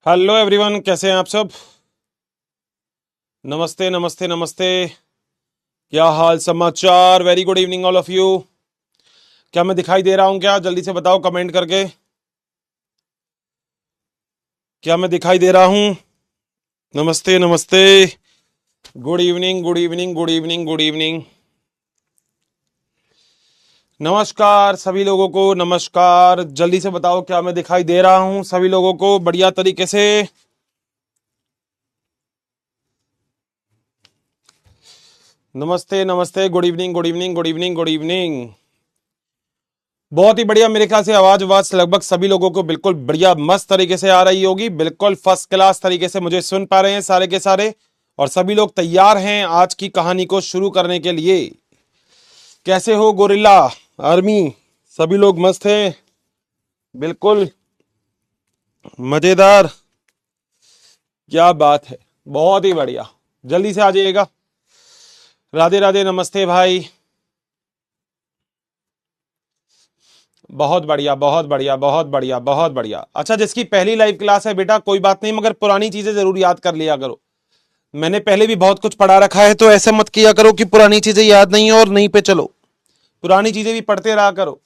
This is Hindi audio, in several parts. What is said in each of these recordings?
हेलो एवरीवन, कैसे हैं आप सब। नमस्ते नमस्ते नमस्ते। क्या हाल समाचार। Very good evening all of you. क्या मैं दिखाई दे रहा हूं क्या? जल्दी से बताओ कमेंट करके। क्या मैं दिखाई दे रहा हूं? नमस्ते नमस्ते। Good evening good evening good evening good evening. नमस्कार सभी लोगों को, नमस्कार। जल्दी से बताओ क्या मैं दिखाई दे रहा हूं सभी लोगों को बढ़िया तरीके से। नमस्ते नमस्ते, good evening good evening good evening good evening. बहुत ही बढ़िया। मेरे ख्याल से आवाज आवाज लगभग सभी लोगों को बिल्कुल बढ़िया मस्त तरीके से आ रही होगी। बिल्कुल फर्स्ट क्लास तरीके से मुझे सुन पा रहे हैं सारे के सारे। और सभी लोग तैयार हैं आज की कहानी को शुरू करने के लिए। कैसे हो गोरिल्ला आर्मी? सभी लोग मस्त हैं, बिल्कुल मजेदार। क्या बात है, बहुत ही बढ़िया। जल्दी से आ जाइएगा। राधे राधे, नमस्ते भाई। बहुत बढ़िया बहुत बढ़िया बहुत बढ़िया बहुत बढ़िया। अच्छा, जिसकी पहली लाइव क्लास है बेटा कोई बात नहीं, मगर पुरानी चीजें जरूर याद कर लिया करो। मैंने पहले भी बहुत कुछ पढ़ा रखा है, तो ऐसे मत किया करो कि पुरानी चीजें याद नहीं है और नहीं पे चलो। पुरानी चीजें भी पढ़ते रहा करो।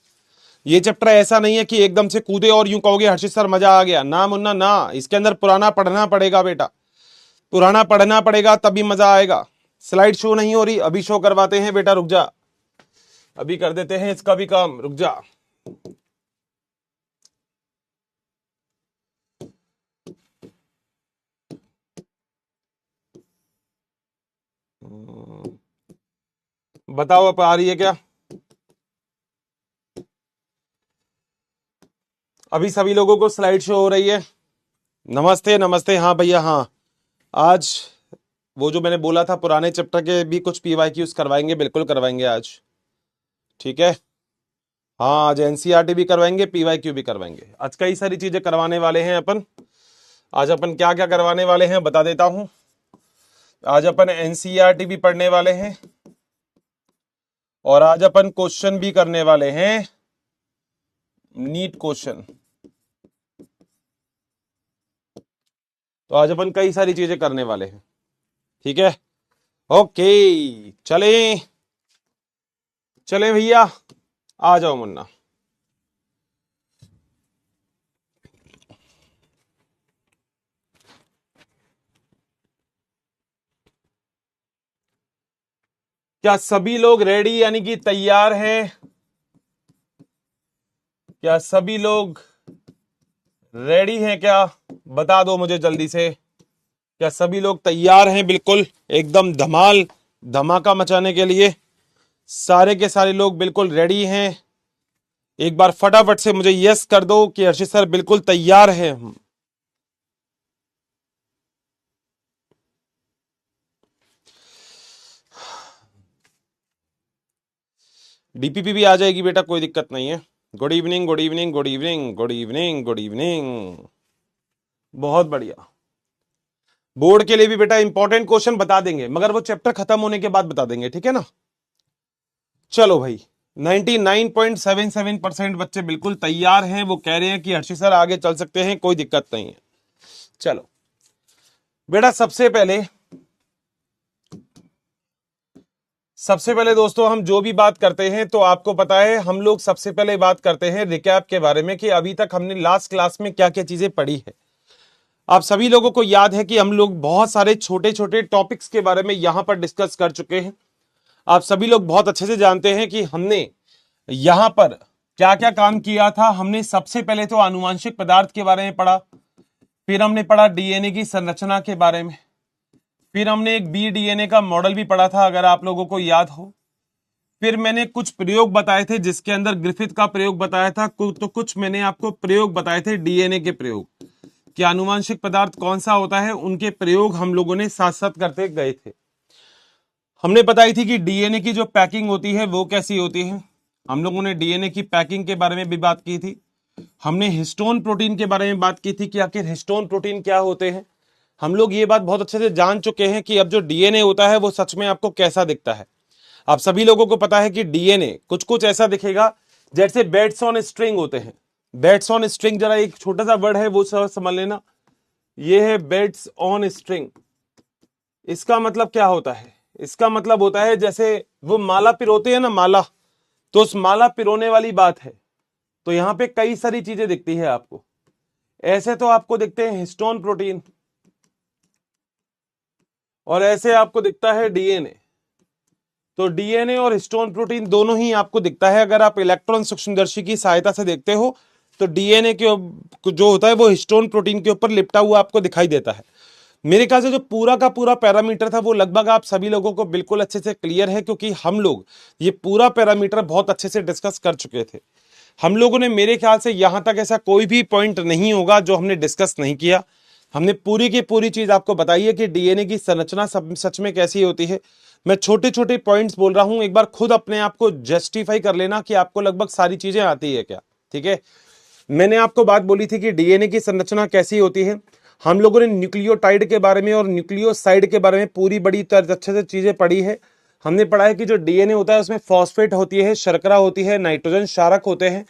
ये चैप्टर ऐसा नहीं है कि एकदम से कूदे और यूं कहोगे हर्षित सर मजा आ गया। ना मुन्ना ना, इसके अंदर पुराना पढ़ना पड़ेगा बेटा। पुराना पढ़ना पड़ेगा तभी मजा आएगा। स्लाइड शो नहीं हो रही, अभी शो करवाते हैं बेटा, रुक जा। अभी कर देते हैं इसका भी काम, रुक जा। बताओ अब आ रही है क्या? अभी सभी लोगों को स्लाइड शो हो रही है। नमस्ते नमस्ते। हाँ भैया हाँ। आज वो जो मैंने बोला था पुराने चैप्टर के भी कुछ पीवाईक्यूज करवाएंगे, बिल्कुल करवाएंगे आज। ठीक है। हाँ, आज एनसीईआरटी भी करवाएंगे, पीवाईक्यू भी करवाएंगे। आज कई सारी चीजें करवाने वाले हैं अपन। आज अपन क्या क्या करवाने वाले हैं बता देता हूं। आज अपन एनसीईआरटी भी पढ़ने वाले हैं और आज अपन क्वेश्चन भी करने वाले हैं, नीट क्वेश्चन। तो आज अपन कई सारी चीजें करने वाले हैं। ठीक है, ओके। चले चले भैया, आ जाओ मुन्ना। क्या सभी लोग रेडी यानी कि तैयार हैं? क्या सभी लोग रेडी हैं क्या? बता दो मुझे जल्दी से। क्या सभी लोग तैयार हैं बिल्कुल एकदम धमाल धमाका मचाने के लिए? सारे के सारे लोग बिल्कुल रेडी हैं? एक बार फटाफट से मुझे यस कर दो कि हर्षित सर बिल्कुल तैयार है। डीपीपी भी आ जाएगी बेटा, कोई दिक्कत नहीं है। Good evening good evening good evening good evening good evening. बहुत बढ़िया। बोर्ड के लिए भी बेटा इंपॉर्टेंट क्वेश्चन बता देंगे, मगर वो चैप्टर खत्म होने के बाद बता देंगे, ठीक है ना। चलो भाई, 99.77% बच्चे बिल्कुल तैयार हैं। वो कह रहे हैं कि हर्षित सर आगे चल सकते हैं, कोई दिक्कत नहीं है। चलो बेटा, सबसे पहले दोस्तों हम जो भी बात करते हैं तो आपको पता है हम लोग सबसे पहले बात करते हैं रिकैप के बारे में कि अभी तक हमने लास्ट क्लास में क्या क्या चीजें पढ़ी है। आप सभी लोगों को याद है कि हम लोग बहुत सारे छोटे छोटे टॉपिक्स के बारे में यहां पर डिस्कस कर चुके हैं। आप सभी लोग बहुत अच्छे से जानते हैं कि हमने यहां पर क्या क्या काम किया था। हमने सबसे पहले तो आनुवांशिक पदार्थ के बारे में पढ़ा, फिर हमने पढ़ा डीएनए की संरचना के बारे में, फिर हमने एक बी डीएनए का मॉडल भी पढ़ा था अगर आप लोगों को याद हो। फिर मैंने कुछ प्रयोग बताए थे जिसके अंदर ग्रिफिथ का प्रयोग बताया था, तो कुछ मैंने आपको प्रयोग बताए थे डीएनए के प्रयोग कि आनुवांशिक पदार्थ कौन सा होता है, उनके प्रयोग हम लोगों ने साथ साथ करते गए थे। हमने बताई थी कि डीएनए की जो पैकिंग होती है वो कैसी होती है। हम लोगों ने डीएनए की पैकिंग के बारे में भी बात की थी। हमने हिस्टोन प्रोटीन के बारे में बात की थी कि आखिर हिस्टोन प्रोटीन क्या होते हैं। हम लोग ये बात बहुत अच्छे से जान चुके हैं कि अब जो डीएनए होता है वो सच में आपको कैसा दिखता है। आप सभी लोगों को पता है कि डीएनए कुछ कुछ ऐसा दिखेगा जैसे बेड्स ऑन स्ट्रिंग होते हैं। बेड्स ऑन स्ट्रिंग जरा एक छोटा सा वर्ड है, वो समझ लेना। ये है बेड्स ऑन स्ट्रिंग। इसका मतलब क्या होता है? इसका मतलब होता है जैसे वो माला पिरोते हैं ना, माला, तो उस माला पिरोने वाली बात है। तो यहां पे कई सारी चीजें दिखती है आपको। ऐसे तो आपको दिखते हैं हिस्टोन प्रोटीन, और ऐसे आपको दिखता है डीएनए। तो डीएनए और हिस्टोन प्रोटीन दोनों ही आपको दिखता है। अगर आप इलेक्ट्रॉन सूक्ष्मदर्शी की सहायता से देखते हो तो डीएनए के जो होता है वो हिस्टोन प्रोटीन के ऊपर लिपटा हुआ आपको दिखाई देता है। मेरे ख्याल से जो पूरा का पूरा पैरामीटर था वो लगभग आप सभी लोगों को बिल्कुल अच्छे से क्लियर है, क्योंकि हम लोग ये पूरा पैरामीटर बहुत अच्छे से डिस्कस कर चुके थे। हम लोगों ने, मेरे ख्याल से यहां तक ऐसा कोई भी पॉइंट नहीं होगा जो हमने डिस्कस नहीं किया। हमने पूरी की पूरी चीज आपको बताई है कि डीएनए की संरचना सच में कैसी होती है। मैं छोटे छोटे पॉइंट्स बोल रहा हूं, एक बार खुद अपने आप को जस्टिफाई कर लेना कि आपको लगभग सारी चीजें आती है क्या। ठीक है, मैंने आपको बात बोली थी कि डीएनए की संरचना कैसी होती है। हम लोगों ने न्यूक्लियोटाइड के बारे में और न्यूक्लियोसाइड के बारे में पूरी बड़ी अच्छे से चीजें पढ़ी है। हमने पढ़ा है कि जो डीएनए होता है उसमें फॉस्फेट होती है, शर्करा होती है, नाइट्रोजन क्षारक होते हैं।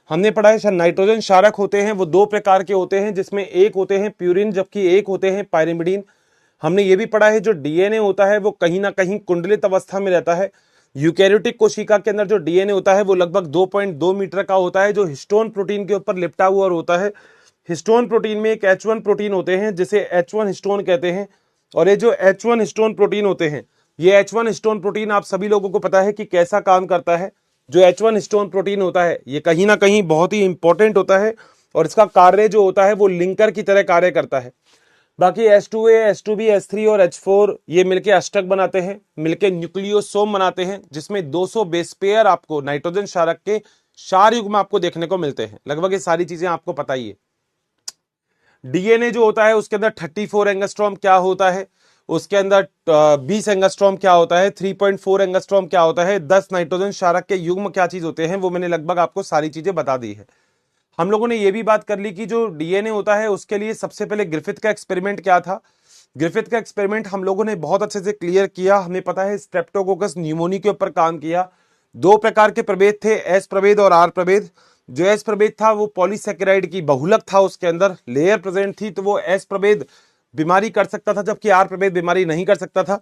हमने पढ़ा है नाइट्रोजन क्षारक होते हैं वो दो प्रकार के होते हैं, जिसमें एक होते हैं प्यूरिन जबकि एक होते हैं पायरिमिडीन। हमने ये भी पढ़ा है जो डीएनए होता है वो कहीं ना कहीं कुंडलित अवस्था में रहता है। यूकैरियोटिक कोशिका के अंदर जो डीएनए होता है वो लगभग 2.2 मीटर का होता है, जो हिस्टोन प्रोटीन के ऊपर लिपटा हुआ होता है। हिस्टोन प्रोटीन में एक H1 प्रोटीन होते हैं जिसे H1 हिस्टोन कहते हैं। और ये जो H1 हिस्टोन प्रोटीन होते हैं, ये H1 हिस्टोन प्रोटीन आप सभी लोगों को पता है कि कैसा काम करता है। जो H1 हिस्टोन प्रोटीन होता है ये कहीं ना कहीं बहुत ही इंपॉर्टेंट होता है, और इसका कार्य जो होता है वो लिंकर की तरह कार्य करता है। बाकी H2A, H2B, H3 और H4 ये मिलके अष्टक बनाते हैं, मिलके न्यूक्लियोसोम बनाते हैं, जिसमें 200 बेस पेयर आपको नाइट्रोजन क्षारक के क्षार युग्म आपको देखने को मिलते हैं। लगभग ये सारी चीजें आपको पता ही है। डीएनए जो होता है उसके अंदर 34 एंगस्ट्रॉम क्या होता है, उसके अंदर 20 एंगस्ट्रॉम क्या होता है, 3.4 एंगस्ट्रॉम क्या होता है, 10 नाइट्रोजन क्षारक के युग्म क्या चीज होते हैं, वो मैंने लगभग आपको सारी चीजें बता दी है। हम लोगों ने ये भी बात कर ली कि जो डीएनए होता है उसके लिए सबसे पहले ग्रिफिथ का एक्सपेरिमेंट क्या था। ग्रिफिथ का एक्सपेरिमेंट हम लोगों ने बहुत अच्छे से क्लियर किया। हमें पता है स्ट्रेप्टोकोकस न्यूमोनी के ऊपर काम किया। दो प्रकार के प्रभेद थे, एस प्रभेद और आर प्रभेद। जो एस प्रभेद था वो पॉलीसेकेराइड की बहुलक था, उसके अंदर लेयर प्रेजेंट थी, तो वो एस प्रभेद बीमारी कर सकता था, जबकि आर प्रभेद बीमारी नहीं कर सकता था।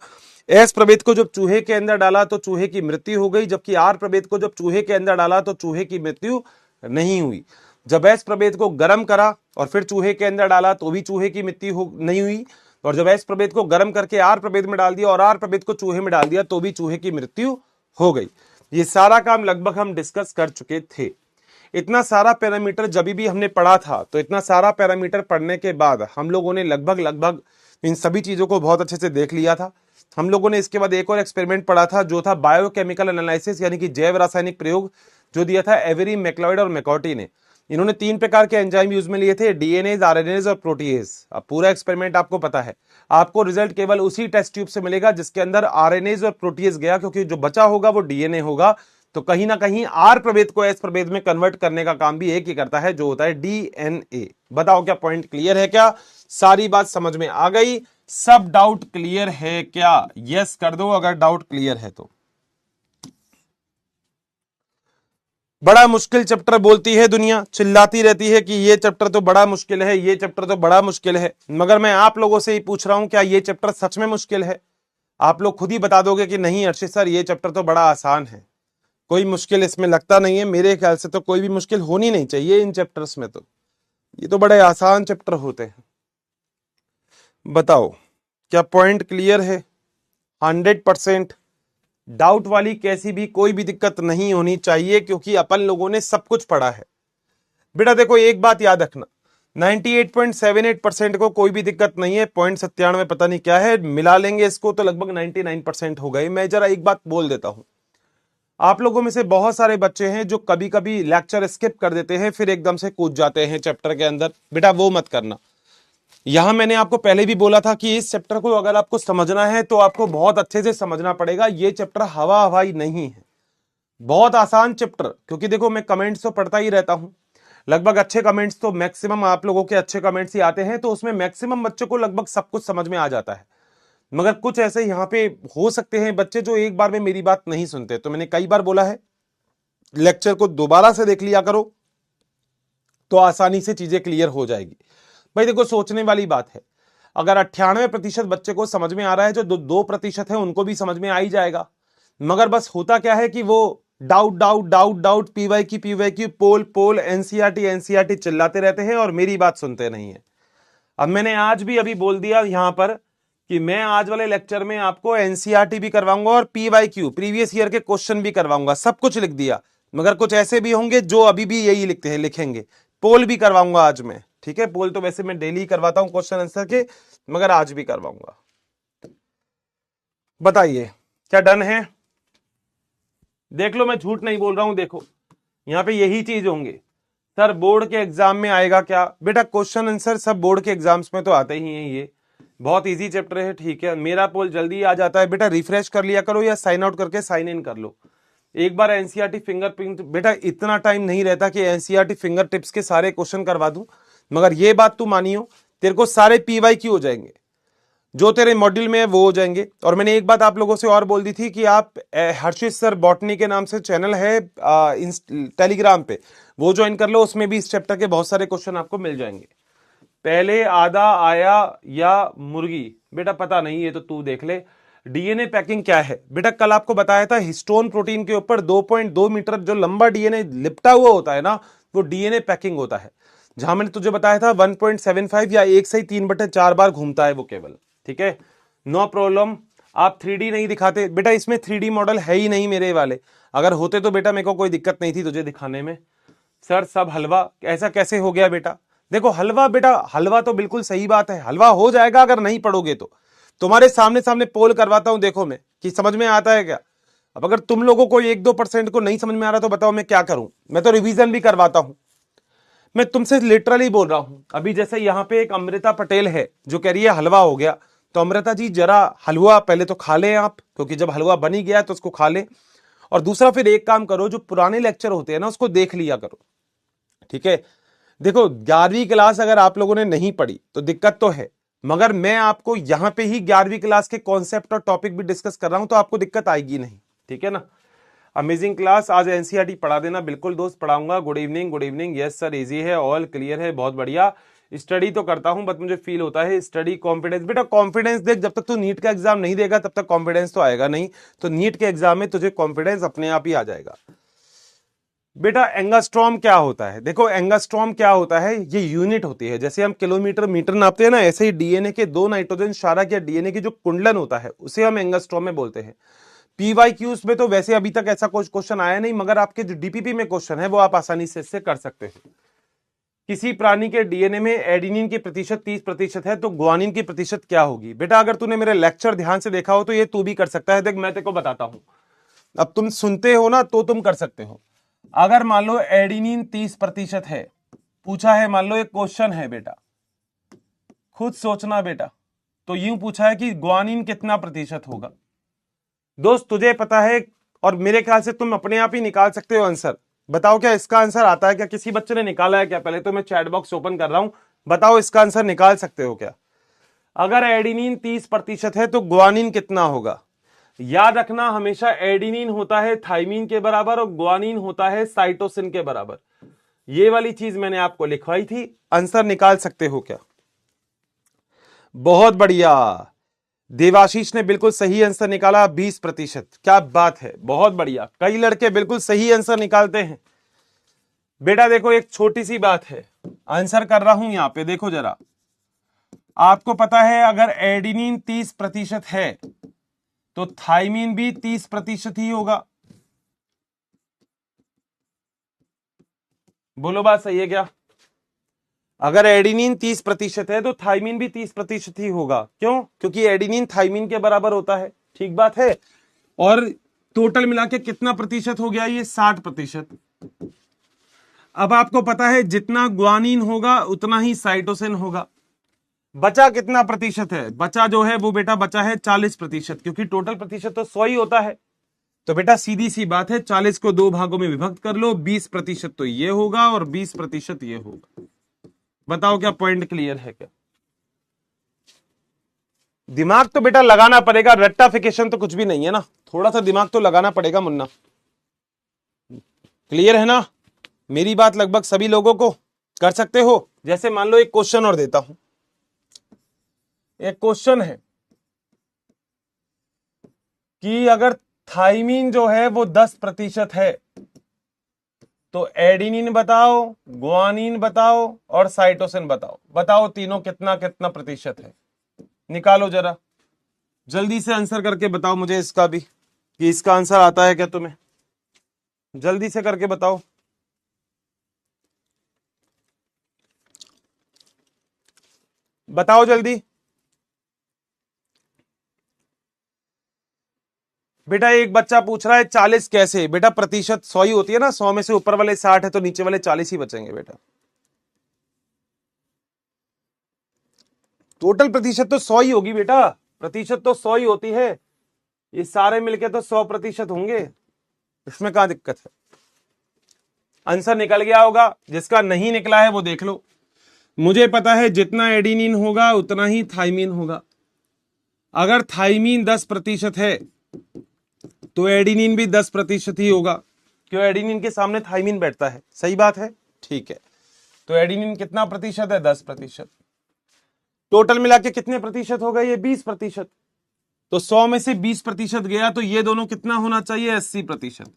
एस प्रभेद को जब चूहे के अंदर डाला तो चूहे की मृत्यु हो गई, जबकि आर प्रभेद को जब चूहे के अंदर डाला तो चूहे की मृत्यु नहीं हुई। जब एस प्रभेद को गर्म करा और फिर चूहे के अंदर डाला तो भी चूहे की मृत्यु नहीं हुई, और जब एस प्रभेद को गर्म करके आर प्रभेद में डाल दिया और आर प्रभेद को चूहे में डाल दिया तो भी चूहे की मृत्यु हो गई। ये सारा काम लगभग हम डिस्कस कर चुके थे। इतना सारा पैरामीटर जब भी हमने पढ़ा था, तो इतना सारा पैरामीटर पढ़ने के बाद हम लोगों ने लगभग इन सभी चीजों को बहुत अच्छे से देख लिया था। हम लोगों ने इसके बाद एक और एक्सपेरिमेंट पढ़ा था जो था बायोकेमिकल एनालिसिस, यानी कि जैव रासायनिक प्रयोग, जो दिया था एवेरी, मैक्लॉइड और मैकॉर्टी ने। इन्होंने 3 प्रकार के एंजाइम यूज में लिए थे, डीएनएज, आरएनएज और प्रोटीएज। अब पूरा एक्सपेरिमेंट आपको पता है, आपको रिजल्ट केवल उसी टेस्ट ट्यूब से मिलेगा जिसके अंदर आरएनएज और प्रोटीएज गया, क्योंकि जो बचा होगा वो डीएनए होगा। तो कहीं ना कहीं आर प्रभेद को एस प्रभेद में कन्वर्ट करने का काम भी एक ही करता है, जो होता है डीएनए। बताओ क्या पॉइंट क्लियर है क्या? सारी बात समझ में आ गई? सब डाउट क्लियर है क्या? यस कर दो अगर डाउट क्लियर है तो। बड़ा मुश्किल चैप्टर बोलती है दुनिया, चिल्लाती रहती है कि ये चैप्टर तो बड़ा मुश्किल है, ये चैप्टर तो बड़ा मुश्किल है, मगर मैं आप लोगों से ही पूछ रहा हूं क्या ये चैप्टर सच में मुश्किल है? आप लोग खुद ही बता दोगे कि नहीं अर्शित सर ये चैप्टर तो बड़ा आसान है, कोई मुश्किल इसमें लगता नहीं है। मेरे ख्याल से तो कोई भी मुश्किल होनी नहीं चाहिए इन चैप्टर्स में, तो ये तो बड़े आसान चैप्टर होते हैं। बताओ क्या पॉइंट क्लियर है? 100% डाउट वाली कैसी भी कोई भी दिक्कत नहीं होनी चाहिए, क्योंकि अपन लोगों ने सब कुछ पढ़ा है। बेटा देखो एक बात याद रखना, 98.78% को कोई भी दिक्कत नहीं है, 0.97 पता नहीं क्या है, मिला लेंगे इसको तो लगभग 99% हो गए। मैं जरा एक बात बोल देता हूं, आप लोगों में से बहुत सारे बच्चे हैं जो कभी कभी लेक्चर स्किप कर देते हैं, फिर एकदम से कूद जाते हैं चैप्टर के अंदर। बेटा वो मत करना। यहां मैंने आपको पहले भी बोला था कि इस चैप्टर को अगर आपको समझना है तो आपको बहुत अच्छे से समझना पड़ेगा। ये चैप्टर हवा हवाई नहीं है, बहुत आसान चैप्टर। क्योंकि देखो मैं कमेंट्स तो पढ़ता ही रहता हूं, लगभग अच्छे कमेंट्स तो मैक्सिमम आप लोगों के अच्छे कमेंट्स ही आते हैं, तो उसमें मैक्सिमम बच्चों को लगभग सब कुछ समझ में आ जाता है। मगर कुछ ऐसे यहाँ पे हो सकते हैं बच्चे जो एक बार में मेरी बात नहीं सुनते। तो मैंने कई बार बोला है लेक्चर को दोबारा से देख लिया करो, तो आसानी से चीजें क्लियर हो जाएगी। भाई देखो सोचने वाली बात है, अगर 98% बच्चे को समझ में आ रहा है, जो 2% है उनको भी समझ में आ ही जाएगा। मगर बस होता क्या है कि वो doubt doubt doubt doubt, PYQ poll poll, NCERT NCERT चिल्लाते रहते हैं और मेरी बात सुनते नहीं है। अब मैंने आज भी अभी बोल दिया यहां पर कि मैं आज वाले लेक्चर में आपको एनसीईआरटी भी करवाऊंगा और पीवाईक्यू प्रीवियस ईयर के क्वेश्चन भी करवाऊंगा, सब कुछ लिख दिया। मगर कुछ ऐसे भी होंगे जो अभी भी यही लिखते हैं, लिखेंगे। पोल भी करवाऊंगा आज मैं, ठीक है। पोल तो वैसे मैं डेली करवाता हूं क्वेश्चन आंसर के, मगर आज भी करवाऊंगा। बताइए क्या डन है? देख लो, मैं झूठ नहीं बोल रहा हूं। देखो यहां पे यही चीज होंगे। सर बोर्ड के एग्जाम में आएगा क्या? बेटा क्वेश्चन आंसर सब बोर्ड के एग्जाम्स में तो आते ही हैं, ये बहुत इजी चैप्टर है, ठीक है। मेरा पोल जल्दी आ जाता है बेटा, रिफ्रेश कर लिया करो या साइन आउट करके साइन इन कर लो। एक बार एनसीईआरटी फिंगरप्रिंट, बेटा इतना टाइम नहीं रहता कि एनसीईआरटी फिंगर टिप्स के सारे क्वेश्चन करवा दूं, मगर ये बात तू मानियो, तेरे को सारे पीवाईक्यू हो जाएंगे, जो तेरे मॉड्यूल में है वो हो जाएंगे। और मैंने एक बात आप लोगों से और बोल दी थी कि आप हर्षित सर बॉटनी के नाम से चैनल है टेलीग्राम पे, वो ज्वाइन कर लो, उसमें भी इस चैप्टर के बहुत सारे क्वेश्चन आपको मिल जाएंगे। पहले आधा आया या मुर्गी, बेटा पता नहीं, ये तो तू देख ले। डीएनए पैकिंग क्या है? बेटा कल आपको बताया था, हिस्टोन प्रोटीन के ऊपर 2.2 मीटर जो लंबा डीएनए लिपटा हुआ होता है ना, वो डीएनए पैकिंग होता है। जहां मैंने तुझे बताया था 1.75 या 1/3/4 बार घूमता है वो केवल, ठीक है। No problem. आप 3D नहीं दिखाते बेटा, इसमें 3D मॉडल है ही नहीं मेरे वाले। अगर होते तो बेटा मेरे को कोई दिक्कत नहीं थी तुझे दिखाने में। सर सब हलवा, ऐसा कैसे हो गया बेटा? देखो हलवा, बेटा हलवा तो बिल्कुल सही बात है, हलवा हो जाएगा अगर नहीं पढ़ोगे तो। तुम्हारे सामने सामने पोल करवाता हूं, देखो मैं कि समझ में आता है क्या। अब अगर तुम लोगों को 1-2% को नहीं समझ में आ रहा तो बताओ मैं क्या करूं? मैं तो रिवीजन भी करवाता हूं। मैं तुमसे लिटरली बोल रहा हूं। अभी जैसे यहां पे एक अमृता पटेल है जो कह रही है हलवा हो गया, तो अमृता जी जरा हलवा पहले तो खा लें आप, क्योंकि जब हलवा बन ही गया तो उसको खा लें। और दूसरा फिर एक काम करो, जो पुराने लेक्चर होते हैं ना उसको देख लिया करो, ठीक है। देखो 11वीं क्लास अगर आप लोगों ने नहीं पढ़ी तो दिक्कत तो है, मगर मैं आपको यहां पे ही 11वीं क्लास के कॉन्सेप्ट और टॉपिक भी डिस्कस कर रहा हूं, तो आपको दिक्कत आएगी नहीं, ठीक है ना। अमेजिंग क्लास, आज एनसीईआरटी पढ़ा देना। बिल्कुल दोस्त पढ़ाऊंगा। Good evening, good evening. Yes sir, easy है, ऑल क्लियर है, बहुत बढ़िया। स्टडी तो करता हूं, बट मुझे फील होता है स्टडी कॉन्फिडेंस। बेटा कॉन्फिडेंस देख, जब तक तू नीट का एग्जाम नहीं देगा तब तक कॉन्फिडेंस तो आएगा नहीं, तो नीट के एग्जाम में तुझे कॉन्फिडेंस अपने आप ही आ जाएगा। बेटा एंगास्ट्रॉम क्या होता है? देखो एंगास्ट्रॉम क्या होता है, ये यूनिट होती है। जैसे हम किलोमीटर मीटर नापते हैं ना, ऐसे ही डीएनए के 2 नाइट्रोजन क्षारक या डीएनए की जो कुंडलन होता है उसे हम एंगास्ट्रॉम में बोलते हैं। पीवाईक्यूज में तो वैसे अभी तक ऐसा कोई क्वेश्चन आया नहीं, मगर आपके जो डीपीपी में क्वेश्चन है वो आप आसानी से इससे कर सकते हो। किसी प्राणी के डीएनए में एडेनिन की प्रतिशत 30% है, तो ग्वानिन की प्रतिशत क्या होगी? बेटा अगर तूने मेरे लेक्चर ध्यान से देखा हो तो ये तू भी कर सकता है। देख मैं तेरे को बताता हूं, अब तुम सुनते हो ना तो तुम कर सकते हो। अगर मान लो एडेनिन 30% है, पूछा है, मान लो एक क्वेश्चन है बेटा, खुद सोचना बेटा, तो यूं पूछा है कि ग्वानिन कितना प्रतिशत होगा। दोस्त तुझे पता है और मेरे ख्याल से तुम अपने आप ही निकाल सकते हो आंसर। बताओ क्या इसका आंसर आता है क्या? किसी बच्चे ने निकाला है क्या? पहले तो मैं चैट बॉक्स ओपन कर रहा हूं, बताओ इसका आंसर निकाल सकते हो क्या? अगर एडेनिन 30% है तो ग्वानिन कितना होगा? याद रखना हमेशा एडेनिन होता है थाइमिन के बराबर और ग्वानिन होता है साइटोसिन के बराबर। ये वाली चीज मैंने आपको लिखवाई थी। आंसर निकाल सकते हो क्या? बहुत बढ़िया, देवाशीष ने बिल्कुल सही आंसर निकाला, 20%। क्या बात है, बहुत बढ़िया। कई लड़के बिल्कुल सही आंसर निकालते हैं। बेटा देखो एक छोटी सी बात है, आंसर कर रहा हूं यहां पे, देखो जरा। आपको पता है अगर एडेनिन 30% है तो थाइमिन भी 30% ही होगा। बोलो बात सही है क्या? अगर एडेनिन 30% है तो थाइमिन भी 30% ही होगा। क्यों? क्योंकि एडेनिन थाइमिन के बराबर होता है, ठीक बात है। और टोटल मिला के कितना प्रतिशत हो गया? ये 60%। अब आपको पता है जितना ग्वानिन होगा उतना ही साइटोसिन होगा। बचा कितना प्रतिशत है? बचा जो है वो बेटा बचा है 40%, क्योंकि टोटल प्रतिशत तो 100 ही होता है। तो बेटा सीधी सी बात है, 40 को 2 भागों में विभक्त कर लो, 20% तो ये होगा और 20% ये होगा। बताओ क्या पॉइंट क्लियर है क्या? दिमाग तो बेटा लगाना पड़ेगा, रट्टाफिकेशन तो कुछ भी नहीं है ना, थोड़ा सा दिमाग तो लगाना पड़ेगा मुन्ना। क्लियर है ना? मेरी बात लगभग सभी लोगों को कर सकते हो? जैसे मान लो एक क्वेश्चन और देता हूं, एक क्वेश्चन है कि अगर थाइमीन जो है वो 10% है तो एडिनिन बताओ, ग्वानिन बताओ और साइटोसिन बताओ। बताओ तीनों कितना कितना प्रतिशत है, निकालो जरा जल्दी से आंसर करके बताओ मुझे इसका भी, कि इसका आंसर आता है क्या तुम्हें, जल्दी से करके बताओ। बताओ जल्दी बेटा। एक बच्चा पूछ रहा है 40 कैसे? बेटा प्रतिशत 100 ही होती है ना, 100 में से ऊपर वाले 60 है तो नीचे वाले 40 ही बचेंगे बेटा। टोटल प्रतिशत तो 100 ही होगी बेटा, प्रतिशत तो 100 ही होती है, ये सारे मिलके तो 100% होंगे, इसमें कहां दिक्कत है। आंसर निकल गया होगा, जिसका नहीं निकला है वो देख लो। मुझे पता है जितना एडिनिन होगा उतना ही थाइमीन होगा। अगर थाइमीन 10% है तो एडिनिन भी 10% ही होगा, क्यों? एडिनिन के सामने थाइमीन बैठता है, सही बात है, ठीक है। तो एडिनिन कितना प्रतिशत है? 10%। टोटल मिला के कितने प्रतिशत हो गए? ये 20%। तो 100 में से 20% गया तो ये दोनों कितना होना चाहिए? 80%।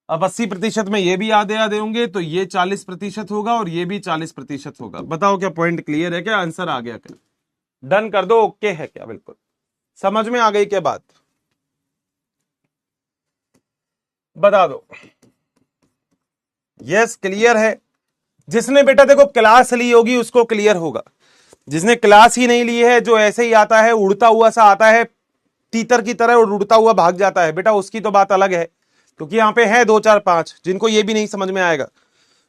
अब 80% में ये भी आधे आधे होंगे तो ये 40% होगा और ये भी 40% होगा। बताओ क्या पॉइंट क्लियर है क्या? आंसर आ गया क्या? डन कर दो, ओके है क्या? बिल्कुल समझ में आ गई क्या बात? बता दो। यस क्लियर है। जिसने बेटा देखो क्लास ली होगी उसको क्लियर होगा, जिसने क्लास ही नहीं ली है, जो ऐसे ही आता है उड़ता हुआ सा आता है तीतर की तरह और उड़ता हुआ भाग जाता है, बेटा उसकी तो बात अलग है। क्योंकि यहां पे है 2 4 5 जिनको ये भी नहीं समझ में आएगा,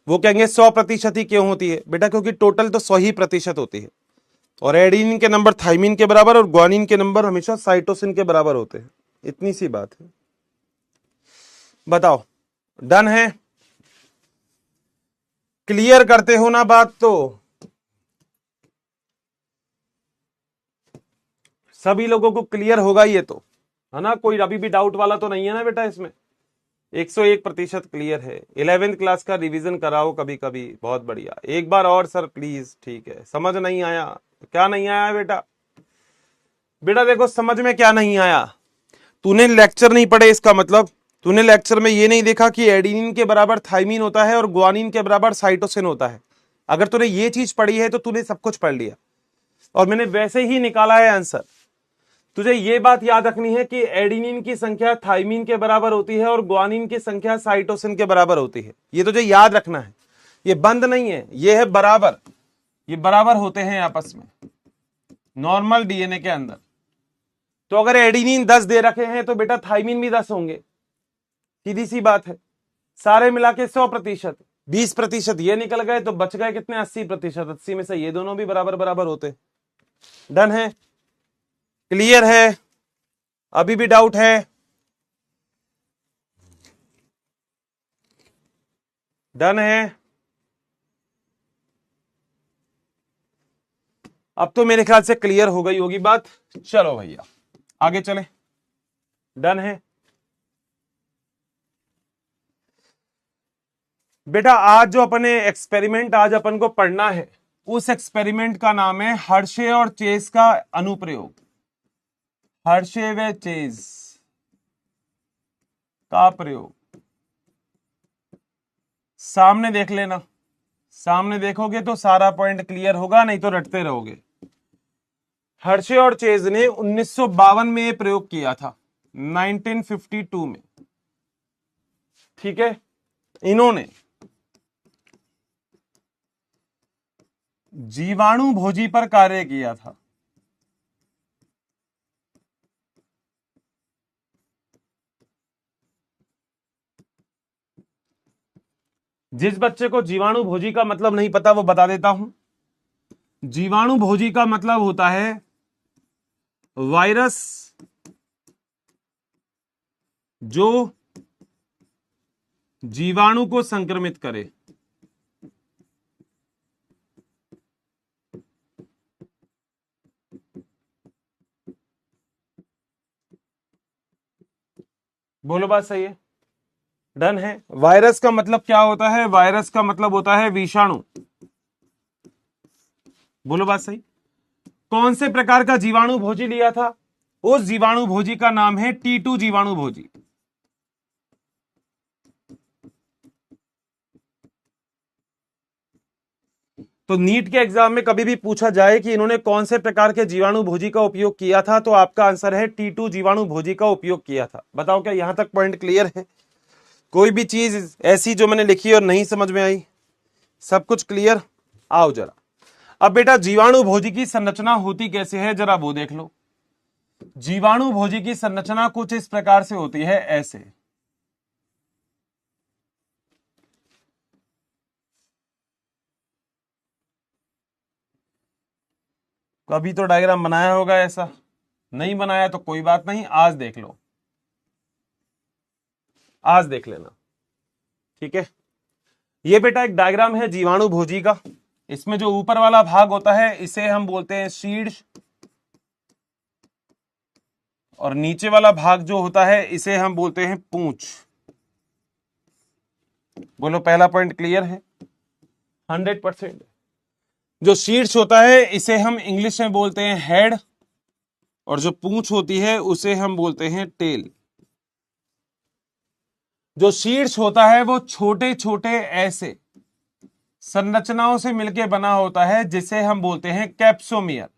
वो कहेंगे 100% ही क्यों होती है बेटा? क्योंकि टोटल तो 100 ही प्रतिशत होती है और एडिनिन के नंबर थाइमिन के बराबर और ग्वानिन के नंबर हमेशा साइटोसिन के बराबर होते हैं, इतनी सी बात है। बताओ डन है? क्लियर करते हो ना बात? तो सभी लोगों को क्लियर होगा ये तो, है ना? कोई अभी भी डाउट वाला तो नहीं है ना बेटा इसमें? 101% क्लियर है। 11th क्लास का रिवीजन कराओ कभी कभी, बहुत बढ़िया। एक बार और सर प्लीज, ठीक है। समझ नहीं आया? क्या नहीं आया बेटा? बेटा देखो समझ में क्या नहीं आया, तूने लेक्चर नहीं पढ़े, इसका मतलब तूने लेक्चर में ये नहीं देखा कि एडिनिन के बराबर थाइमीन होता है और ग्वानिन के बराबर साइटोसिन होता है। अगर तूने ये चीज पढ़ी है तो तूने सब कुछ पढ़ लिया और मैंने वैसे ही निकाला है आंसर। तुझे ये बात याद रखनी है कि एडिनिन की संख्या थाइमीन के बराबर होती है और ग्वानिन की संख्या साइटोसिन के बराबर होती है, ये तुझे याद रखना है। ये बंद नहीं है, ये है बराबर, ये बराबर होते हैं आपस में नॉर्मल डीएनए के अंदर। तो अगर एडिनिन 10 दे रखे हैं तो बेटा थाइमीन भी 10 होंगे, सीधी सी बात है। सारे मिला के 100%, 20% ये निकल गए तो बच गए कितने? 80%। 80 में से ये दोनों भी बराबर बराबर होते। डन है? क्लियर है? अभी भी डाउट है? डन है? अब तो मेरे ख्याल से क्लियर हो गई होगी बात। चलो भैया आगे चले। डन है? बेटा आज जो अपने एक्सपेरिमेंट आज अपन को पढ़ना है, उस एक्सपेरिमेंट का नाम है हर्शे और चेज का अनुप्रयोग। हर्शे व चेज का प्रयोग। सामने देख लेना, सामने देखोगे तो सारा पॉइंट क्लियर होगा, नहीं तो रटते रहोगे। हर्शे और चेज ने 1952 में यह प्रयोग किया था, 1952 में, ठीक है। इन्होंने जीवाणु भोजी पर कार्य किया था। जिस बच्चे को जीवाणु भोजी का मतलब नहीं पता वो बता देता हूं। जीवाणु भोजी का मतलब होता है वायरस जो जीवाणु को संक्रमित करे। बोलो बात सही है? डन है? वायरस का मतलब क्या होता है? वायरस का मतलब होता है विषाणु। बोलो बात सही। कौन से प्रकार का जीवाणु भोजी लिया था? उस जीवाणु भोजी का नाम है T2 जीवाणु भोजी। तो नीट के एग्जाम में कभी भी पूछा जाए कि इन्होंने कौन से प्रकार के जीवाणु भोजी का उपयोग किया था, तो आपका आंसर है T2 जीवाणु भोजी का उपयोग किया था। बताओ क्या यहां तक पॉइंट क्लियर है? कोई भी चीज ऐसी जो मैंने लिखी और नहीं समझ में आई? सब कुछ क्लियर? आओ जरा। अब बेटा जीवाणु भोजी की संरचना होती कैसे है, जरा वो देख लो। जीवाणु भोजी की संरचना कुछ इस प्रकार से होती है, ऐसे। कभी तो डायग्राम बनाया होगा ऐसा, नहीं बनाया तो कोई बात नहीं, आज देख लो, आज देख लेना, ठीक है। ये बेटा एक डायग्राम है जीवाणु भोजी का। इसमें जो ऊपर वाला भाग होता है इसे हम बोलते हैं शीर्ष, और नीचे वाला भाग जो होता है इसे हम बोलते हैं पूंछ। बोलो पहला पॉइंट क्लियर है? 100%। जो शीर्ष होता है इसे हम इंग्लिश में बोलते हैं हेड, और जो पूंछ होती है उसे हम बोलते हैं टेल। जो शीर्ष होता है वो छोटे छोटे ऐसे संरचनाओं से मिलकर बना होता है जिसे हम बोलते हैं कैप्सोमियर।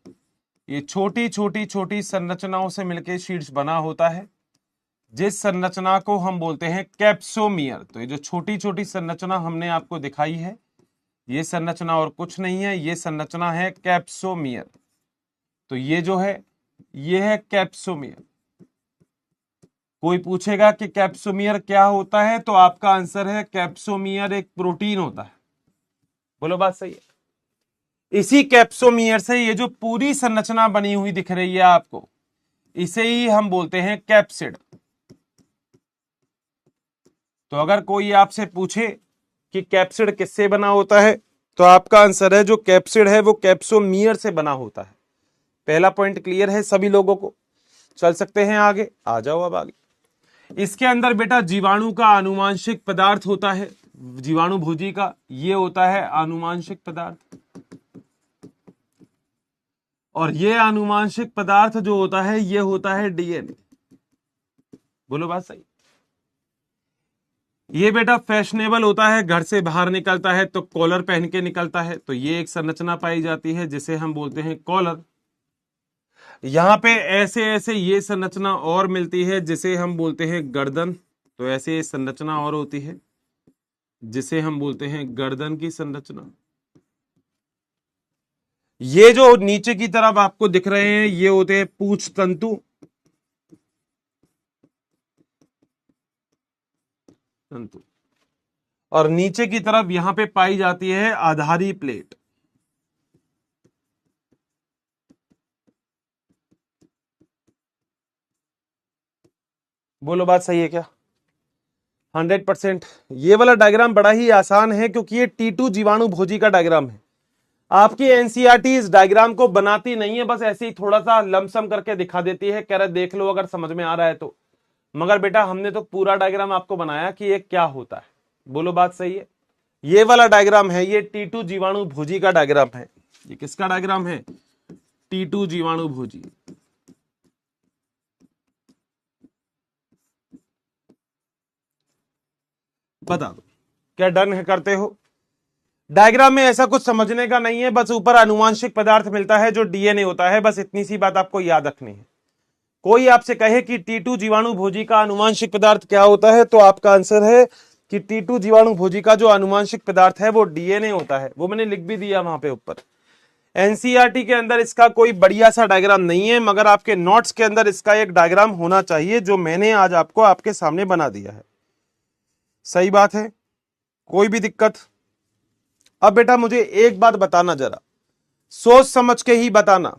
ये छोटी छोटी छोटी संरचनाओं से मिलकर शीर्ष बना होता है, जिस संरचना को हम बोलते हैं कैप्सोमियर। तो ये जो छोटी छोटी संरचना हमने आपको दिखाई है, ये संरचना और कुछ नहीं है, ये संरचना है कैप्सोमियर। तो ये जो है ये है कैप्सोमियर। कोई पूछेगा कि कैप्सोमियर क्या होता है, तो आपका आंसर है कैप्सोमियर एक प्रोटीन होता है। बोलो बात सही है? इसी कैप्सोमियर से ये जो पूरी संरचना बनी हुई दिख रही है आपको, इसे ही हम बोलते हैं कैप्सिड। तो अगर कोई आपसे पूछे कि कैप्सिड किससे बना होता है, तो आपका आंसर है जो कैप्सिड है वो कैप्सोमियर से बना होता है। पहला पॉइंट क्लियर है सभी लोगों को? चल सकते हैं आगे, आ जाओ अब आगे। इसके अंदर बेटा जीवाणु का आनुवांशिक पदार्थ होता है, जीवाणु भोजी का ये होता है आनुवांशिक पदार्थ, और ये आनुवांशिक पदार्थ जो होता है ये होता है डीएनए। बोलो बात सही? ये बेटा फैशनेबल होता है, घर से बाहर निकलता है तो कॉलर पहन के निकलता है, तो ये एक संरचना पाई जाती है जिसे हम बोलते हैं कॉलर। यहां पे ऐसे ऐसे ये संरचना और मिलती है जिसे हम बोलते हैं गर्दन। तो ऐसे संरचना और होती है जिसे हम बोलते हैं गर्दन की संरचना। ये जो नीचे की तरफ आपको दिख रहे हैं ये होते हैं पूंछ तंतु, और नीचे की तरफ यहां पे पाई जाती है आधारी प्लेट। बोलो बात सही है क्या? 100%। ये वाला डायग्राम बड़ा ही आसान है क्योंकि ये T2 जीवाणु भोजी का डायग्राम है। आपकी एनसीईआरटी इस डायग्राम को बनाती नहीं है, बस ऐसे ही थोड़ा सा लमसम करके दिखा देती है, कह रहे देख लो अगर समझ में आ रहा है तो। मगर बेटा हमने तो पूरा डायग्राम आपको बनाया कि ये क्या होता है। बोलो बात सही है? ये वाला डायग्राम है, ये T2 जीवाणु भोजी का डायग्राम है। ये किसका डायग्राम है? T2 जीवाणु भोजी। बता दो क्या डन है, करते हो? डायग्राम में ऐसा कुछ समझने का नहीं है, बस ऊपर आनुवांशिक पदार्थ मिलता है जो डीएनए होता है, बस इतनी सी बात आपको याद रखनी है। कोई आपसे कहे कि T2 जीवाणु भोजी का आनुवांशिक पदार्थ क्या होता है, तो आपका आंसर है कि T2 जीवाणु भोजी का जो आनुवांशिक पदार्थ है वो डीएनए होता है। वो मैंने लिख भी दिया वहां पे ऊपर। एनसीईआरटी के अंदर इसका कोई बढ़िया सा डायग्राम नहीं है, मगर आपके नोट्स के अंदर इसका एक डायग्राम होना चाहिए जो मैंने आज आपको आपके सामने बना दिया है। सही बात है? कोई भी दिक्कत? अब बेटा मुझे एक बात बताना, जरा सोच समझ के ही बताना।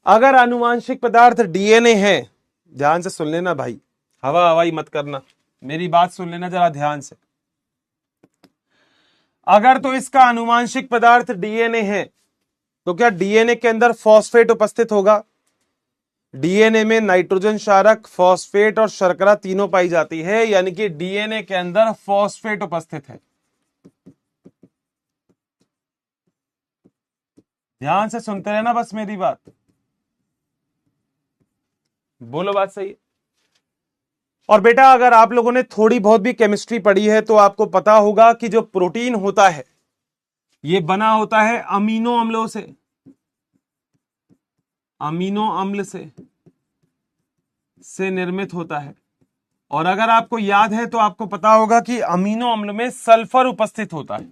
अगर आनुवांशिक पदार्थ डीएनए है, ध्यान से सुन लेना भाई, हवा हवाई मत करना, मेरी बात सुन लेना जरा ध्यान से। अगर तो इसका आनुवांशिक पदार्थ डीएनए है तो क्या डीएनए के अंदर फॉस्फेट उपस्थित होगा? डीएनए में नाइट्रोजन क्षारक, फॉस्फेट और शर्करा तीनों पाई जाती है, यानी कि डीएनए के अंदर फॉस्फेट उपस्थित है। ध्यान से सुनते रहना बस मेरी बात, बोलो बात सही है। और बेटा अगर आप लोगों ने थोड़ी बहुत भी केमिस्ट्री पढ़ी है तो आपको पता होगा कि जो प्रोटीन होता है ये बना होता है अमीनो अम्लों से, अमीनो अम्ल से निर्मित होता है। और अगर आपको याद है तो आपको पता होगा कि अमीनो अम्ल में सल्फर उपस्थित होता है।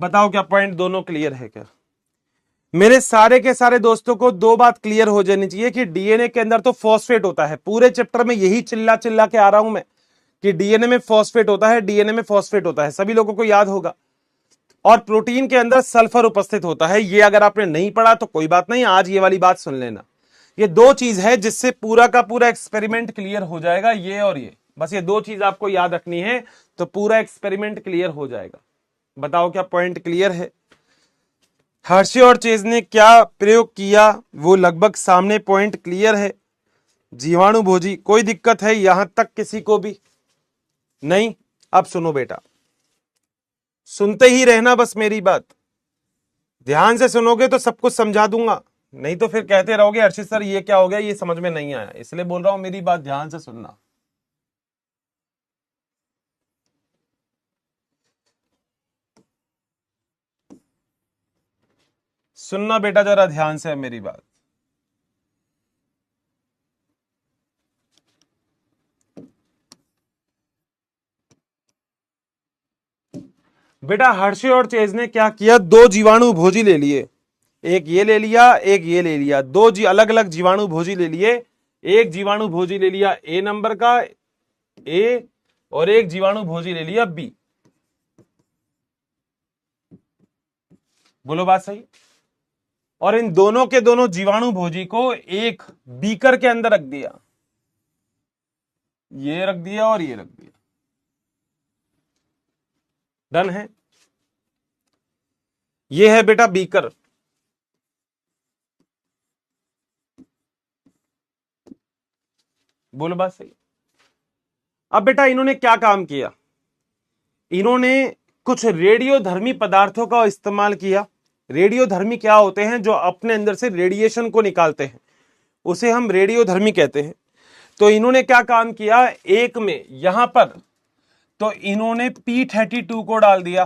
बताओ क्या पॉइंट दोनों क्लियर है क्या? मेरे सारे के सारे दोस्तों को दो बात क्लियर हो जानी चाहिए कि डीएनए के अंदर तो फॉस्फेट होता है। पूरे चैप्टर में यही चिल्ला चिल्ला के आ रहा हूं मैं कि डीएनए में फॉस्फेट होता है, डीएनए में फॉस्फेट होता है, सभी लोगों को याद होगा। और प्रोटीन के अंदर सल्फर उपस्थित होता है। ये अगर आपने नहीं पढ़ा तो कोई बात नहीं, आज ये वाली बात सुन लेना। ये दो चीज है जिससे पूरा का पूरा एक्सपेरिमेंट क्लियर हो जाएगा, ये और ये, बस ये दो चीज आपको याद रखनी है तो पूरा एक्सपेरिमेंट क्लियर हो जाएगा। बताओ क्या पॉइंट क्लियर है? हर्षे और चेज ने क्या प्रयोग किया वो लगभग सामने, पॉइंट क्लियर है। जीवाणु भोजी, कोई दिक्कत है यहां तक किसी को भी नहीं? अब सुनो बेटा, सुनते ही रहना बस मेरी बात, ध्यान से सुनोगे तो सब कुछ समझा दूंगा, नहीं तो फिर कहते रहोगे हर्षित सर ये क्या हो गया, ये समझ में नहीं आया। इसलिए बोल रहा हूं मेरी बात ध्यान से सुनना। सुनना बेटा जरा ध्यान से मेरी बात। बेटा हर्षे और चेज ने क्या किया, दो जीवाणु भोजी ले लिए, एक ये ले लिया एक ये ले लिया, दो अलग अलग जीवाणु भोजी ले लिए। एक जीवाणु भोजी ले लिया ए नंबर का, ए, और एक जीवाणु भोजी ले लिया बी। बोलो बात सही? और इन दोनों के दोनों जीवाणु भोजी को एक बीकर के अंदर रख दिया, ये रख दिया और ये रख दिया। डन है? ये है बेटा बीकर। बोलो बात सही? अब बेटा इन्होंने क्या काम किया, इन्होंने कुछ रेडियोधर्मी पदार्थों का इस्तेमाल किया। रेडियोधर्मी क्या होते हैं? जो अपने अंदर से रेडिएशन को निकालते हैं, उसे हम रेडियोधर्मी कहते हैं। तो इन्होंने क्या काम किया, एक में यहां पर तो इन्होंने P32 को डाल दिया,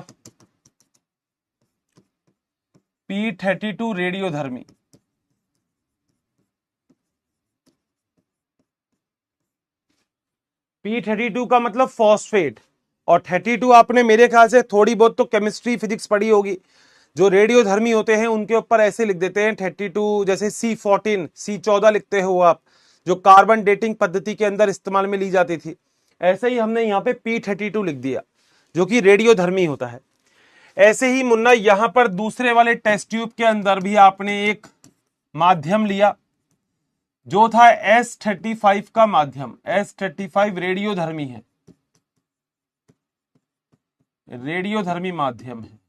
P32 रेडियोधर्मी। P32 का मतलब फॉस्फेट, और 32 आपने मेरे ख्याल से थोड़ी बहुत तो केमिस्ट्री फिजिक्स पढ़ी होगी। जो रेडियोधर्मी होते हैं उनके ऊपर ऐसे लिख देते हैं 32, जैसे C14 C14 लिखते हो आप, जो कार्बन डेटिंग पद्धति के अंदर इस्तेमाल में ली जाती थी। ऐसे ही हमने यहाँ पे P32 लिख दिया जो कि रेडियोधर्मी होता है। ऐसे ही मुन्ना यहां पर दूसरे वाले टेस्ट ट्यूब के अंदर भी आपने एक माध्यम लिया जो था S35 का माध्यम। S35 रेडियोधर्मी है, रेडियोधर्मी माध्यम है,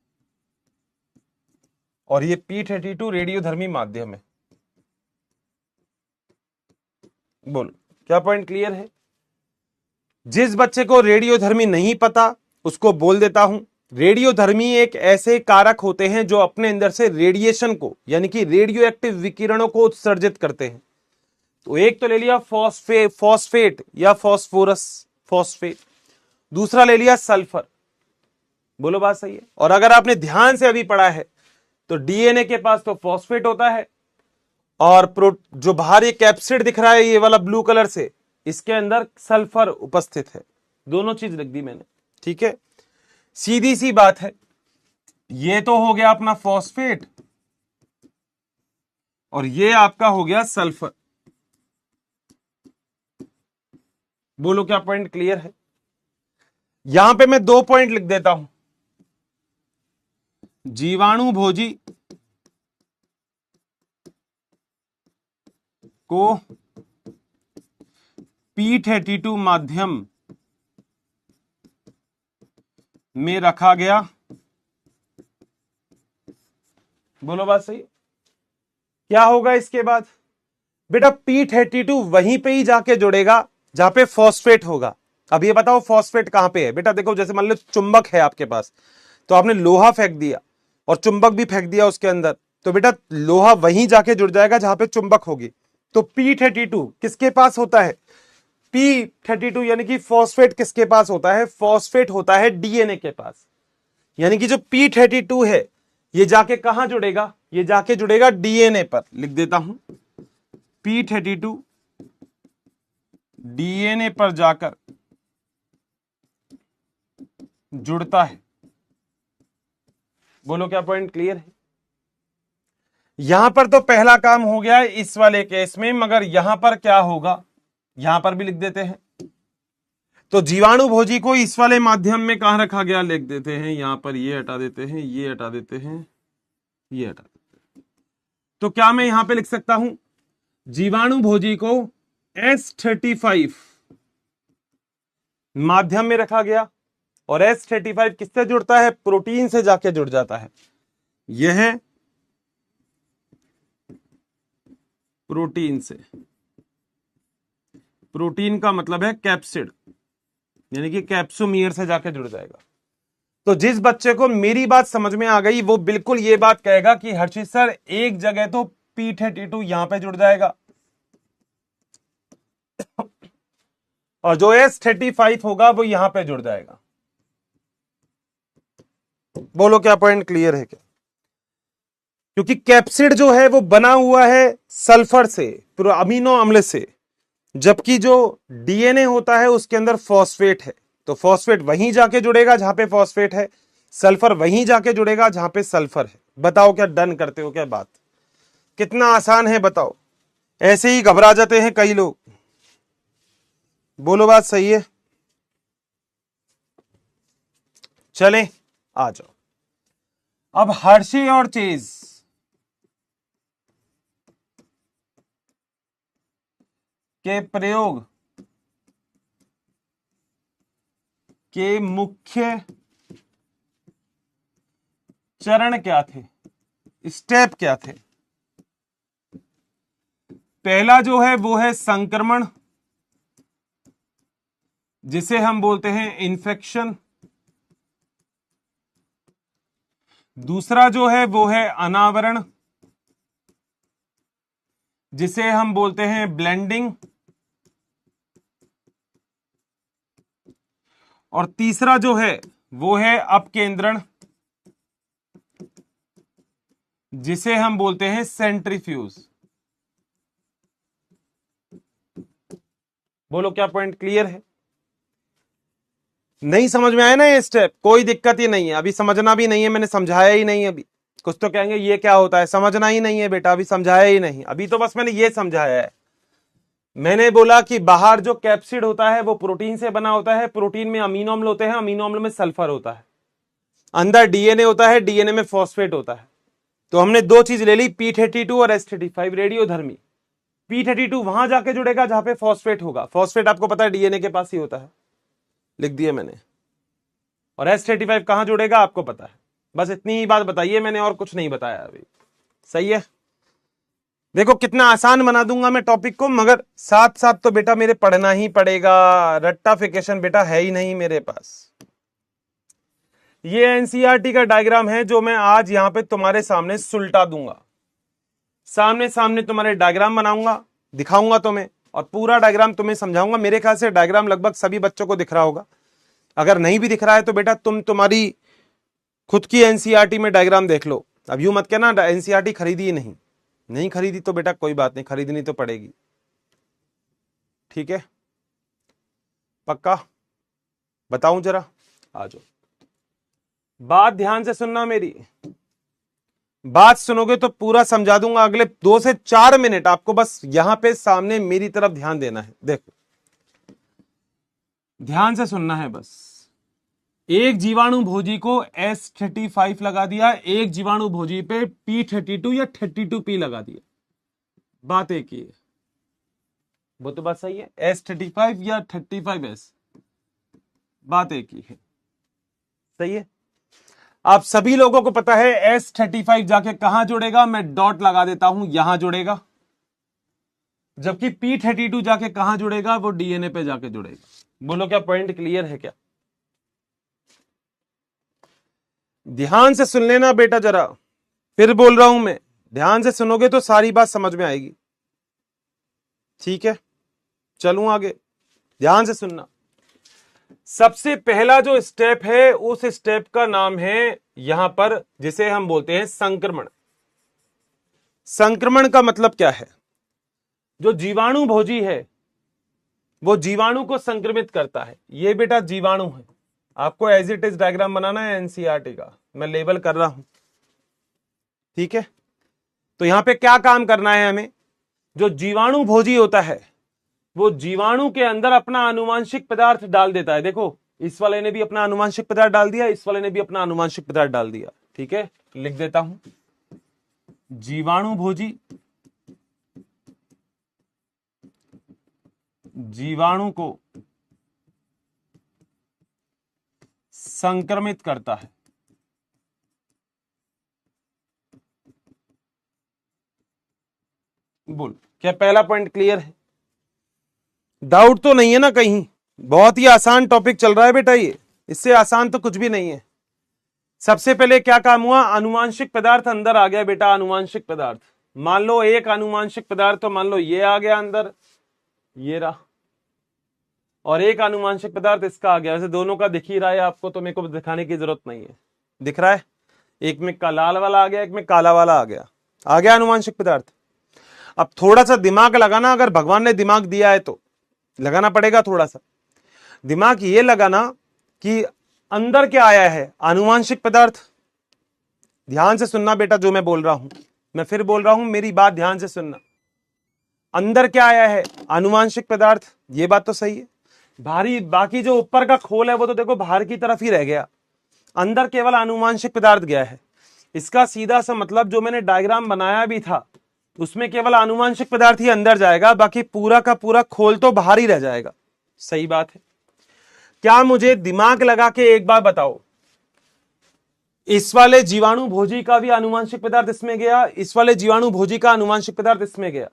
और ये P32 रेडियोधर्मी माध्यम है। बोलो क्या पॉइंट क्लियर है? जिस बच्चे को रेडियोधर्मी नहीं पता उसको बोल देता हूं, रेडियोधर्मी एक ऐसे कारक होते हैं जो अपने अंदर से रेडिएशन को, यानी कि रेडियो एक्टिव विकिरणों को उत्सर्जित करते हैं। तो एक तो ले लिया फॉस्फेट या फॉस्फोरस, फॉस्फेट। दूसरा ले लिया सल्फर। बोलो बात सही है? और अगर आपने ध्यान से अभी पढ़ा है तो डीएनए के पास तो फॉस्फेट होता है, और जो बाहर ये कैप्सिड दिख रहा है ये वाला ब्लू कलर से, इसके अंदर सल्फर उपस्थित है। दोनों चीज लिख दी मैंने, ठीक है? सीधी सी बात है, ये तो हो गया अपना फॉस्फेट और ये आपका हो गया सल्फर। बोलो क्या पॉइंट क्लियर है? यहां पे मैं 2 पॉइंट लिख देता हूं। जीवाणु भोजी को P32 माध्यम में रखा गया। बोलो बात सही? क्या होगा इसके बाद? बेटा P32 वहीं पे ही जाके जुड़ेगा जहां पे फॉस्फेट होगा। अब ये बताओ फॉस्फेट कहां पे है बेटा। देखो जैसे मान लो चुंबक है आपके पास, तो आपने लोहा फेंक दिया और चुंबक भी फेंक दिया उसके अंदर, तो बेटा लोहा वहीं जाके जुड़ जाएगा जहां पे चुंबक होगी। तो P32 किसके पास होता है? P32 यानी कि फॉस्फेट किसके पास होता है? फॉस्फेट होता है डीएनए के पास। यानी कि जो P32 है ये जाके कहां जुड़ेगा? ये जाके जुड़ेगा डीएनए पर। लिख देता हूं, P32 डीएनए पर जाकर जुड़ता है। बोलो क्या पॉइंट क्लियर है? यहां पर तो पहला काम हो गया है इस वाले केस में, मगर यहां पर क्या होगा यहां पर भी लिख देते हैं। तो जीवाणु भोजी को इस वाले माध्यम में कहां रखा गया? लिख देते हैं यहां पर, ये हटा देते हैं, ये हटा देते हैं, ये हटा देते हैं। तो क्या मैं यहां पे लिख सकता हूं जीवाणु भोजी को S35 माध्यम में रखा गया, और S35 किससे जुड़ता है? प्रोटीन से जाके जुड़ जाता है। यह प्रोटीन से, प्रोटीन का मतलब है कैप्सिड, यानी कि कैप्सोमियर से जाके जुड़ जाएगा। तो जिस बच्चे को मेरी बात समझ में आ गई वो बिल्कुल ये बात कहेगा कि हर्षित सर एक जगह तो P32 यहां पे जुड़ जाएगा, और जो S35 होगा वो यहां पे जुड़ जाएगा। बोलो क्या पॉइंट क्लियर है क्या? क्योंकि कैप्सिड जो है वो बना हुआ है सल्फर से, अमीनो अम्ल से, जबकि जो डीएनए होता है उसके अंदर फॉस्फेट है। तो फॉस्फेट वहीं जाके जुड़ेगा जहां पे फॉस्फेट है, सल्फर वहीं जाके जुड़ेगा जहां पे सल्फर है। बताओ क्या डन करते हो क्या बात? कितना आसान है बताओ। ऐसे ही घबरा जाते हैं कई लोग। बोलो बात सही है? चलें आ जाओ। अब हर्षे और चेज के प्रयोग के मुख्य चरण क्या थे? स्टेप क्या थे? पहला जो है वो है संक्रमण, जिसे हम बोलते हैं इन्फेक्शन। दूसरा जो है वो है अनावरण, जिसे हम बोलते हैं ब्लेंडिंग। और तीसरा जो है वो है अपकेंद्रण, जिसे हम बोलते हैं सेंट्रीफ्यूज। बोलो क्या पॉइंट क्लियर है? नहीं समझ में आया ना ये स्टेप? कोई दिक्कत ही नहीं है, अभी समझना भी नहीं है, मैंने समझाया ही नहीं अभी। कुछ तो कहेंगे ये क्या होता है, समझना ही नहीं है बेटा, अभी समझाया ही नहीं। अभी तो बस मैंने ये समझाया है। मैंने बोला कि बाहर जो कैप्सिड होता है वो प्रोटीन से बना होता है, प्रोटीन में अमीनो अम्ल होते हैं, अमीनो अम्ल में सल्फर होता है। अंदर डीएनए होता है, डीएनए में फॉस्फेट होता है। तो हमने दो चीज ले ली, P32 और S35, रेडियोधर्मी। P32 वहां जाके जुड़ेगा जहां पे फॉस्फेट होगा। फॉस्फेट आपको पता है डीएनए के पास ही होता है, लिख दिया मैंने। और S35 कहां जुड़ेगा आपको पता है। बस इतनी ही बात बताइए मैंने, और कुछ नहीं बताया अभी। सही है? देखो कितना आसान बना दूंगा मैं टॉपिक को, मगर साथ साथ तो बेटा मेरे पढ़ना ही पड़ेगा। रट्टाफिकेशन बेटा है ही नहीं मेरे पास। ये एनसीईआरटी का डायग्राम है जो मैं आज यहां पे तुम्हारे सामने सुलटा दूंगा। सामने सामने तुम्हारे डायग्राम बनाऊंगा, दिखाऊंगा तुम्हें, और पूरा डायग्राम तुम्हें समझाऊंगा। मेरे ख्याल से डायग्राम लगभग सभी बच्चों को दिख रहा होगा। अगर नहीं भी दिख रहा है तो बेटा तुम तुम्हारी खुद की एनसीईआरटी में डायग्राम देख लो। अब यूं मत कहना एनसीईआरटी खरीदी ही नहीं। नहीं खरीदी तो बेटा कोई बात नहीं, खरीदनी तो पड़ेगी। ठीक है? पक्का? बताऊं जरा? आ जाओ। बात ध्यान से सुनना मेरी। बात सुनोगे तो पूरा समझा दूंगा। अगले 2 से 4 मिनट आपको बस यहां पे सामने मेरी तरफ ध्यान देना है। देखो ध्यान से सुनना है बस। एक जीवाणु भोजी को S35 लगा दिया, एक जीवाणु भोजी पे P32 या 32P लगा दिया। बात एक ही है, वो तो बात सही है। S35 या 35S, बात एक ही है। सही है? आप सभी लोगों को पता है S35 जाके कहां जुड़ेगा, मैं डॉट लगा देता हूं, यहां जुड़ेगा। जबकि P32 जाके कहां जुड़ेगा, वो डीएनए पे जाके जुड़ेगा। बोलो क्या पॉइंट क्लियर है क्या? ध्यान से सुन लेना बेटा, जरा फिर बोल रहा हूं मैं, ध्यान से सुनोगे तो सारी बात समझ में आएगी। ठीक है, चलूं आगे, ध्यान से सुनना। सबसे पहला जो स्टेप है उस स्टेप का नाम है यहां पर, जिसे हम बोलते हैं संक्रमण। संक्रमण का मतलब क्या है? जो जीवाणु भोजी है वो जीवाणु को संक्रमित करता है। ये बेटा जीवाणु है, आपको एज इट इज डायग्राम बनाना है एनसीईआरटी का, मैं लेबल कर रहा हूं। ठीक है, तो यहां पे क्या काम करना है हमें? जो जीवाणु भोजी होता है वो जीवाणु के अंदर अपना आनुवांशिक पदार्थ डाल देता है। देखो, इस वाले ने भी अपना आनुवांशिक पदार्थ डाल दिया, इस वाले ने भी अपना आनुवांशिक पदार्थ डाल दिया। ठीक है, लिख देता हूं, जीवाणु भोजी जीवाणु को संक्रमित करता है। बोल, क्या पहला पॉइंट क्लियर है? डाउट तो नहीं है ना कहीं? बहुत ही आसान टॉपिक चल रहा है बेटा ये, इससे आसान तो कुछ भी नहीं है। सबसे पहले क्या काम हुआ? आनुवांशिक पदार्थ अंदर आ गया बेटा। आनुवांशिक पदार्थ, मान लो एक आनुवांशिक पदार्थ, तो मान लो ये आ गया अंदर, ये रहा, और एक आनुवांशिक पदार्थ इसका आ गया। वैसे दोनों का दिख ही रहा है आपको, तो मेरे को दिखाने की जरूरत नहीं है, दिख रहा है। एक में का लाल वाला आ गया, एक में काला वाला आ गया आनुवांशिक पदार्थ। अब थोड़ा सा दिमाग लगाना, अगर भगवान ने दिमाग दिया है तो लगाना पड़ेगा थोड़ा सा दिमाग। ये लगाना कि अंदर क्या आया है? आनुवांशिक पदार्थ। ध्यान से सुनना बेटा जो मैं बोल रहा हूं, मैं फिर बोल रहा हूं, मेरी बात ध्यान से सुनना। अंदर क्या आया है? आनुवांशिक पदार्थ। ये बात तो सही है। भारी, बाकी जो ऊपर का खोल है वो तो देखो बाहर की तरफ ही रह गया, अंदर केवल आनुवांशिक पदार्थ गया है। इसका सीधा सा मतलब, जो मैंने डायग्राम बनाया भी था उसमें केवल आनुवांशिक पदार्थ ही अंदर जाएगा, बाकी पूरा का पूरा खोल तो बाहर ही रह जाएगा। सही बात है। क्या मुझे दिमाग लगा के एक बार बताओ, इस वाले जीवाणु भोजी का भी आनुवांशिक पदार्थ इसमें गया, इस वाले जीवाणु भोजी का आनुवांशिक पदार्थ इसमें गया,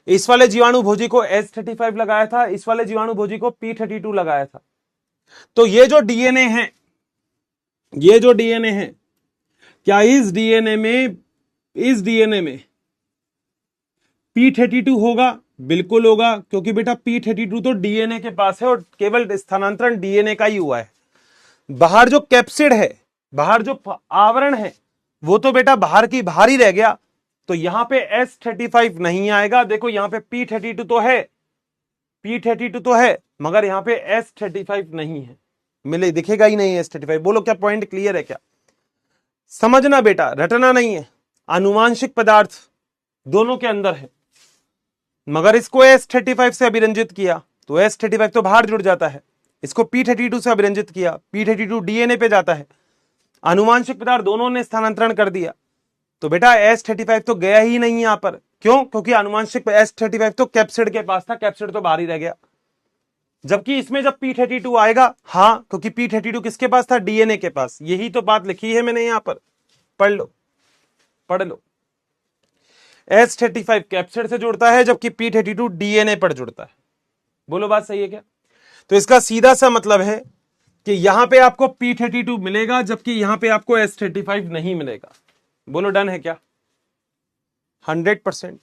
इस वाले जीवाणु भोजी को S35 लगाया था, इस वाले जीवाणु भोजी को P32 लगाया था। तो ये जो डीएनए है, ये जो डीएनए है, क्या इस डीएनए में P32 होगा? बिल्कुल होगा, क्योंकि बेटा P32 तो डीएनए के पास है और केवल स्थानांतरण डीएनए का ही हुआ है। बाहर जो कैप्सिड है, बाहर जो आवरण है, वो तो बेटा बाहर की बाहर ही रह गया, तो यहां पे S35 नहीं आएगा। देखो यहां पे P32 तो है, P32 तो है, मगर यहां पे S35 नहीं है, मिले दिखेगा ही नहीं S35। बोलो क्या पॉइंट क्लियर है क्या? समझना बेटा, रटना नहीं है। आनुवांशिक पदार्थ दोनों के अंदर है, मगर इसको S35 से अभिरंजित किया तो S35 तो बाहर जुड़ जाता है, इसको P32 से अभिरंजित किया, P32 डीएनए पे जाता है, आनुवांशिक पदार्थ दोनों ने स्थानांतरण कर दिया, तो बेटा S35 तो गया ही नहीं यहां पर। क्यों? क्योंकि आनुवांशिक S35 तो कैप्सिड के पास था, कैप्सिड तो बाहर ही रह गया। जबकि इसमें जब P32 आएगा, हां, क्योंकि P32 किसके पास था? डीएनए के पास। यही तो बात लिखी है मैंने यहां पर, पढ़ लो, पढ़ लो। S35 कैप्सिड से जुड़ता है, जबकि P32 डीएनए पर जुड़ता है। बोलो बात सही है क्या? तो इसका सीधा सा मतलब है कि यहां पे आपको P32 मिलेगा, जबकि यहां पे आपको S35 नहीं मिलेगा। बोलो डन है क्या? 100%।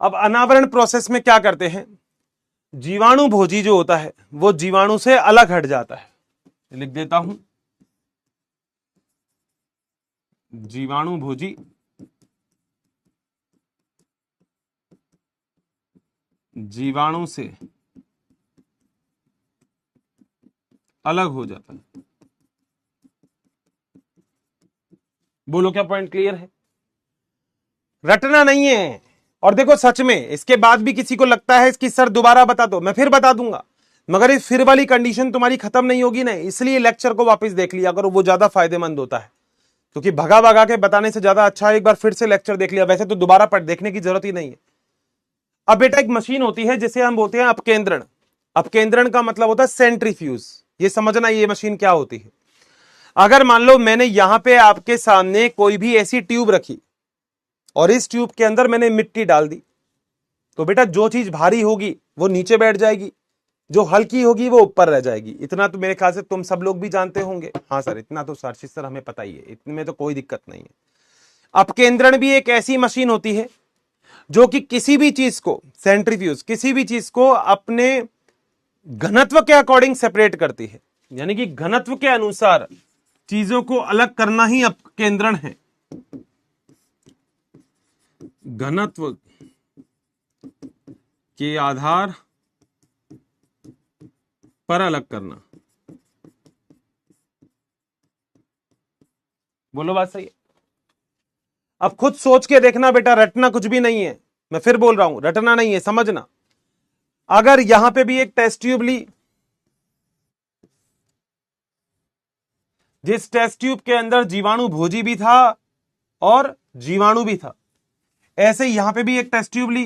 अब अनावरण प्रोसेस में क्या करते हैं? जीवाणु भोजी जो होता है वो जीवाणु से अलग हट जाता है। लिख देता हूं, जीवाणु भोजी जीवाणु से अलग हो जाता है। बोलो क्या पॉइंट क्लियर है? रटना नहीं है। और देखो सच में इसके बाद भी किसी को लगता है इसकी सर दोबारा बता दो, मैं फिर बता दूंगा, मगर इस फिर वाली कंडीशन तुम्हारी खत्म नहीं होगी ना, इसलिए लेक्चर को वापस देख लिया करो, वो ज्यादा फायदेमंद होता है। क्योंकि भगा भगा के बताने से ज्यादा अच्छा है एक बार फिर से लेक्चर देख लिया, वैसे तो दोबारा पढ़ देखने की जरूरत ही नहीं है। अब बेटा एक मशीन होती है जिसे हम बोलते हैं अपकेंद्रण। अपकेंद्रण का मतलब होता है सेंट्रीफ्यूज। ये समझना ये मशीन क्या होती है। अगर मान लो मैंने यहां पे आपके सामने कोई भी ऐसी ट्यूब रखी और इस ट्यूब के अंदर मैंने मिट्टी डाल दी, तो बेटा जो चीज भारी होगी वो नीचे बैठ जाएगी, जो हल्की होगी वो ऊपर रह जाएगी। इतना तो मेरे ख्याल से तुम सब लोग भी जानते होंगे। हाँ सर, इतना तो सार्शित सर हमें पता ही है, इतने में तो कोई दिक्कत नहीं है। अपकेंद्रण भी एक ऐसी मशीन होती है जो कि किसी भी चीज को, सेंट्रीफ्यूज, किसी भी चीज को अपने घनत्व के अकॉर्डिंग सेपरेट करती है। यानी कि घनत्व के अनुसार चीजों को अलग करना ही अपकेंद्रण है। घनत्व के आधार पर अलग करना। बोलो बात सही है? अब खुद सोच के देखना बेटा, रटना कुछ भी नहीं है। मैं फिर बोल रहा हूं, रटना नहीं है, समझना। अगर यहां पे भी एक टेस्ट ट्यूब ली, जिस टेस्ट ट्यूब के अंदर जीवाणु भोजी भी था और जीवाणु भी था, ऐसे यहां पे भी एक टेस्ट ट्यूब ली,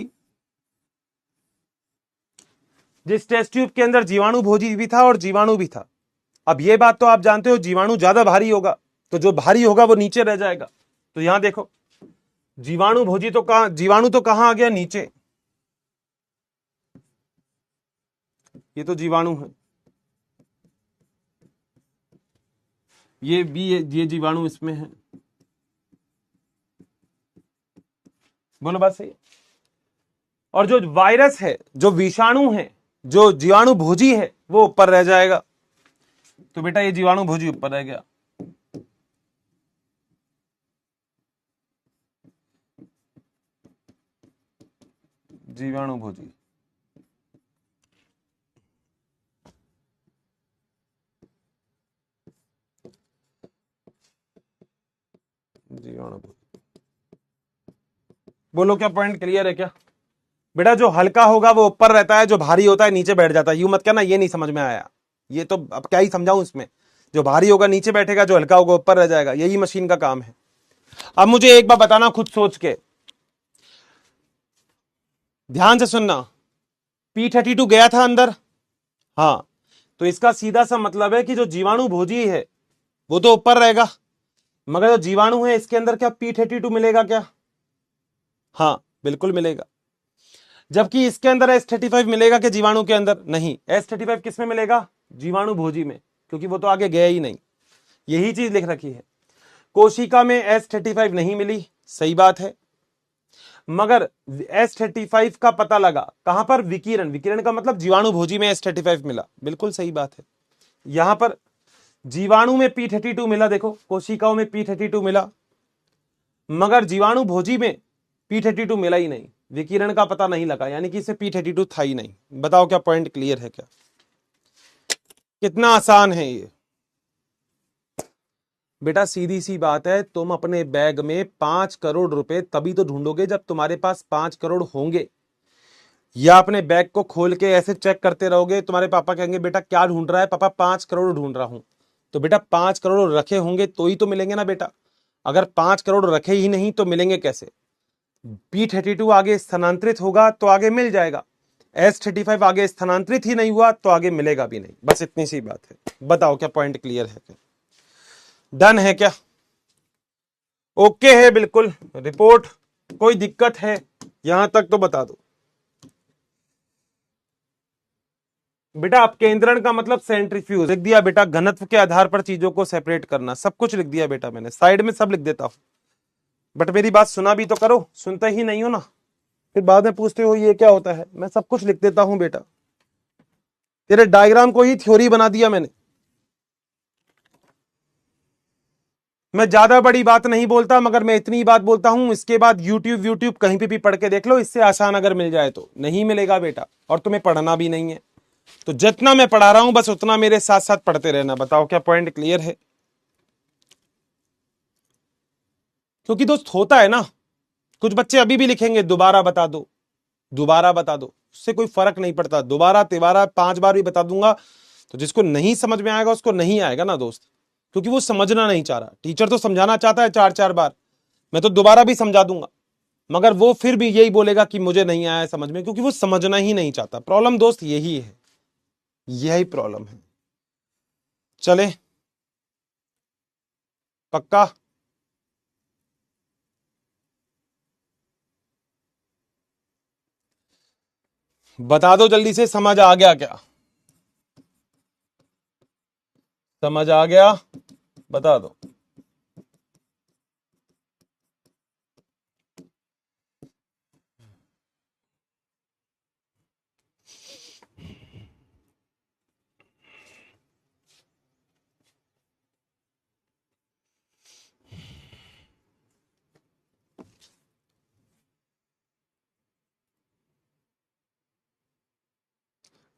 जिस टेस्ट ट्यूब के अंदर जीवाणु भोजी भी था और जीवाणु भी था। अब यह बात तो आप जानते हो, जीवाणु ज्यादा भारी होगा, तो जो भारी होगा वो नीचे रह जाएगा। तो यहां देखो, जीवाणु भोजी तो कहां, जीवाणु तो कहां आ गया, नीचे। ये तो जीवाणु है, ये भी, ये जीवाणु इसमें है। बोलो बात सही है? और जो वायरस है, जो विषाणु है, जो जीवाणु भोजी है, वो ऊपर रह जाएगा। तो बेटा ये जीवाणु भोजी ऊपर रह गया। जीवाणु भोजी, जीवाणु भोजी। बोलो क्या पॉइंट क्लियर है क्या? बेटा जो हल्का होगा वो ऊपर रहता है, जो भारी होता है नीचे बैठ जाता है। यूं मत कहना ये नहीं समझ में आया, ये तो अब क्या ही समझाऊं इसमें। जो भारी होगा नीचे बैठेगा, जो हल्का होगा ऊपर रह जाएगा, यही मशीन का काम है। अब मुझे एक बार बताना खुद सोच के, ध्यान से सुनना। P32 गया था अंदर, हाँ, तो इसका सीधा सा मतलब है कि जो जीवाणु भोजी है वो तो ऊपर रहेगा, मगर जो जीवाणु है इसके अंदर क्या P32 मिलेगा क्या? हाँ बिल्कुल मिलेगा। जबकि इसके अंदर S35 मिलेगा कि जीवाणु के अंदर? नहीं, S35 किस में मिलेगा? जीवाणु भोजी में, क्योंकि वो तो आगे गया ही नहीं। यही चीज लिख रखी है। कोशिका में S35 नहीं मिली, सही बात है, मगर S35 का पता लगा कहां पर? विकिरण। विकिरण का मतलब जीवाणु भोजी में S35 मिला, बिल्कुल सही बात है। यहां पर जीवाणु में P32 मिला, देखो कोशिकाओं में P32 मिला, मगर जीवाणु भोजी में P32 मिला ही नहीं, विकिरण का पता नहीं लगा, यानी कि इसे P32 था ही नहीं। बताओ क्या पॉइंट क्लियर है क्या? कितना आसान है ये बेटा, सीधी सी बात है। तुम अपने बैग में 5 करोड़ रुपए तभी तो ढूंढोगे जब तुम्हारे पास 5 करोड़ होंगे, या अपने बैग को खोल के ऐसे चेक करते रहोगे, तुम्हारे पापा कहेंगे बेटा क्या ढूंढ रहा है? पापा 5 करोड़ ढूंढ रहा हूं। तो बेटा 5 करोड़ रखे होंगे तो ही तो मिलेंगे ना बेटा। अगर 5 करोड़ रखे ही नहीं तो मिलेंगे कैसे? P32 आगे स्थानांतरित होगा तो आगे मिल जाएगा, S35 आगे स्थानांतरित ही नहीं हुआ तो आगे मिलेगा भी नहीं। बस इतनी सी बात है। बताओ क्या पॉइंट क्लियर है क्या? डन है क्या? ओके है बिल्कुल। रिपोर्ट कोई दिक्कत है यहां तक तो बता दो। बेटा अपकेंद्रण का मतलब सेंट्रीफ्यूज लिख दिया बेटा, घनत्व के आधार पर चीजों को सेपरेट करना, सब कुछ लिख दिया बेटा मैंने, साइड में सब लिख देता हूं। बट मेरी बात सुना भी तो करो, सुनते ही नहीं हो ना, फिर बाद में पूछते हो ये क्या होता है। मैं सब कुछ लिख देता हूं बेटा, तेरे डायग्राम को ही थ्योरी बना दिया मैंने। मैं ज्यादा बड़ी बात नहीं बोलता, मगर मैं इतनी बात बोलता हूं, इसके बाद यूट्यूब कहीं पे भी पढ़ के देख लो, इससे आसान अगर मिल जाए तो। नहीं मिलेगा बेटा, और तुम्हें पढ़ना भी नहीं है। तो जितना मैं पढ़ा रहा हूं बस उतना मेरे साथ साथ पढ़ते रहना। बताओ क्या पॉइंट क्लियर है? क्योंकि दोस्त होता है ना, कुछ बच्चे अभी भी लिखेंगे दोबारा बता दो, दोबारा बता दो, उससे कोई फर्क नहीं पड़ता। दोबारा तिबारा 5 बार भी बता दूंगा तो जिसको नहीं समझ में आएगा उसको नहीं आएगा ना दोस्त, क्योंकि वो समझना नहीं चाह रहा। टीचर तो समझाना चाहता है 4-4 बार, मैं तो दोबारा भी समझा दूंगा, मगर वो फिर भी यही बोलेगा कि मुझे नहीं आया समझ में, क्योंकि वो समझना ही नहीं चाहता। प्रॉब्लम दोस्त यही है, यही प्रॉब्लम है। चले पक्का? बता दो जल्दी से, समझ आ गया क्या? समझ आ गया? बता दो।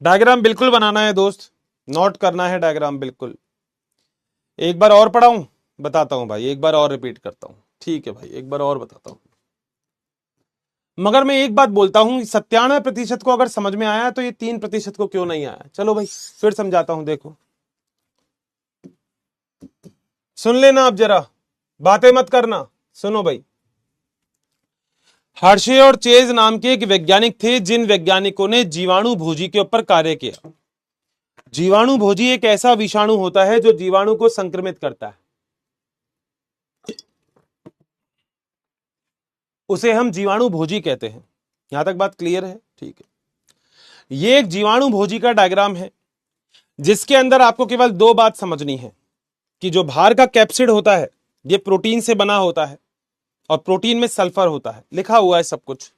डायग्राम बिल्कुल बनाना है दोस्त, नोट करना है डायग्राम बिल्कुल। एक बार और पढ़ाऊं? बताता हूं भाई, एक बार और रिपीट करता हूं। ठीक है भाई, एक बार और बताता हूं। मगर मैं एक बात बोलता हूं, 97% को अगर समझ में आया तो ये 3% को क्यों नहीं आया? चलो भाई फिर समझाता हूं, देखो सुन लेना अब जरा, बातें मत करना, सुनो भाई। हर्शे और चेज नाम के एक वैज्ञानिक थे, जिन वैज्ञानिकों ने जीवाणु भोजी के ऊपर कार्य किया। जीवाणु भोजी एक ऐसा विषाणु होता है जो जीवाणु को संक्रमित करता है, उसे हम जीवाणु भोजी कहते हैं। यहां तक बात क्लियर है? ठीक है। ये एक जीवाणु भोजी का डायग्राम है, जिसके अंदर आपको केवल दो बात समझनी है कि जो बाहर का कैप्सिड होता है ये प्रोटीन से बना होता है, और प्रोटीन में सल्फर होता है, लिखा हुआ है सब कुछ।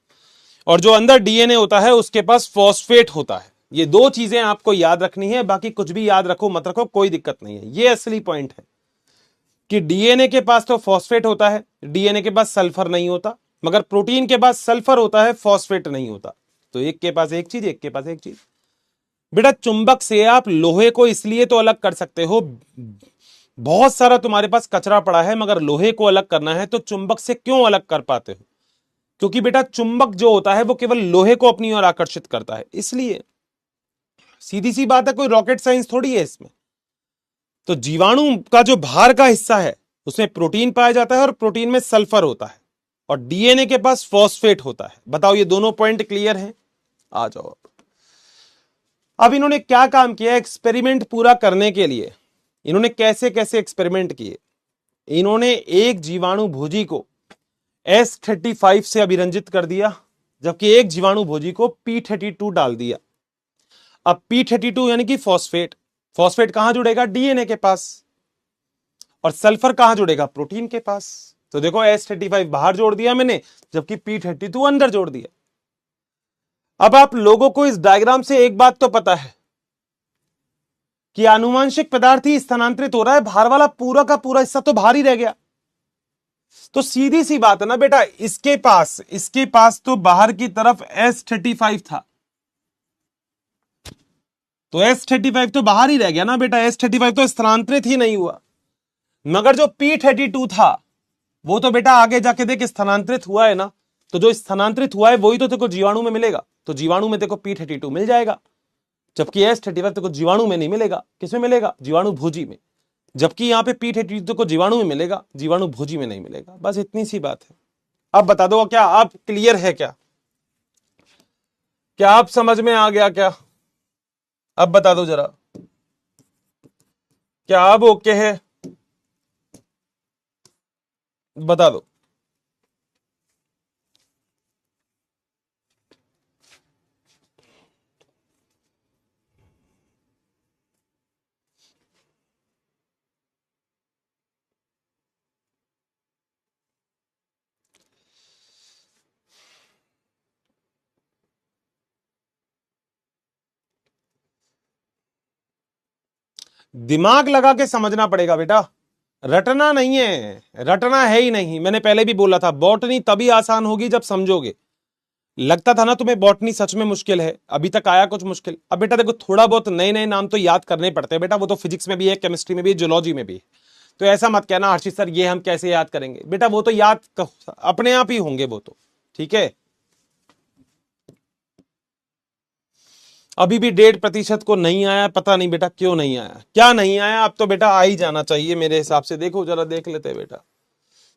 और जो अंदर डीएनए होता है उसके पास फॉस्फेट होता है। ये दो चीजें आपको याद रखनी है, बाकी कुछ भी याद रखो मत रखो कोई दिक्कत नहीं है। ये असली पॉइंट है कि डीएनए के पास तो फॉस्फेट होता है, डीएनए के पास सल्फर नहीं होता, मगर प्रोटीन के पास सल्फर होता है, फॉस्फेट नहीं होता। तो एक के पास एक चीज, एक के पास एक चीज। बेटा चुंबक से आप लोहे को इसलिए तो अलग कर सकते हो, बहुत सारा तुम्हारे पास कचरा पड़ा है, मगर लोहे को अलग करना है तो चुंबक से क्यों अलग कर पाते हो? क्योंकि बेटा चुंबक जो होता है वो केवल लोहे को अपनी ओर आकर्षित करता है, इसलिए। सीधी सी बात है, कोई रॉकेट साइंस थोड़ी है इसमें। तो जीवाणु का जो बाहर का हिस्सा है उसमें प्रोटीन पाया जाता है, और प्रोटीन में सल्फर होता है, और डीएनए के पास फॉस्फेट होता है। बताओ ये दोनों पॉइंट क्लियर हैं? आ जाओ। अब इन्होंने क्या काम किया एक्सपेरिमेंट पूरा करने के लिए? इन्होंने कैसे कैसे एक्सपेरिमेंट किए? इन्होंने एक जीवाणु भोजी को S35 से अभिरंजित कर दिया, जबकि एक जीवाणु भोजी को P32 डाल दिया। अब P32 यानी कि फॉस्फेट, फॉस्फेट कहां जुड़ेगा? डीएनए के पास। और सल्फर कहां जुड़ेगा? प्रोटीन के पास। तो देखो S35 बाहर जोड़ दिया मैंने, जबकि P32 अंदर जोड़ दिया। अब आप लोगों को इस डायग्राम से एक बात तो पता है कि आनुवंशिक पदार्थ ही स्थानांतरित हो रहा है, बाहर वाला पूरा का पूरा हिस्सा तो बाहर ही रह गया। तो सीधी सी बात है ना बेटा, इसके पास तो बाहर की तरफ S35 था, तो S35 तो बाहर ही रह गया ना बेटा, S35 तो स्थानांतरित ही नहीं हुआ। मगर जो P32 था वो तो बेटा आगे जाके देख स्थानांतरित हुआ है ना, तो जो स्थानांतरित हुआ है वही तो तेरे को जीवाणु में मिलेगा, तो जीवाणु में तेरे को P32 मिल जाएगा, जबकि S35 तेरे को जीवाणु में नहीं मिलेगा। किसमें मिलेगा? जीवाणु भोजी में। जबकि यहां पे P32 को जीवाणु में मिलेगा, जीवाणु भोजी में नहीं मिलेगा। बस इतनी सी बात है। अब बता दो, क्या आप क्लियर है? क्या क्या आप समझ में आ गया क्या? अब बता दो जरा, क्या अब ओके है? बता दो। दिमाग लगा के समझना पड़ेगा बेटा, रटना नहीं है, रटना है ही नहीं। मैंने पहले भी बोला था, बॉटनी तभी आसान होगी जब समझोगे। लगता था ना तुम्हें बॉटनी सच में मुश्किल है, अभी तक आया कुछ मुश्किल? अब बेटा देखो, थोड़ा बहुत नए नए नाम तो याद करने पड़ते हैं बेटा, वो तो फिजिक्स में भी है, केमिस्ट्री में भी है, जूलॉजी में भी है। तो ऐसा मत कहना हर्षित सर ये हम कैसे याद करेंगे, बेटा वो तो याद अपने आप ही होंगे वो तो, ठीक है। अभी भी 1.5% को नहीं आया, पता नहीं बेटा क्यों नहीं आया, क्या नहीं आया? अब तो बेटा आ ही जाना चाहिए मेरे हिसाब से। देखो जरा देख लेते हैं बेटा।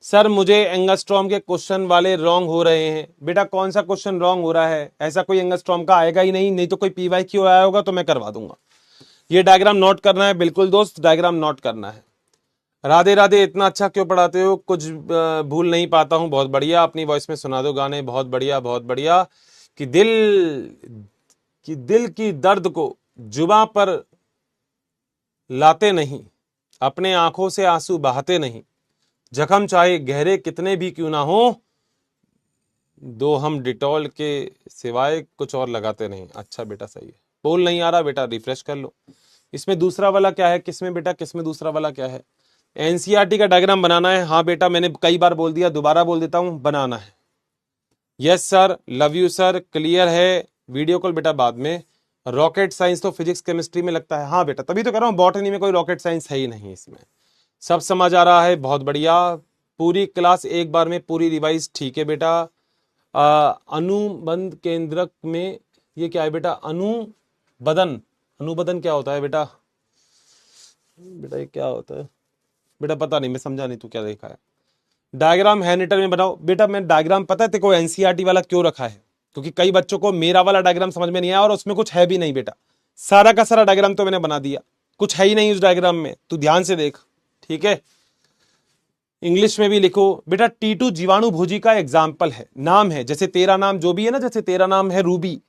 सर मुझे एंगस्ट्रॉम के क्वेश्चन वाले रॉन्ग हो रहे हैं। बेटा कौन सा क्वेश्चन रॉन्ग हो रहा है? ऐसा कोई एंगस्ट्रॉम का आएगा ही नहीं, नहीं तो कोई PYQ आया होगा तो मैं करवा दूंगा। ये डायग्राम नोट करना है बिल्कुल दोस्त, डायग्राम नोट करना है। राधे राधे, इतना अच्छा क्यों पढ़ाते हो? कुछ भूल नहीं पाता हूं। बहुत बढ़िया, अपनी वॉइस में सुना दो गाने, बहुत बढ़िया बहुत बढ़िया। कि दिल की दर्द को जुबां पर लाते नहीं, अपने आंखों से आंसू बहाते नहीं, जख्म चाहे गहरे कितने भी क्यों ना हो, दो हम डिटॉल के सिवाय कुछ और लगाते नहीं। अच्छा बेटा सही है। बोल नहीं आ रहा बेटा, रिफ्रेश कर लो। इसमें दूसरा वाला क्या है, किसमें बेटा, किसमें दूसरा वाला क्या है? एनसीईआरटी का डायग्राम बनाना है। हाँ बेटा, मैंने कई बार बोल दिया, दोबारा बोल देता हूं, बनाना है। Yes sir, love you sir, clear है। वीडियो कॉल बेटा बाद में। रॉकेट साइंस तो फिजिक्स केमिस्ट्री में लगता है। हाँ बेटा, तभी तो कह रहा हूं, बॉटनी में कोई रॉकेट साइंस है ही नहीं। इसमें सब समझ आ रहा है, बहुत बढ़िया। पूरी क्लास एक बार में पूरी रिवाइज, ठीक है बेटा। अनुबंध केंद्रक में ये क्या है बेटा, अनुबदन। अनुबदन क्या होता है बेटा? बेटा ये क्या होता है बेटा? पता नहीं, मैं समझा नहीं, तू क्या देखा है? डायग्राम हैनीटर में बनाओ बेटा। मैं डायग्राम पता है तेरे को एनसीईआरटी वाला क्यों रखा है? क्योंकि कई बच्चों को मेरा वाला डायग्राम समझ में नहीं आया और उसमें कुछ है भी नहीं बेटा। सारा का सारा डायग्राम तो मैंने बना दिया, कुछ है ही नहीं उस डायग्राम में, तू ध्यान से देख, ठीक है? इंग्लिश में भी लिखो बेटा। टीटू जीवाणु भोजी का एग्जाम्पल है, नाम है, जैसे तेरा नाम जो भी है ना, जैसे तेरा नाम है रूबी,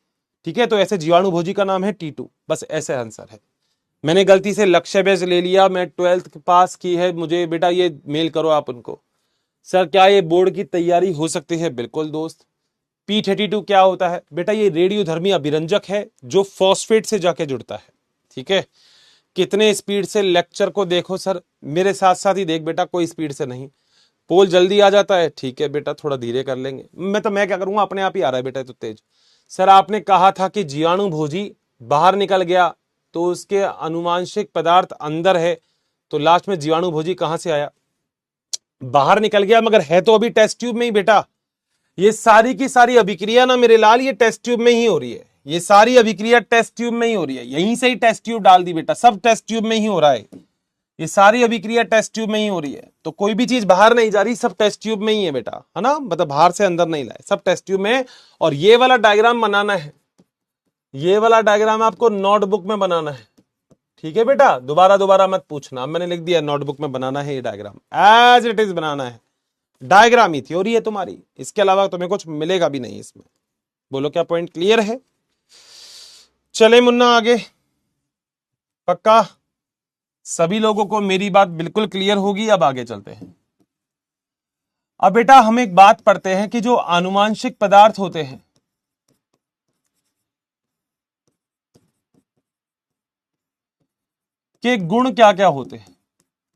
ठीक है, तो ऐसे जीवाणु भोजी का नाम है टीटू, बस ऐसे आंसर है। मैंने गलती से लक्ष्य बेस ले लिया, मैं 12th पास की है, मुझे बेटा ये मेल करो आप उनको। सर क्या ये बोर्ड की तैयारी हो सकती है? बिल्कुल दोस्त। P32 क्या होता है बेटा? ये रेडियोधर्मी अभिरंजक है जो फॉस्फेट से जाके जुड़ता है, ठीक है। कितने स्पीड से लेक्चर को देखो सर, मेरे साथ साथ ही देख बेटा, कोई स्पीड से नहीं। पोल जल्दी आ जाता है, ठीक है बेटा, थोड़ा धीरे कर लेंगे। मैं क्या करूंगा, अपने आप ही आ रहा है बेटा, तो तेज। सर आपने कहा था कि जीवाणु भोजी बाहर निकल गया तो उसके अनुवांशिक पदार्थ अंदर है, तो लास्ट में जीवाणु भोजी कहां से आया? बाहर निकल गया, मगर है तो अभी टेस्ट ट्यूब में ही बेटा। ये सारी की सारी अभिक्रिया ना मेरे लाल, ये टेस्ट ट्यूब में ही हो रही है। ये सारी अभिक्रिया टेस्ट ट्यूब में ही हो रही है, यहीं से ही टेस्ट ट्यूब डाल दी बेटा, सब टेस्ट ट्यूब में ही हो रहा है। ये सारी अभिक्रिया टेस्ट ट्यूब में ही हो रही है, तो कोई भी चीज बाहर नहीं जा रही, सब टेस्ट ट्यूब में ही है बेटा, है ना? मतलब बाहर से अंदर नहीं लाए, सब टेस्ट ट्यूब में है। और ये वाला डायग्राम बनाना है, ये वाला डायग्राम आपको नोटबुक में बनाना है, ठीक है बेटा? दोबारा दोबारा मत पूछना, मैंने लिख दिया नोटबुक में बनाना है ये डायग्राम, एज इट इज बनाना है। डायग्राम ही थ्योरी है तुम्हारी, इसके अलावा तुम्हें कुछ मिलेगा भी नहीं इसमें। बोलो क्या पॉइंट क्लियर है? चले मुन्ना आगे, पक्का सभी लोगों को मेरी बात बिल्कुल क्लियर होगी? अब आगे चलते हैं। अब बेटा हम एक बात पढ़ते हैं कि जो आनुवांशिक पदार्थ होते हैं, के गुण क्या क्या होते हैं।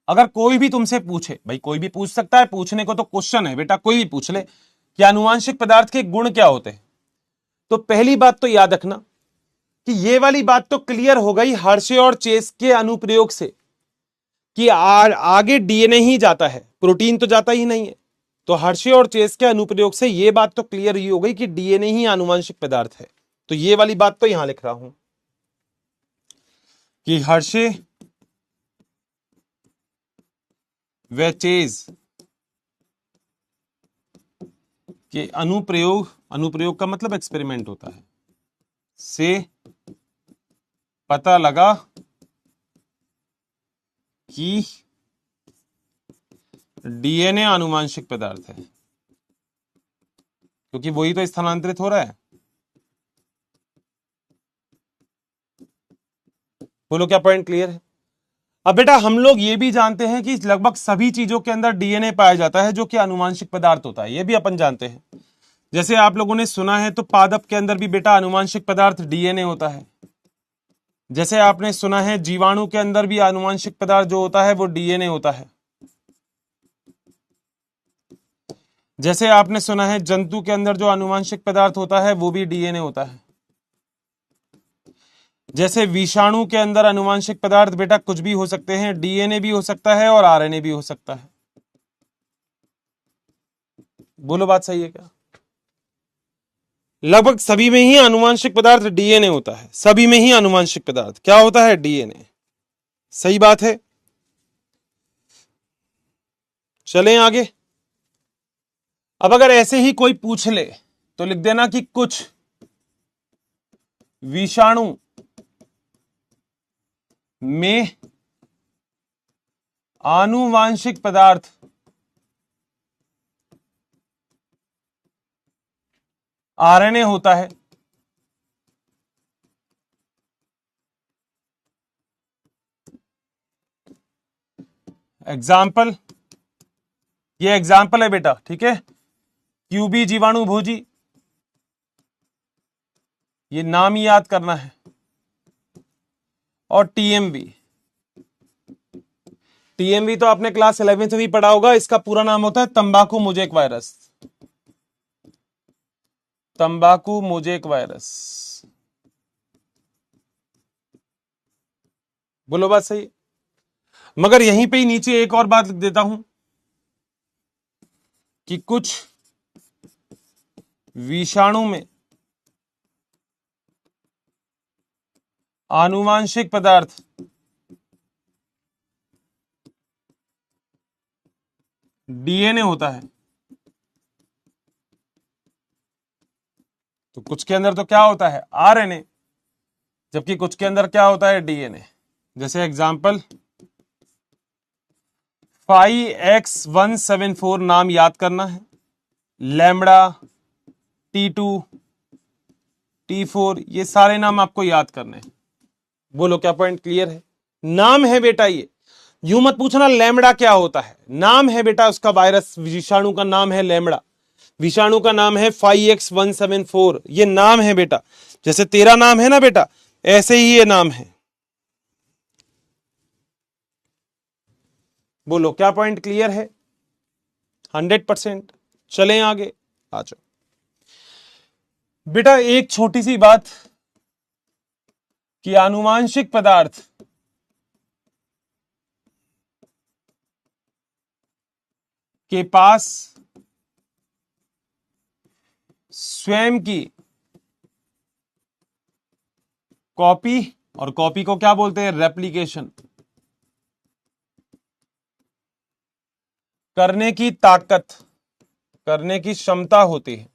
अगर कोई भी तुमसे पूछे, भाई कोई भी पूछ सकता है, पूछने को तो क्वेश्चन है बेटा, कोई भी पूछ ले कि आनुवांशिक पदार्थ के गुण क्या होते हैं, तो पहली बात तो याद रखना कि ये वाली बात तो क्लियर हो गई हर्शे और चेस के अनुप्रयोग से कि आगे डीएनए ही जाता है, प्रोटीन तो जाता ही नहीं है। तो हर्शे और चेस के अनुप्रयोग से ये बात तो क्लियर ही हो गई कि डीएनए ही आनुवांशिक पदार्थ है। तो ये वाली बात तो यहां लिख रहा हूं कि हर्शे व चेस के अनुप्रयोग, अनुप्रयोग का मतलब एक्सपेरिमेंट होता है, से पता लगा कि डीएनए आनुवांशिक पदार्थ है, क्योंकि वही तो स्थानांतरित हो रहा है। बोलो क्या पॉइंट क्लियर है? अब बेटा हम लोग ये भी जानते हैं कि लगभग सभी चीजों के अंदर डीएनए पाया जाता है जो कि आनुवांशिक पदार्थ होता है, ये भी अपन जानते हैं। जैसे आप लोगों ने सुना है तो पादप के अंदर भी बेटा आनुवांशिक पदार्थ डीएनए होता है। जैसे आपने सुना है जीवाणु के अंदर भी आनुवांशिक पदार्थ जो होता है वो डीएनए होता है। जैसे आपने सुना है जंतु के अंदर जो आनुवांशिक पदार्थ होता है वो भी डीएनए होता है। जैसे विषाणु के अंदर आनुवांशिक पदार्थ बेटा कुछ भी हो सकते हैं, डीएनए भी हो सकता है और आरएनए भी हो सकता है। बोलो बात सही है क्या? लगभग सभी में ही आनुवांशिक पदार्थ डीएनए होता है, सभी में ही आनुवांशिक पदार्थ क्या होता है? डीएनए। सही बात है। चलें आगे। अब अगर ऐसे ही कोई पूछ ले तो लिख देना कि कुछ विषाणु में आनुवांशिक पदार्थ आरएनए होता है, एग्जाम्पल, ये एग्जाम्पल है बेटा, ठीक है। क्यूबी जीवाणु भोजी, ये नाम ही याद करना है। और टीएमवी, टीएमवी तो आपने क्लास 11th में भी पढ़ा होगा, इसका पूरा नाम होता है तंबाकू मोजेक वायरस। तंबाकू मोजेक वायरस, बोलो बात सही। मगर यहीं पे ही नीचे एक और बात लिख देता हूं कि कुछ विषाणु में आनुवांशिक पदार्थ डीएनए होता है। तो कुछ के अंदर तो क्या होता है, आरएनए, जबकि कुछ के अंदर क्या होता है, डीएनए। जैसे एग्जांपल 5X174 नाम याद करना है, लैम्बडा, T2, T4, ये सारे नाम आपको याद करने हैं। बोलो क्या पॉइंट क्लियर है? नाम है बेटा, ये यूं मत पूछना लैम्बडा क्या होता है, नाम है बेटा उसका, वायरस विषाणु का नाम है लैम्बडा, विषाणु का नाम है 5X174, ये नाम है बेटा। जैसे तेरा नाम है ना बेटा, ऐसे ही ये नाम है। बोलो क्या पॉइंट क्लियर है? 100%। चलें आगे, आ जाओ बेटा। एक छोटी सी बात कि आनुवांशिक पदार्थ के पास स्वयं की कॉपी, और कॉपी को क्या बोलते हैं, रेप्लिकेशन करने की ताकत, करने की क्षमता होती है।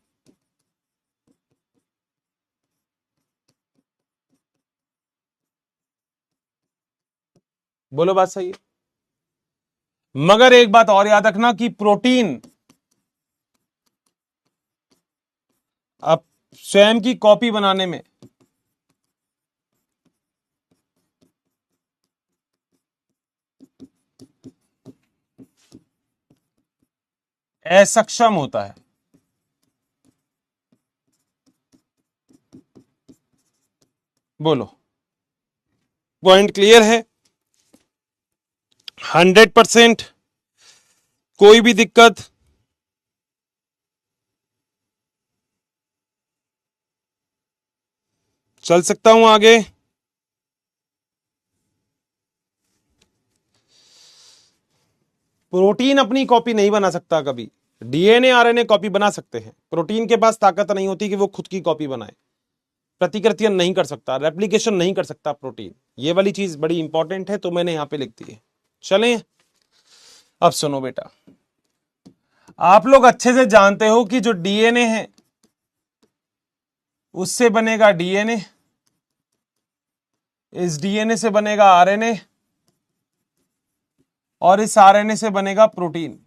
बोलो बात सही है। मगर एक बात और याद रखना कि प्रोटीन अब स्वयं की कॉपी बनाने में असक्षम होता है। बोलो पॉइंट क्लियर है? 100%। कोई भी दिक्कत? चल सकता हूं आगे? प्रोटीन अपनी कॉपी नहीं बना सकता कभी। डीएनए आरएनए कॉपी बना सकते हैं, प्रोटीन के पास ताकत नहीं होती कि वो खुद की कॉपी बनाए, प्रतिकृतियां नहीं कर सकता, रेप्लिकेशन नहीं कर सकता प्रोटीन। ये वाली चीज बड़ी इंपॉर्टेंट है, तो मैंने यहां पे लिख दी है। चलें, अब सुनो बेटा, आप लोग अच्छे से जानते हो कि जो डीएनए है उससे बनेगा डीएनए, इस डीएनए से बनेगा आरएनए, और इस आरएनए से बनेगा प्रोटीन।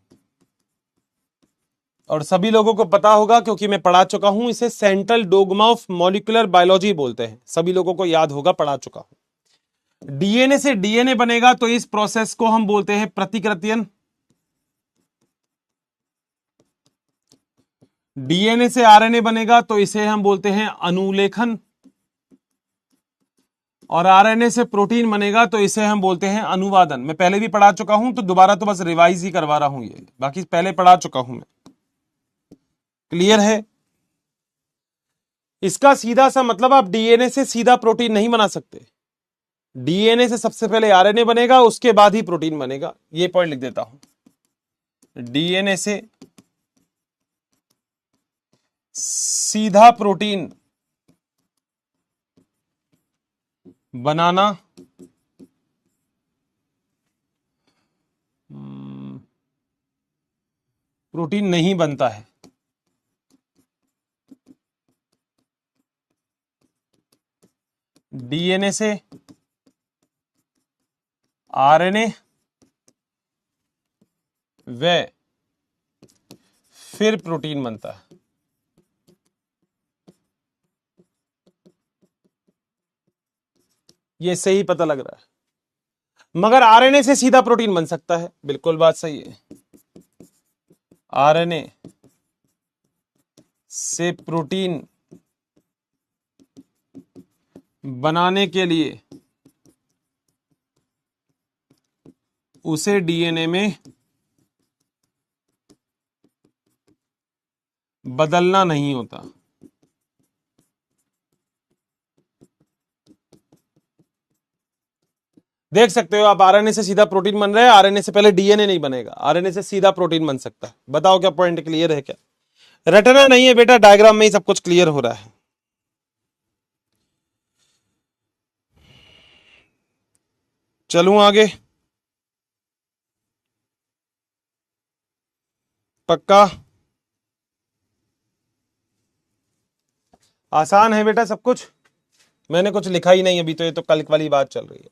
और सभी लोगों को पता होगा क्योंकि मैं पढ़ा चुका हूं, इसे central dogma of molecular biology बोलते हैं। सभी लोगों को याद होगा, पढ़ा चुका हूं। डीएनए से डीएनए बनेगा तो इस प्रोसेस को हम बोलते हैं प्रतिकृतियन। डीएनए से आरएनए बनेगा तो इसे हम बोलते हैं अनुलेखन, और आरएनए से प्रोटीन बनेगा तो इसे हम बोलते हैं अनुवादन। मैं पहले भी पढ़ा चुका हूं, तो दोबारा तो बस रिवाइज ही करवा रहा हूं, ये बाकी पहले पढ़ा चुका हूं मैं। क्लियर है? इसका सीधा सा मतलब, आप डीएनए से सीधा प्रोटीन नहीं बना सकते। डीएनए से सबसे पहले आरएनए बनेगा, उसके बाद ही प्रोटीन बनेगा। ये पॉइंट लिख देता हूं, डीएनए से सीधा प्रोटीन बनाना प्रोटीन नहीं बनता है। डीएनए से आरएनए व फिर प्रोटीन बनता है। ये सही पता लग रहा है। मगर आरएनए से सीधा प्रोटीन बन सकता है, बिल्कुल बात सही है। आरएनए से प्रोटीन बनाने के लिए उसे डीएनए में बदलना नहीं होता। देख सकते हो आप, आरएनए से सीधा प्रोटीन बन रहा है, आरएनए से पहले डीएनए नहीं बनेगा, आरएनए से सीधा प्रोटीन बन सकता है। बताओ क्या पॉइंट क्लियर है क्या? रटना नहीं है बेटा, डायग्राम में ही सब कुछ क्लियर हो रहा है। चलूं आगे? पक्का? आसान है बेटा सब कुछ, मैंने कुछ लिखा ही नहीं अभी तो, ये तो कल वाली बात चल रही है।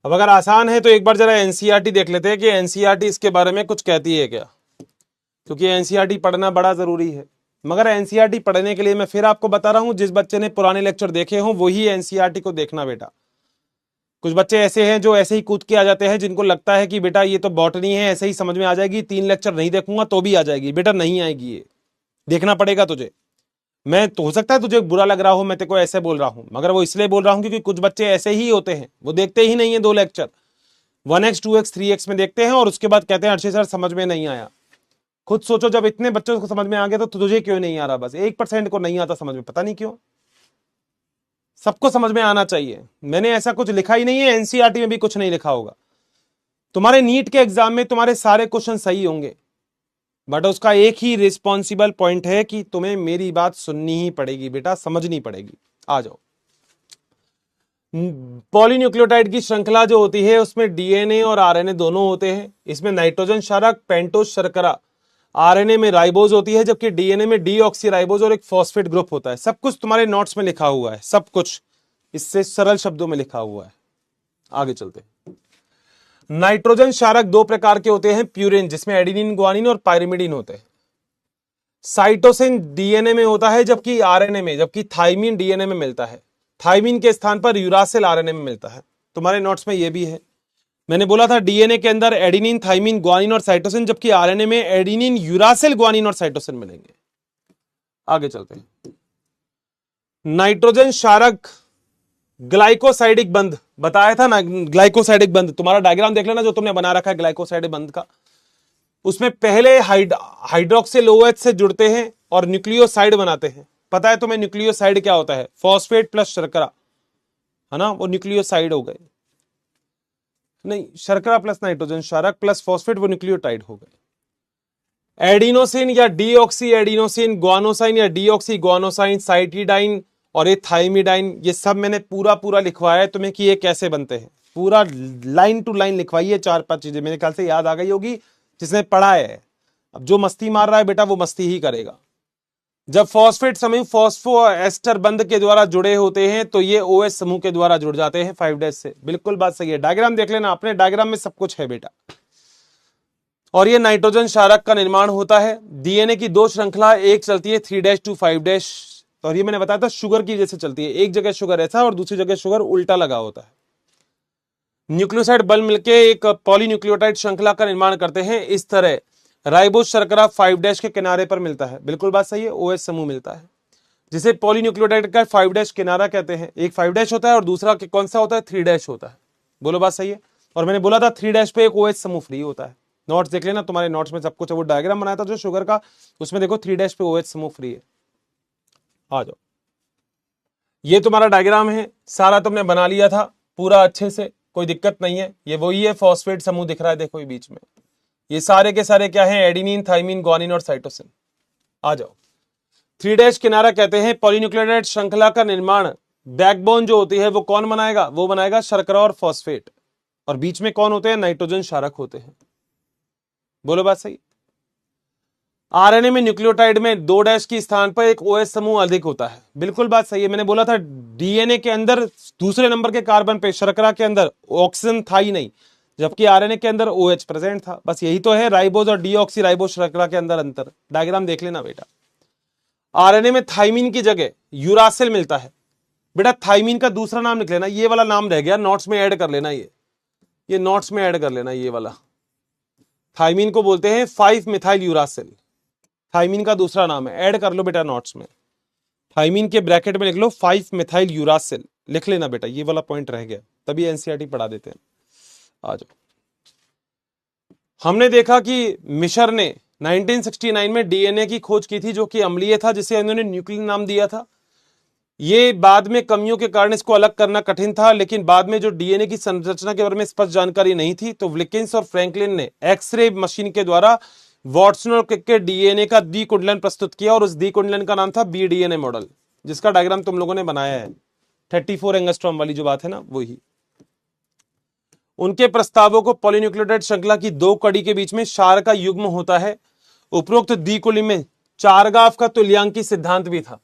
अब अगर आसान है तो एक बार जरा एनसीईआरटी देख लेते हैं कि एनसीईआरटी इसके बारे में कुछ कहती है क्या, क्योंकि एनसीईआरटी पढ़ना बड़ा जरूरी है। मगर एनसीईआरटी पढ़ने के लिए मैं फिर आपको बता रहा हूं, जिस बच्चे ने पुराने लेक्चर देखे हों वही एनसीईआरटी को देखना बेटा। कुछ बच्चे ऐसे हैं जो ऐसे ही कूद के आ जाते हैं, जिनको लगता है कि बेटा ये तो बॉटनी है, ऐसे ही समझ में आ जाएगी, 3 लेक्चर नहीं देखूंगा तो भी आ जाएगी। बेटा नहीं आएगी, ये देखना पड़ेगा तुझे। मैं तो हो सकता है तुझे बुरा लग रहा हो, मैं तेरे को ऐसे बोल रहा हूं, मगर वो इसलिए बोल रहा हूं क्योंकि कुछ बच्चे ऐसे ही होते हैं, वो देखते ही नहीं है 2 लेक्चर, 1x 2x 3x में देखते हैं और उसके बाद कहते हैं अर्षित सर समझ में नहीं आया। खुद सोचो, जब इतने बच्चों को समझ में आ गया तो तुझे क्यों नहीं आ रहा? बस 1% को नहीं आता समझ में, पता नहीं क्यों। सबको समझ में आना चाहिए। मैंने ऐसा कुछ लिखा ही नहीं है, एनसीईआरटी में भी कुछ नहीं लिखा होगा। तुम्हारे नीट के एग्जाम में तुम्हारे सारे क्वेश्चन सही होंगे, बट उसका एक ही रिस्पॉन्सिबल पॉइंट है कि तुम्हें मेरी बात सुननी ही पड़ेगी बेटा, समझनी पड़ेगी। आ जाओ। पॉलीन्यूक्लियोटाइड की श्रृंखला जो होती है उसमें डीएनए और आरएनए दोनों होते हैं। इसमें नाइट्रोजन क्षारक, पेंटोज शर्करा, आरएनए में राइबोज होती है, जबकि डीएनए में डीऑक्सीराइबोज और एक फॉस्फेट ग्रुप होता है। सब कुछ तुम्हारे नोट्स में लिखा हुआ है, सब कुछ इससे सरल शब्दों में लिखा हुआ है। आगे चलते हैं। नाइट्रोजन क्षारक 2 प्रकार के होते हैं, प्यूरिन जिसमें एडिनिन, ग्वानिन और पायरिमिडीन होते हैं। साइटोसिन डीएनए में होता है, जबकि आरएनए में, जबकि थाइमिन डीएनए में मिलता है। थाइमिन के स्थान पर यूरासिल आरएनए में मिलता है। तुम्हारे नोट्स में यह भी है। मैंने बोला था डीएनए के अंदर एडिनिन, थाइमिन, ग्वानिन और साइटोसिन, जबकि आरएनए में एडिनिन, यूरासिल, ग्वानिन और साइटोसिन मिलेंगे। आगे चलते हैं। नाइट्रोजन क्षारक ग्लाइकोसाइडिक बंध बताया था ना, ग्लाइकोसाइडिक बंध तुम्हारा डायग्राम देख लेना जो तुमने बना रखा है ग्लाइकोसाइडिक बंध का। उसमें पहले हाइड्रोक्सिल OH से जुड़ते हैं और न्यूक्लियोसाइड बनाते हैं। पता है तुम्हें न्यूक्लियोसाइड क्या होता है? फॉस्फेट प्लस शर्करा, है ना, वो न्यूक्लियोसाइड हो गए। नहीं, शर्करा प्लस नाइट्रोजन क्षारक प्लस फॉस्फेट वो न्यूक्लियोटाइड हो गए। एडिनोसिन या डीऑक्सी एडिनोसिन, ग्वानोसाइन या डीऑक्सी ग्वानोसाइन, साइटिडाइन और ये थाइमिडाइन, ये सब मैंने पूरा लिखवाया है तुम्हें कि ये कैसे बनते हैं। पूरा लाइन टू लाइन लिखवाइए, 4-5 चीजें मेरे ख्याल से याद आ गई होगी जिसने पढ़ा है। अब जो मस्ती मार रहा है बेटा वो मस्ती ही करेगा। जब फॉस्फेट समूह फॉस्फो एस्टर बंध के द्वारा जुड़े होते हैं तो ये OH समूह के द्वारा जुड़ जाते हैं 5' से। बिल्कुल बात सही है, डायग्राम देख लेना, अपने डायग्राम में सब कुछ है बेटा। और ये नाइट्रोजन क्षारक का निर्माण होता है। डीएनए की 2 श्रृंखला, एक चलती है 3' to 5', और ये मैंने बताया था शुगर की जैसे चलती है, एक जगह शुगर ऐसा और दूसरी जगह शुगर उल्टा लगा होता है। न्यूक्लियोसाइड बल मिलकर एक पॉलीन्यूक्लियोटाइड श्रृंखला का निर्माण करते हैं। इस तरह राइबोज शर्करा 5' के किनारे पर मिलता है। बिल्कुल बात सही है, OH समूह मिलता है जिसे पॉलीन्यूक्लियोटाइड का 5' किनारा कहते हैं। एक 5' होता है और दूसरा कौन सा होता है? 3' होता है। बोलो बात सही है। और मैंने बोला था 3' पे एक OH समूह फ्री होता है। नोट्स देख लेना, तुम्हारे नोट्स में सब कुछ है। वो डायग्राम बनाया था जो शुगर का, उसमें देखो 3' पे OH समूह फ्री है। आ जाओ, ये तुम्हारा डायग्राम है, सारा तुमने बना लिया था पूरा अच्छे से, कोई दिक्कत नहीं है। ये वही है, फॉस्फेट समूह दिख रहा है देखो ये बीच में। ये सारे के सारे क्या है? एडिनिन, थाइमिन, ग्वानिन और साइटोसिन। आ जाओ। 3' किनारा कहते हैं पॉलीन्यूक्लियोटाइड श्रृंखला का निर्माण। बैकबोन जो होती है वो कौन बनाएगा? वो बनाएगा शर्करा और फॉस्फेट। और बीच में कौन होते हैं? नाइट्रोजन क्षारक होते हैं। बोलो बात सही। आरएनए में न्यूक्लियोटाइड में 2' की स्थान पर एक OH समूह अधिक होता है। बिल्कुल बात सही है। मैंने बोला था डीएनए के अंदर दूसरे नंबर के कार्बन पे, शर्करा के अंदर ऑक्सीजन था ही नहीं, जबकि आरएनए के अंदर OH प्रेजेंट था। बस यही तो है राइबोज और डीऑक्सी राइबोज शर्करा के अंदर अंतर। डायग्राम देख लेना बेटा। आरएनए में थाइमिन की जगह यूरासिल मिलता है। बेटा थाइमिन का दूसरा नाम लिख लेना, ये वाला नाम रह गया, नोट्स में ऐड कर लेना। ये ये नोट्स में ऐड कर लेना ये वाला। थाइमीन को बोलते हैं 5 मिथाइल यूरासिल, थाइमीन का दूसरा नाम है, ऐड कर लो बेटा नोट्स में। थाइमीन के ब्रैकेट में लिख लो 5 मिथाइल यूरासिल, लिख लेना बेटा, ये वाला पॉइंट रह गया, तभी एनसीईआरटी पढ़ा देते हैं। आ जाओ। हमने देखा कि मिशर ने 1969 में डीएनए की खोज की थी, जो कि अम्लीय था, जिसे उन्होंने न्यूक्लियन नाम दिया था। ये बाद में कमियों के कारण इसको अलग करना कठिन था, लेकिन बाद में जो डीएनए की संरचना के बारे में स्पष्ट जानकारी नहीं थी, तो विल्किंस और फ्रैंकलिन ने एक्सरे मशीन के द्वारा वाटसन और क्रिक के डीएनए का द्विकुंडलन प्रस्तुत किया, और उस द्विकुंडलन का नाम था बी डीएनए मॉडल, जिसका डायग्राम तुम लोगों ने बनाया है। 34 एंगस्ट्रॉम वाली जो बात है ना, वही। उनके प्रस्तावों को पॉलीन्यूक्लियोटाइड श्रृंखला की 2 कड़ी के बीच में क्षार का युग्म होता है। उपरोक्त द्विकुंडली में चारगाव का तुल्यांकी सिद्धांत भी था।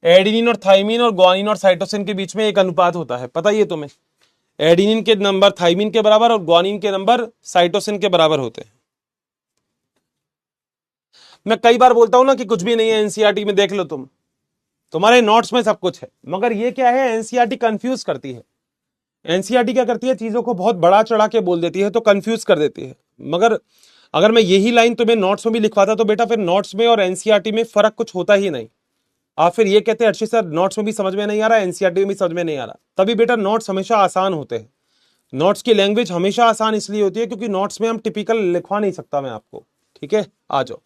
एडेनिन और थाइमीन और ग्वानिन और साइटोसिन के बीच में एक अनुपात होता है, पता ही तुम्हें। एडेनिन के नंबर थाइमीन के बराबर और ग्वानिन के नंबर साइटोसिन के बराबर होते हैं। मैं कई बार बोलता हूं ना कि कुछ भी नहीं है एनसीईआरटी में, देख लो तुम, तुम्हारे नोट्स में सब कुछ है, मगर ये क्या है, एनसीईआरटी कंफ्यूज करती है। एनसीईआरटी क्या करती है, चीजों को बहुत बड़ा चढ़ा के बोल देती है, तो कंफ्यूज कर देती है। मगर अगर मैं यही लाइन तुम्हें नोट्स में भी लिखवाता तो बेटा फिर नोट्स में और एनसीईआरटी में फर्क कुछ होता ही नहीं। आप फिर ये कहते हैं अर्षित सर नोट्स में भी समझ में नहीं आ रहा, एनसीईआरटी में भी समझ में नहीं आ रहा, तभी बेटा नोट्स हमेशा आसान होते हैं। नोट्स की लैंग्वेज हमेशा आसान इसलिए होती है क्योंकि नोट्स में हम टिपिकल लिखवा नहीं सकता मैं आपको, ठीक है। आ जाओ।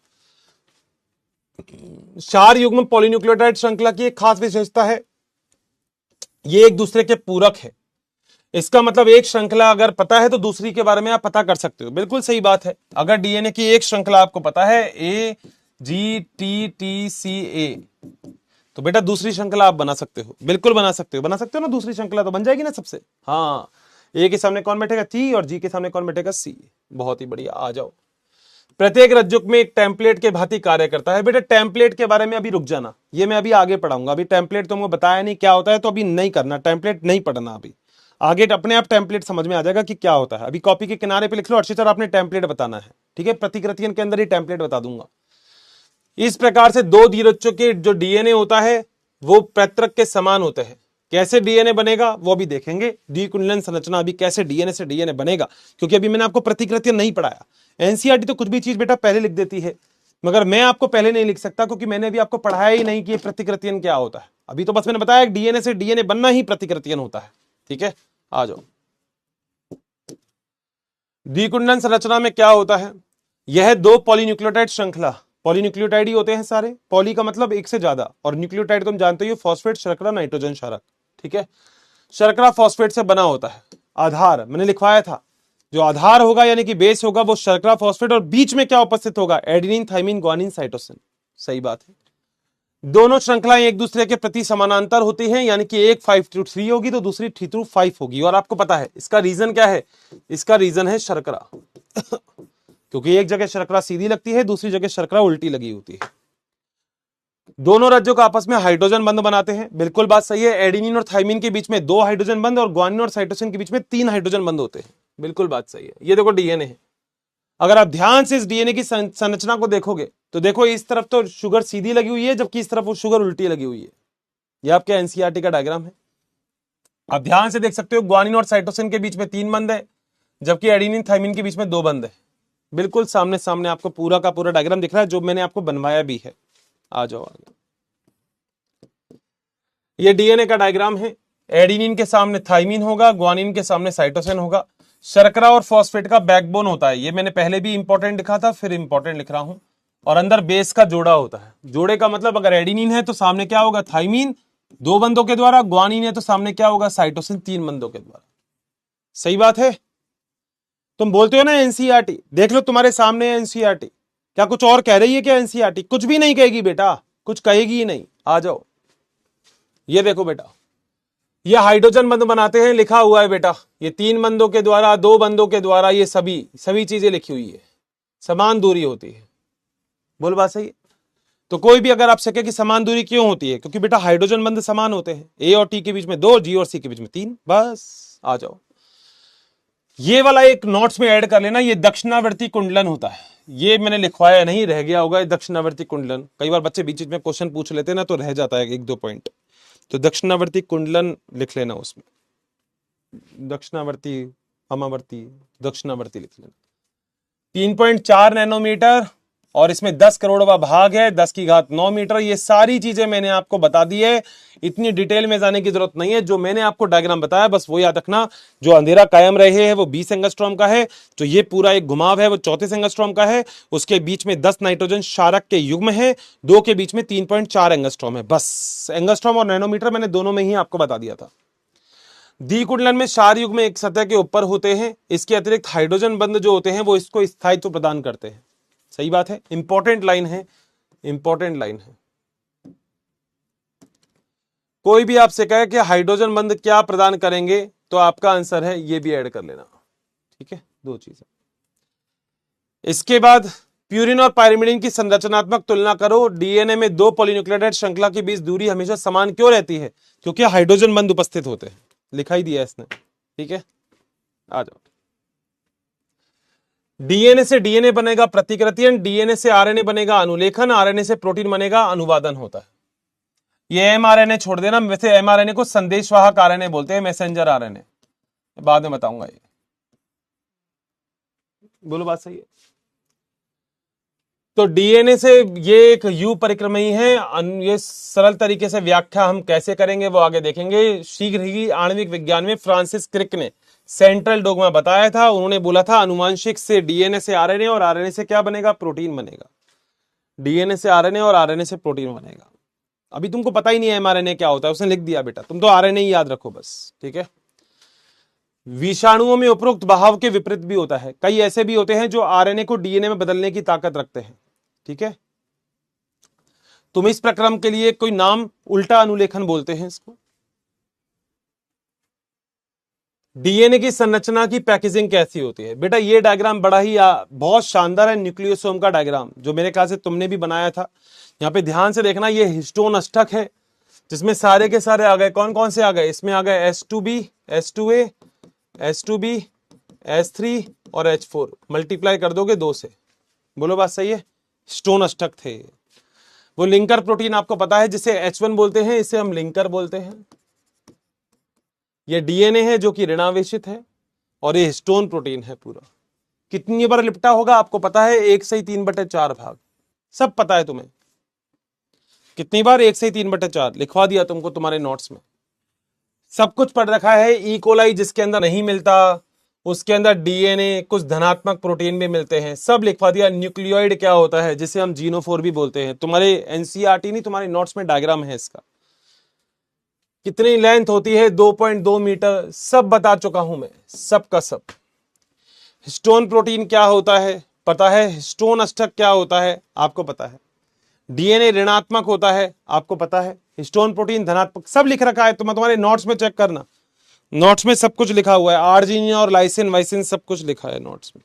क्षार युग्म पॉलीन्यूक्लियोटाइड श्रृंखला की एक खास विशेषता है, ये एक दूसरे के पूरक है। इसका मतलब एक श्रृंखला अगर पता है तो दूसरी के बारे में आप पता कर सकते हो, बिल्कुल सही बात है। अगर डीएनए की एक श्रृंखला आपको पता है AGTTCA, तो बेटा दूसरी श्रृंखला आप बना सकते हो, बिल्कुल बना सकते हो, बना सकते हो ना, दूसरी श्रृंखला तो बन जाएगी ना सबसे। हाँ, ए के सामने कौन बैठेगा, T, और जी के सामने कौन बैठेगा, C। बहुत ही बढ़िया, आ जाओ। प्रत्येक रज्जुक में एक टेम्पलेट के भांति कार्य करता है। बेटा टेम्पलेट के बारे में अभी रुक जाना, ये मैं अभी आगे पढ़ाऊंगा। अभी टेम्पलेट तुमको बताया नहीं क्या होता है, तो अभी नहीं करना, टेम्पलेट नहीं पढ़ना अभी, आगे अपने आप टेम्पलेट समझ में आ जाएगा कि क्या होता है। अभी कॉपी के किनारे पे लिख लो अर्षित सर आपने टेम्पलेट बताना है, ठीक है, प्रतिकृतियन के अंदर ही टेम्पलेट बता दूंगा। इस प्रकार से 2 द्विरज्जुक के जो डीएनए होता है वो पैतृक के समान होते हैं। कैसे डीएनए बनेगा वो भी देखेंगे, द्विकुंडलन संरचना अभी कैसे डीएनए से डीएनए बनेगा, क्योंकि अभी मैंने आपको प्रतिकृतियन नहीं पढ़ाया। एनसीईआरटी तो कुछ भी चीज बेटा पहले लिख देती है, मगर मैं आपको पहले नहीं लिख सकता क्योंकि मैंने अभी आपको पढ़ाया ही नहीं कि प्रतिकृतियन क्या होता है। अभी तो बस मैंने बताया डीएनए से डीएनए बनना ही प्रतिकृतियन होता है, ठीक है। आ जाओ। द्विकुंडलन संरचना में क्या होता है, यह 2 पॉलीन्यूक्लियोटाइड श्रृंखला, पॉलीन्यूक्लियोटाइड ही होते हैं सारे, पॉली का मतलब एक से ज्यादा, और न्यूक्लियोटाइड तुम जानते हो फॉस्फेट, शर्करा, नाइट्रोजन क्षारक, ठीक है। शर्करा फॉस्फेट से बना होता है। आधार मैंने लिखवाया था, जो आधार होगा यानी कि बेस होगा वो शर्करा फॉस्फेट, और बीच में क्या उपस्थित होगा, एडेनिन, थाइमीन, ग्वानिन, साइटोसिन। सही बात है। दोनों श्रृंखलाएं एक दूसरे के प्रति समानांतर होती हैं, यानी कि एक 5 to 3 होगी तो दूसरी 3 to 5 होगी। और आपको पता है इसका रीजन क्या है, इसका रीजन है शर्करा क्योंकि एक जगह शर्करा सीधी लगती है, दूसरी जगह शर्करा उल्टी लगी होती है। दोनों रज्जुक आपस में हाइड्रोजन बंध बनाते हैं, बिल्कुल बात सही है। एडेनिन और थाइमीन के बीच में 2 हाइड्रोजन बंध और ग्वानिन और साइटोसिन के बीच में 3 हाइड्रोजन बंध होते हैं, बिल्कुल बात सही है। ये देखो डीएनए है, अगर आप ध्यान से इस डीएनए की संरचना को देखोगे तो देखो इस तरफ तो शुगर सीधी लगी हुई है, जबकि इस तरफ वो शुगर उल्टी लगी हुई है। ये आपके एनसीईआरटी का डायग्राम है, आप ध्यान से देख सकते हो। ग्वानिन और साइटोसिन के बीच में 3 बंध है, जबकि एडेनिन थाइमीन के बीच में 2 बंध है। बिल्कुल सामने सामने आपको पूरा का पूरा डायग्राम दिख रहा है, जो मैंने आपको बनवाया भी है। आ जाओ आगे। ये डीएनए का डायग्राम है। एडेनिन के सामने थाइमीन होगा, ग्वानिन के सामने साइटोसिन होगा। शर्करा और फॉस्फेट का बैकबोन होता है, ये मैंने पहले भी इंपॉर्टेंट लिखा था, फिर इंपॉर्टेंट लिख रहा हूं। और अंदर बेस का जोड़ा होता है। जोड़े का मतलब अगर एडेनिन है तो सामने क्या होगा, थाइमीन 2 बंधों के द्वारा, ग्वानिन है तो सामने क्या होगा, साइटोसिन 3 बंधों के द्वारा। सही बात है। तुम बोलते हो ना एनसीईआरटी, देख लो तुम्हारे सामने एनसीईआरटी, क्या कुछ और कह रही है क्या एनसीईआरटी? कुछ भी नहीं कहेगी बेटा, कुछ कहेगी ही नहीं। आ जाओ, ये देखो बेटा, ये हाइड्रोजन बंध बनाते हैं, लिखा हुआ है बेटा, ये 3 बंधों के द्वारा, 2 बंधों के द्वारा, ये सभी चीजें लिखी हुई है। समान दूरी होती है, बोल बात सही है। तो कोई भी अगर आप सके कि समान दूरी क्यों होती है, क्योंकि बेटा हाइड्रोजन बंध समान होते हैं। ए और टी के बीच में 2, जी और सी के बीच में 3, बस। आ जाओ, ये वाला एक नोट्स में ऐड कर लेना, ये दक्षिणावर्ती कुंडलन होता है। ये मैंने लिखवाया नहीं, रह गया होगा, दक्षिणावर्ती कुंडलन। कई बार बच्चे बीच में क्वेश्चन पूछ लेते हैं ना, तो रह जाता है 1-2 पॉइंट। तो दक्षिणावर्ती कुंडलन लिख लेना, उसमें दक्षिणावर्ती वामावर्ती दक्षिणावर्ती लिख लेना। 3.4 नैनोमीटर और इसमें 10 करोड़वा भाग है, 10 की घात 9 मीटर। ये सारी चीजें मैंने आपको बता दी है, इतनी डिटेल में जाने की जरूरत नहीं है। जो मैंने आपको डायग्राम बताया बस वो याद रखना। जो अंधेरा कायम रहे है वो 20 एंगस्ट्रॉम का है, जो ये पूरा एक घुमाव है वो 34 एंगस्ट्रॉम का है। उसके बीच में 10 नाइट्रोजन क्षारक के युग्म है, 2 के बीच में 3.4 एंगस्ट्रॉम है। बस एंगस्ट्रॉम और नैनोमीटर मैंने दोनों में ही आपको बता दिया था। द्विकुंडलन में क्षार युग्म एक सतह के ऊपर होते हैं। इसके अतिरिक्त हाइड्रोजन बंध जो होते हैं वो इसको स्थायित्व प्रदान करते हैं। सही बात है, इंपॉर्टेंट लाइन है, इंपॉर्टेंट लाइन है। कोई भी आपसे कहे कि हाइड्रोजन बंध क्या प्रदान करेंगे तो आपका आंसर है ये भी ऐड कर लेना। ठीक है, दो चीजें। इसके बाद प्यूरिन और पायरिमिडिन की संरचनात्मक तुलना करो। डीएनए में 2 पॉलीन्यूक्लियोटाइड श्रृंखला के बीच दूरी हमेशा समान क्यों रहती है? क्योंकि हाइड्रोजन बंध उपस्थित होते हैं। लिखाई दिया इसने। ठीक है, आ जाओ। डीएनए से डीएनए बनेगा प्रतिकृतियन, डीएनए से आरएनए बनेगा अनुलेखन, आरएनए से प्रोटीन बनेगा अनुवादन होता है। ये एमआरएनए छोड़ देना, वैसे एमआरएनए को संदेशवाहक आरएनए बोलते हैं, मैसेंजर आरएनए, बाद में बताऊंगा। ये बोलो बात सही है। तो डीएनए से ये एक यू परिक्रमी है। ये सरल तरीके से व्याख्या हम कैसे करेंगे वो आगे देखेंगे। शीघ्र ही आणविक विज्ञान में फ्रांसिस क्रिक ने सेंट्रल डोगमा बताया था। उन्होंने बोला था अनुवांशिक से डीएनए से आरएनए और आरएनए से क्या बनेगा? प्रोटीन बनेगा। डीएनए से आरएनए और आरएनए से प्रोटीन बनेगा। अभी तुमको पता ही नहीं है एमआरएनए क्या होता है, उसने लिख दिया बेटा, तुम तो आरएनए ही याद रखो बस। ठीक है। विषाणुओं में उपरोक्त बहाव के विपरीत भी होता है। कई ऐसे भी होते हैं जो आरएनए को डीएनए में बदलने की ताकत रखते हैं। ठीक है, तुम इस प्रक्रम के लिए कोई नाम उल्टा अनुलेखन बोलते हैं इसको। डीएनए की संरचना की पैकेजिंग कैसी होती है? बेटा ये डायग्राम बड़ा ही बहुत शानदार है, न्यूक्लियोसोम का डायग्राम, जो मेरे ख्याल से तुमने भी बनाया था। यहां पे ध्यान से देखना, ये हिस्टोन अष्टक है जिसमें सारे के सारे आ गए। कौन कौन से आ गए? इसमें आ गए H2B, H2A, H2B, H3 और H4। मल्टीप्लाई कर दोगे 2 से। बोलो बात सही है। स्टोन अष्टक थे। वो लिंकर प्रोटीन आपको पता है जिसे H1 बोलते हैं, इसे हम लिंकर बोलते हैं। ये डीएनए है जो कि ऋणावेशित है और ये हिस्टोन प्रोटीन है पूरा। कितनी बार लिपटा होगा आपको पता है? 1 से 3/4 भाग। सब पता है तुम्हें कितनी बार? 1 से 3/4 लिखवा दिया तुमको तुम्हारे नोट्स में। सब कुछ पढ़ रखा है। ई कोलाई जिसके अंदर नहीं मिलता, उसके अंदर डीएनए, कुछ धनात्मक प्रोटीन भी मिलते हैं, सब लिखवा दिया। न्यूक्लियोइड क्या होता है, जिसे हम जीनोफोर भी बोलते हैं। तुम्हारे एनसीईआरटी नहीं, तुम्हारे नोट्स में डायग्राम है इसका। कितनी लेंथ होती है? 2.2 मीटर। सब बता चुका हूं मैं, सब का सब। हिस्टोन प्रोटीन क्या होता है पता है? हिस्टोन अष्टक क्या होता है आपको पता है? डीएनए ऋणात्मक होता है आपको पता है, हिस्टोन प्रोटीन धनात्मक, सब लिख रखा है। तुम्हारे नोट्स में चेक करना, नोट्स में सब कुछ लिखा हुआ है। आर्जिनिन और लाइसिन वाइसिन सब कुछ लिखा है नोट्स में।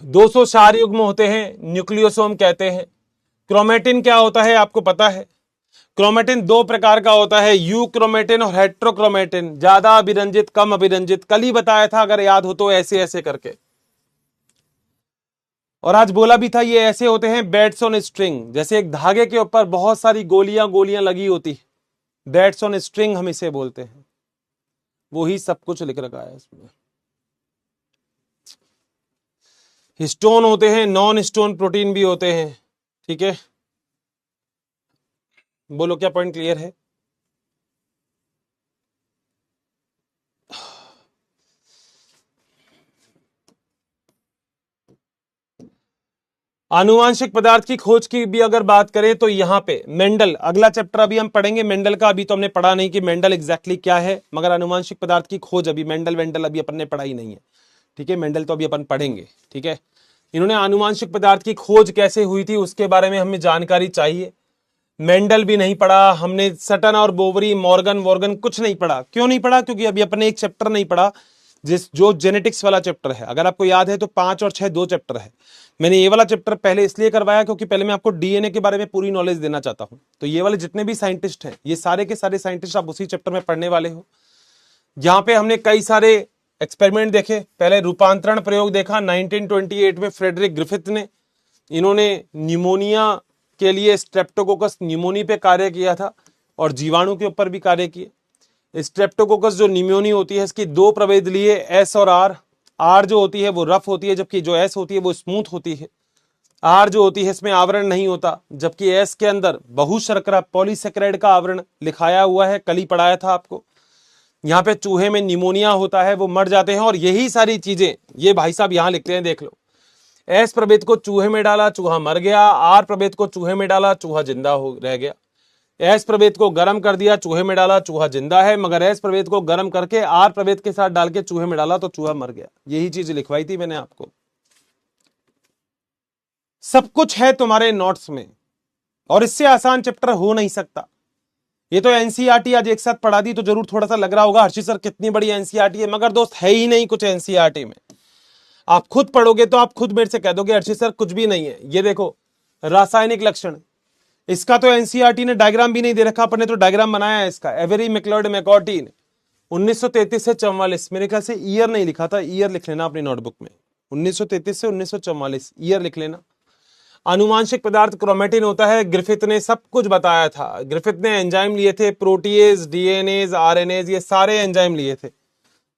200 क्षार युग्म होते हैं, न्यूक्लियोसोम कहते हैं। क्रोमेटिन क्या होता है आपको पता है? क्रोमेटिन 2 प्रकार का होता है, यू क्रोमेटिन और हेट्रोक्रोमेटिन। ज्यादा अभिरंजित, कम अभिरंजित। कल ही बताया था, अगर याद हो तो, ऐसे ऐसे करके। और आज बोला भी था, ये ऐसे होते हैं बैट्स ऑन स्ट्रिंग, जैसे एक धागे के ऊपर बहुत सारी गोलियां गोलियां लगी होती। बैट्स ऑन स्ट्रिंग हम इसे बोलते हैं। वो ही सब कुछ लिख रखा है इसमें। हिस्टोन होते हैं, नॉन हिस्टोन प्रोटीन भी होते हैं। ठीक है, बोलो क्या पॉइंट क्लियर है? आनुवांशिक पदार्थ की खोज की भी अगर बात करें तो यहां पे मेंडल, अगला चैप्टर अभी हम पढ़ेंगे मेंडल का। अभी तो हमने पढ़ा नहीं कि मेंडल एग्जैक्टली क्या है, मगर आनुवांशिक पदार्थ की खोज अभी मेंडल वेंडल अभी अपन ने पढ़ा ही नहीं है। ठीक है, मेंडल तो अभी अपन पढ़ेंगे। ठीक है, इन्होंने आनुवांशिक पदार्थ की खोज कैसे हुई थी उसके बारे में हमें जानकारी चाहिए। मेंडल भी नहीं पढ़ा हमने, सटन और बोवरी, मॉर्गन वॉर्गन कुछ नहीं पढ़ा। क्यों नहीं पढ़ा? क्योंकि अभी अपने एक चैप्टर नहीं पढ़ा, जो जेनेटिक्स वाला चैप्टर है। अगर आपको याद है तो 5 और 6 2 चैप्टर है। मैंने ये वाला चैप्टर पहले इसलिए करवाया क्योंकि पहले मैं आपको डीएनए के बारे में पूरी नॉलेज देना चाहता हूं। तो ये वाले जितने भी साइंटिस्ट हैं, ये सारे के सारे साइंटिस्ट आप उसी चैप्टर में पढ़ने वाले हो। यहां पे हमने कई सारे एक्सपेरिमेंट देखे। पहले रूपांतरण प्रयोग देखा 1928 में फ्रेडरिक ग्रिफिथ ने। इन्होंने न्यूमोनिया के लिए स्ट्रेप्टोकोकस न्यूमोनी पे कार्य किया था। और जीवाणु के ऊपर भी कार्य किए। स्ट्रेप्टोकोकस जो निमोनी होती है इसकी दो प्रभेद लिए, एस और आर। आर जो होती है वो रफ होती है, जबकि जो एस होती है वो स्मूथ होती है। आर जो होती है इसमें आवरण नहीं होता, जबकि एस के अंदर बहुशर्करा पॉलीसेकेराइड का आवरण लिखाया हुआ है, कल ही पढ़ाया था आपको। यहाँ पे चूहे में निमोनिया होता है, वो मर जाते हैं। और यही सारी चीजें ये भाई साहब यहाँ लिखते हैं, देख लो। एस प्रभेद को चूहे में डाला, चूहा मर गया। आर प्रभेद को चूहे में डाला, चूहा जिंदा हो रह गया। एस प्रभेद को गर्म कर दिया, चूहे में डाला, चूहा जिंदा है। मगर एस प्रभेद को गर्म करके आर प्रभेद के साथ डाल के चूहे में डाला तो चूहा मर गया। यही चीज लिखवाई थी मैंने आपको। सब कुछ है तुम्हारे नोट्स में, और इससे आसान चैप्टर हो नहीं सकता। ये तो एनसीईआरटी आज एक साथ पढ़ा दी तो जरूर थोड़ा सा लग रहा होगा हर्षित सर कितनी बड़ी एनसीईआरटी है, मगर दोस्त है ही नहीं कुछ एनसीईआरटी में। आप खुद पढ़ोगे तो आप खुद मेरे से कह दोगे हर्षित सर कुछ भी नहीं है। ये देखो रासायनिक लक्षण, इसका तो एनसीईआरटी ने डायग्राम भी नहीं दे रखा, अपन ने तो डायग्राम बनाया है इसका। एवेरी मैक्लियोड मैकॉर्टी 1933 से 44, मेरे ख्याल से ईयर नहीं लिखा था, ईयर लिख लेना अपनी नोटबुक में। 1933 से 1944 ईयर लिख लेना। आनुवांशिक पदार्थ क्रोमेटिन होता है, ग्रिफिथ ने सब कुछ बताया था। ग्रिफिथ ने एंजाइम लिए थे, प्रोटीएज, डीएनएज, आरएनएज, ये सारे एंजाइम लिए थे।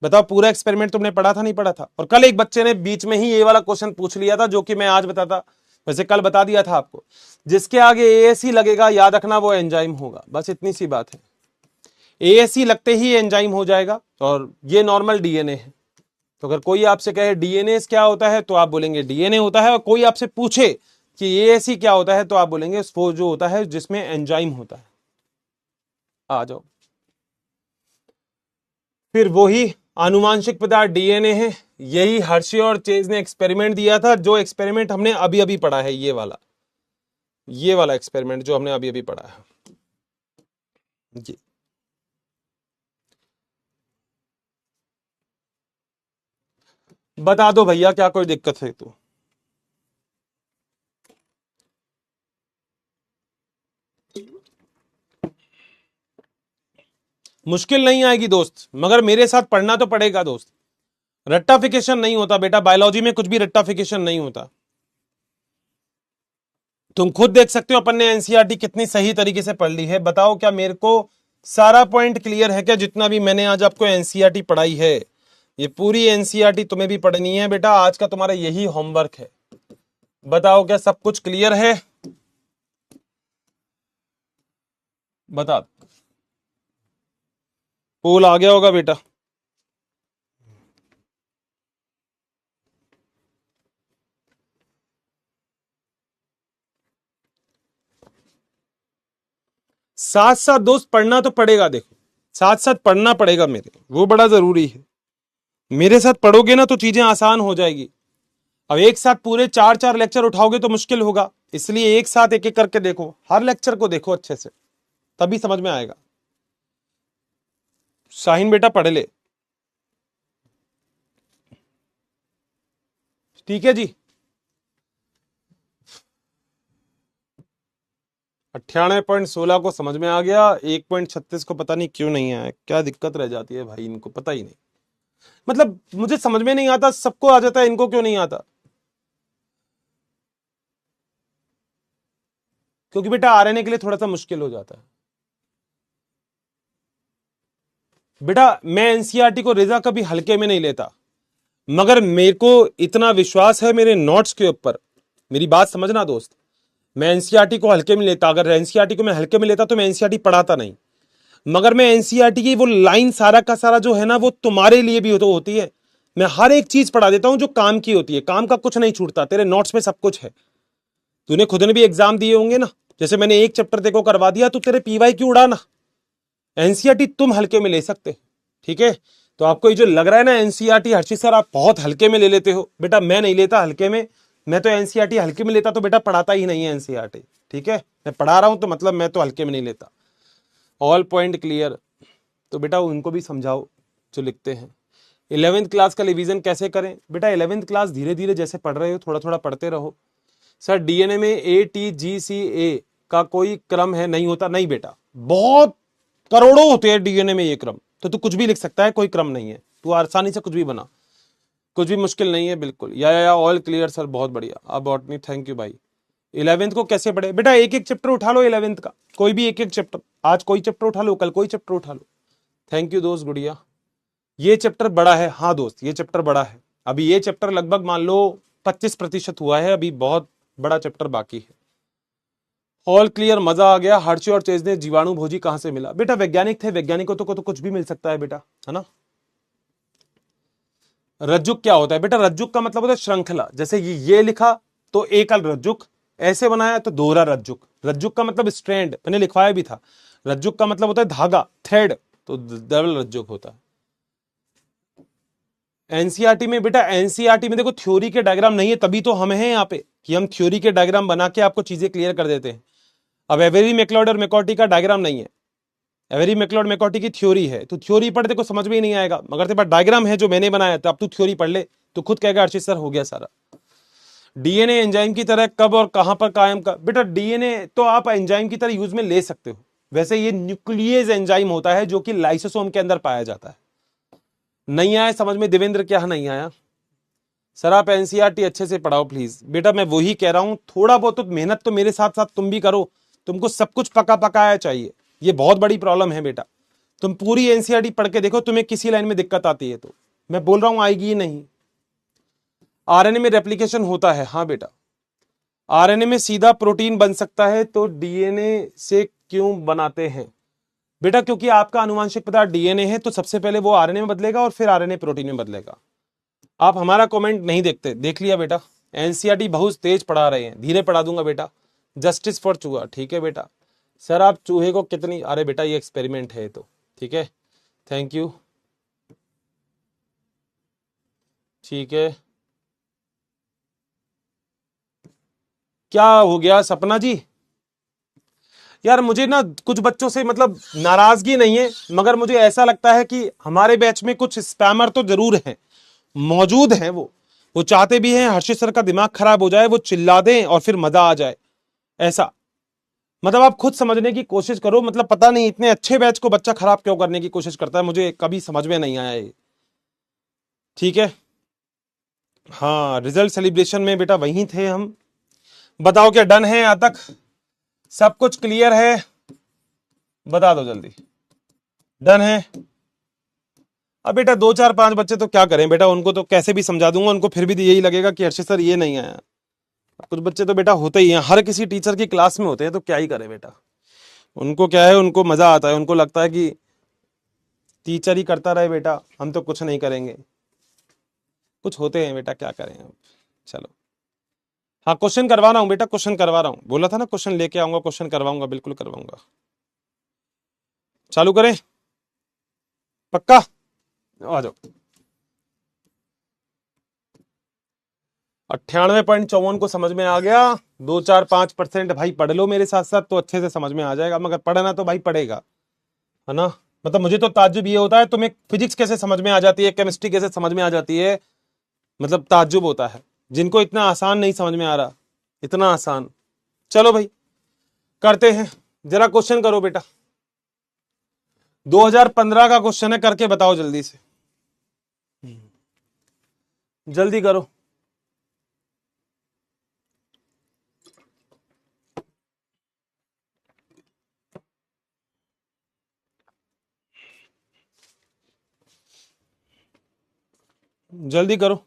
बताओ पूरा एक्सपेरिमेंट तुमने पढ़ा था नहीं पढ़ा था? और कल एक बच्चे ने बीच में ही ये वाला क्वेश्चन पूछ लिया था, जो कि मैं आज बताता, वैसे कल बता दिया था आपको। जिसके आगे एएसई लगेगा याद रखना वो एंजाइम होगा, बस इतनी सी बात है। एएसई लगते ही एंजाइम हो जाएगा, और ये नॉर्मल डीएनए है। तो अगर कोई आपसे कहे डीएनए क्या होता है तो आप बोलेंगे डीएनए होता है, और कोई आपसे पूछे कि एएसई क्या होता है तो आप बोलेंगे वो जो होता है जिसमें एंजाइम होता है। आ जाओ, फिर वही आनुवांशिक पदार्थ डीएनए है। यही हर्षे और चेज ने एक्सपेरिमेंट दिया था, जो एक्सपेरिमेंट हमने अभी अभी पढ़ा है, ये वाला एक्सपेरिमेंट जो हमने अभी अभी पढ़ा है जी। बता दो भैया क्या कोई दिक्कत है तो। मुश्किल नहीं आएगी दोस्त, मगर मेरे साथ पढ़ना तो पड़ेगा दोस्त। रट्टाफिकेशन नहीं होता बेटा, बायोलॉजी में कुछ भी रट्टाफिकेशन नहीं होता। तुम खुद देख सकते हो अपन ने एनसीईआरटी कितनी सही तरीके से पढ़ ली है। बताओ क्या मेरे को सारा पॉइंट क्लियर है क्या? जितना भी मैंने आज आपको एनसीईआरटी पढ़ाई है, ये पूरी एनसीईआरटी तुम्हें भी पढ़नी है बेटा। आज का तुम्हारा यही होमवर्क है। बताओ क्या सब कुछ क्लियर है? बता, पोल आ गया होगा बेटा। साथ साथ दोस्त पढ़ना तो पड़ेगा, देखो साथ साथ पढ़ना पड़ेगा मेरे, वो बड़ा जरूरी है। मेरे साथ पढ़ोगे ना तो चीजें आसान हो जाएगी। अब एक साथ पूरे 4-4 लेक्चर उठाओगे तो मुश्किल होगा, इसलिए एक साथ एक एक करके देखो, हर लेक्चर को देखो अच्छे से, तभी समझ में आएगा। शाहीन बेटा पढ़ ले, ठीक है जी। 98.16 को समझ में आ गया, 1.36 को पता नहीं क्यों नहीं आया, क्या दिक्कत रह जाती है भाई, इनको पता ही नहीं। मतलब मुझे समझ में नहीं आता, सबको आ जाता है, इनको क्यों नहीं आता? क्योंकि बेटा आरएनए के लिए थोड़ा सा मुश्किल हो जाता है बेटा। मैं एनसीईआरटी को रिजा कभी हल्के में नहीं लेता, मगर मेरे को इतना विश्वास है मेरे नोट्स के ऊपर, मेरी बात समझना दोस्त। मैं एनसीईआरटी को हल्के में लेता, अगर एनसीईआरटी को मैं हल्के में लेता तो मैं एनसीईआरटी पढ़ाता नहीं। मगर मैं एनसीईआरटी की वो लाइन सारा का सारा जो है ना, वो तुम्हारे लिए भी तो होती है। मैं हर एक चीज पढ़ा देता हूं जो काम की होती है, काम का कुछ नहीं छूटता। तेरे नोट्स में सब कुछ है, तूने खुद ने भी एग्जाम दिए होंगे ना। जैसे मैंने एक चैप्टर तेरे को करवा दिया, तो तेरे पीवाई क्यों उड़ाना? एनसीईआरटी तुम हल्के में ले सकते, ठीक है। तो आपको ये जो लग रहा है ना एनसीईआरटी हर्षित सर आप बहुत हल्के में ले लेते हो, बेटा मैं नहीं लेता हल्के में। मैं तो एनसीईआरटी हल्के में लेता तो बेटा पढ़ाता ही नहीं है एनसीईआरटी, ठीक है। मैं पढ़ा रहा हूं तो मतलब मैं तो हल्के में नहीं लेता। All point clear? तो बेटा उनको भी समझाओ जो लिखते हैं। 11वीं क्लास का रिवीजन कैसे करें? बेटा 11वीं क्लास धीरे धीरे जैसे पढ़ रहे हो थोड़ा थोड़ा पढ़ते रहो। सर डीएनए में ATGCA का कोई क्रम है? नहीं होता, नहीं बेटा, बहुत करोड़ों होते हैं डीएनए में ये क्रम, तो तू कुछ भी लिख सकता है, कोई क्रम नहीं है, तू आसानी से कुछ भी बना, कुछ भी मुश्किल नहीं है बिल्कुल। या ऑल क्लियर सर, बहुत बढ़िया। अब बॉटनी, थैंक यू भाई। 11th को कैसे पढ़े बेटा? एक एक चैप्टर उठा लो 11th का, कोई भी एक एक चैप्टर, आज कोई चैप्टर उठा लो, कल कोई चैप्टर उठा लो। थैंक यू दोस्त गुड़िया। ये चैप्टर बड़ा है, हाँ दोस्त ये चैप्टर बड़ा है। अभी ये चैप्टर लगभग मान लो 25% हुआ है, अभी बहुत बड़ा चैप्टर बाकी है। ऑल क्लियर, मजा आ गया। हर्षी और चेज ने जीवाणु भोजी कहां से मिला? बेटा वैज्ञानिक थे, वैज्ञानिकों को तो कुछ भी मिल सकता है बेटा, है ना। रज्जुक क्या होता है बेटा? रज्जुक का मतलब होता है श्रृंखला। जैसे ये लिखा तो एकल रज्जुक, ऐसे बनाया तो दोहरा रज्जुक। रज्जुक का मतलब स्ट्रैंड, मैंने लिखवाया भी था। रज्जुक का मतलब होता है धागा, थ्रेड, तो डबल रज्जुक होता है। एनसीईआरटी में बेटा, एनसीईआरटी में देखो थ्योरी के डायग्राम नहीं है, तभी तो हम हैं यहाँ पे कि हम थ्योरी के डायग्राम बना के आपको चीजें क्लियर कर देते हैं। अब एवेरी मैकलॉड और मैकॉर्टी का डायग्राम नहीं है, एवेरी मैकलॉड मैकॉर्टी की थ्योरी है, तो थ्योरी पढ़ देखो समझ में ही नहीं आएगा, मगर तेरे पास डायग्राम है जो मैंने बनाया था, अब तू थ्योरी पढ़ ले तो खुद कहेगा अर्चित सर हो गया सारा। डीएनए एंजाइम की तरह कब और कहां पर कायम का? बेटा डीएनए तो आप एंजाइम की तरह यूज में ले सकते हो, वैसे ये न्यूक्लियस एंजाइम होता है जो कि लाइसोसोम के अंदर पाया जाता है। नहीं आया समझ में देवेंद्र? क्या नहीं आया सर? आप एनसीईआरटी अच्छे से पढ़ाओ प्लीज। बेटा मैं वही कह रहा हूं, थोड़ा बहुत तो मेहनत तो मेरे साथ साथ तुम भी करो। तुमको सब कुछ पका पकाया चाहिए, ये बहुत बड़ी प्रॉब्लम है बेटा। तुम पूरी एनसीईआरटी पढ़ के देखो, तुम्हें किसी लाइन में दिक्कत आती है तो मैं बोल रहा हूं आएगी ही नहीं। आरएनए में रेप्लिकेशन होता है, हाँ बेटा। आरएनए में सीधा प्रोटीन बन सकता है, तो डीएनए से क्यों बनाते हैं? बेटा क्योंकि आपका आनुवंशिक पदार्थ डीएनए है, तो सबसे पहले वो आरएनए में बदलेगा और फिर आरएनए प्रोटीन में बदलेगा। आप हमारा कमेंट नहीं देखते, देख लिया बेटा। एनसीईआरटी बहुत तेज पढ़ा रहे हैं, धीरे पढ़ा दूंगा बेटा। जस्टिस फॉर चूहा, ठीक है बेटा। सर आप चूहे को कितनी, अरे बेटा ये एक्सपेरिमेंट है तो ठीक है, थैंक यू, ठीक है। क्या हो गया सपना जी? यार मुझे ना कुछ बच्चों से मतलब नाराजगी नहीं है, मगर मुझे ऐसा लगता है कि हमारे बैच में कुछ स्पैमर तो जरूर हैं, मौजूद हैं। वो चाहते भी हैं हर्षित सर का दिमाग खराब हो जाए, वो चिल्ला दें और फिर मजा आ जाए, ऐसा। मतलब आप खुद समझने की कोशिश करो, मतलब पता नहीं इतने अच्छे बैच को बच्चा खराब क्यों करने की कोशिश करता है, मुझे कभी समझ में नहीं आया ये। ठीक है, हाँ रिजल्ट सेलिब्रेशन में बेटा वहीं थे हम। बताओ क्या डन है? यहाँ तक सब कुछ क्लियर है? बता दो जल्दी, डन है? अब बेटा 2 4 5 बच्चे तो क्या करें बेटा, उनको तो कैसे भी समझा दूंगा, उनको फिर भी यही लगेगा कि हर्षित सर ये नहीं आया। कुछ बच्चे तो बेटा होते ही हैं, हर किसी टीचर की क्लास में होते हैं, तो क्या ही करें बेटा। उनको क्या है, उनको मजा आता है, उनको लगता है कि टीचर ही करता रहे बेटा, हम तो कुछ नहीं करेंगे। कुछ होते हैं बेटा, क्या करें अब। चलो, हाँ क्वेश्चन करवा रहा हूँ बेटा, क्वेश्चन करवा रहा हूँ, बोला था ना क्वेश्चन लेके आऊंगा, क्वेश्चन करवाऊंगा, बिल्कुल करवाऊंगा। चालू करें? पक्का? आ जाओ। 98.54 को समझ में आ गया? 2 4 5% भाई पढ़ लो मेरे साथ साथ तो अच्छे से समझ में आ जाएगा, मगर पढ़ना तो भाई पड़ेगा, है ना। मतलब मुझे तो ताज्जुब ये होता है, तुम्हें फिजिक्स कैसे समझ में आ जाती है, केमिस्ट्री कैसे समझ में आ जाती है, मतलब ताज्जुब होता है। जिनको इतना आसान नहीं समझ में आ रहा, इतना आसान। चलो भाई करते हैं, जरा क्वेश्चन करो बेटा। 2015 का क्वेश्चन है, करके बताओ जल्दी से, जल्दी करो। जल्दी करो।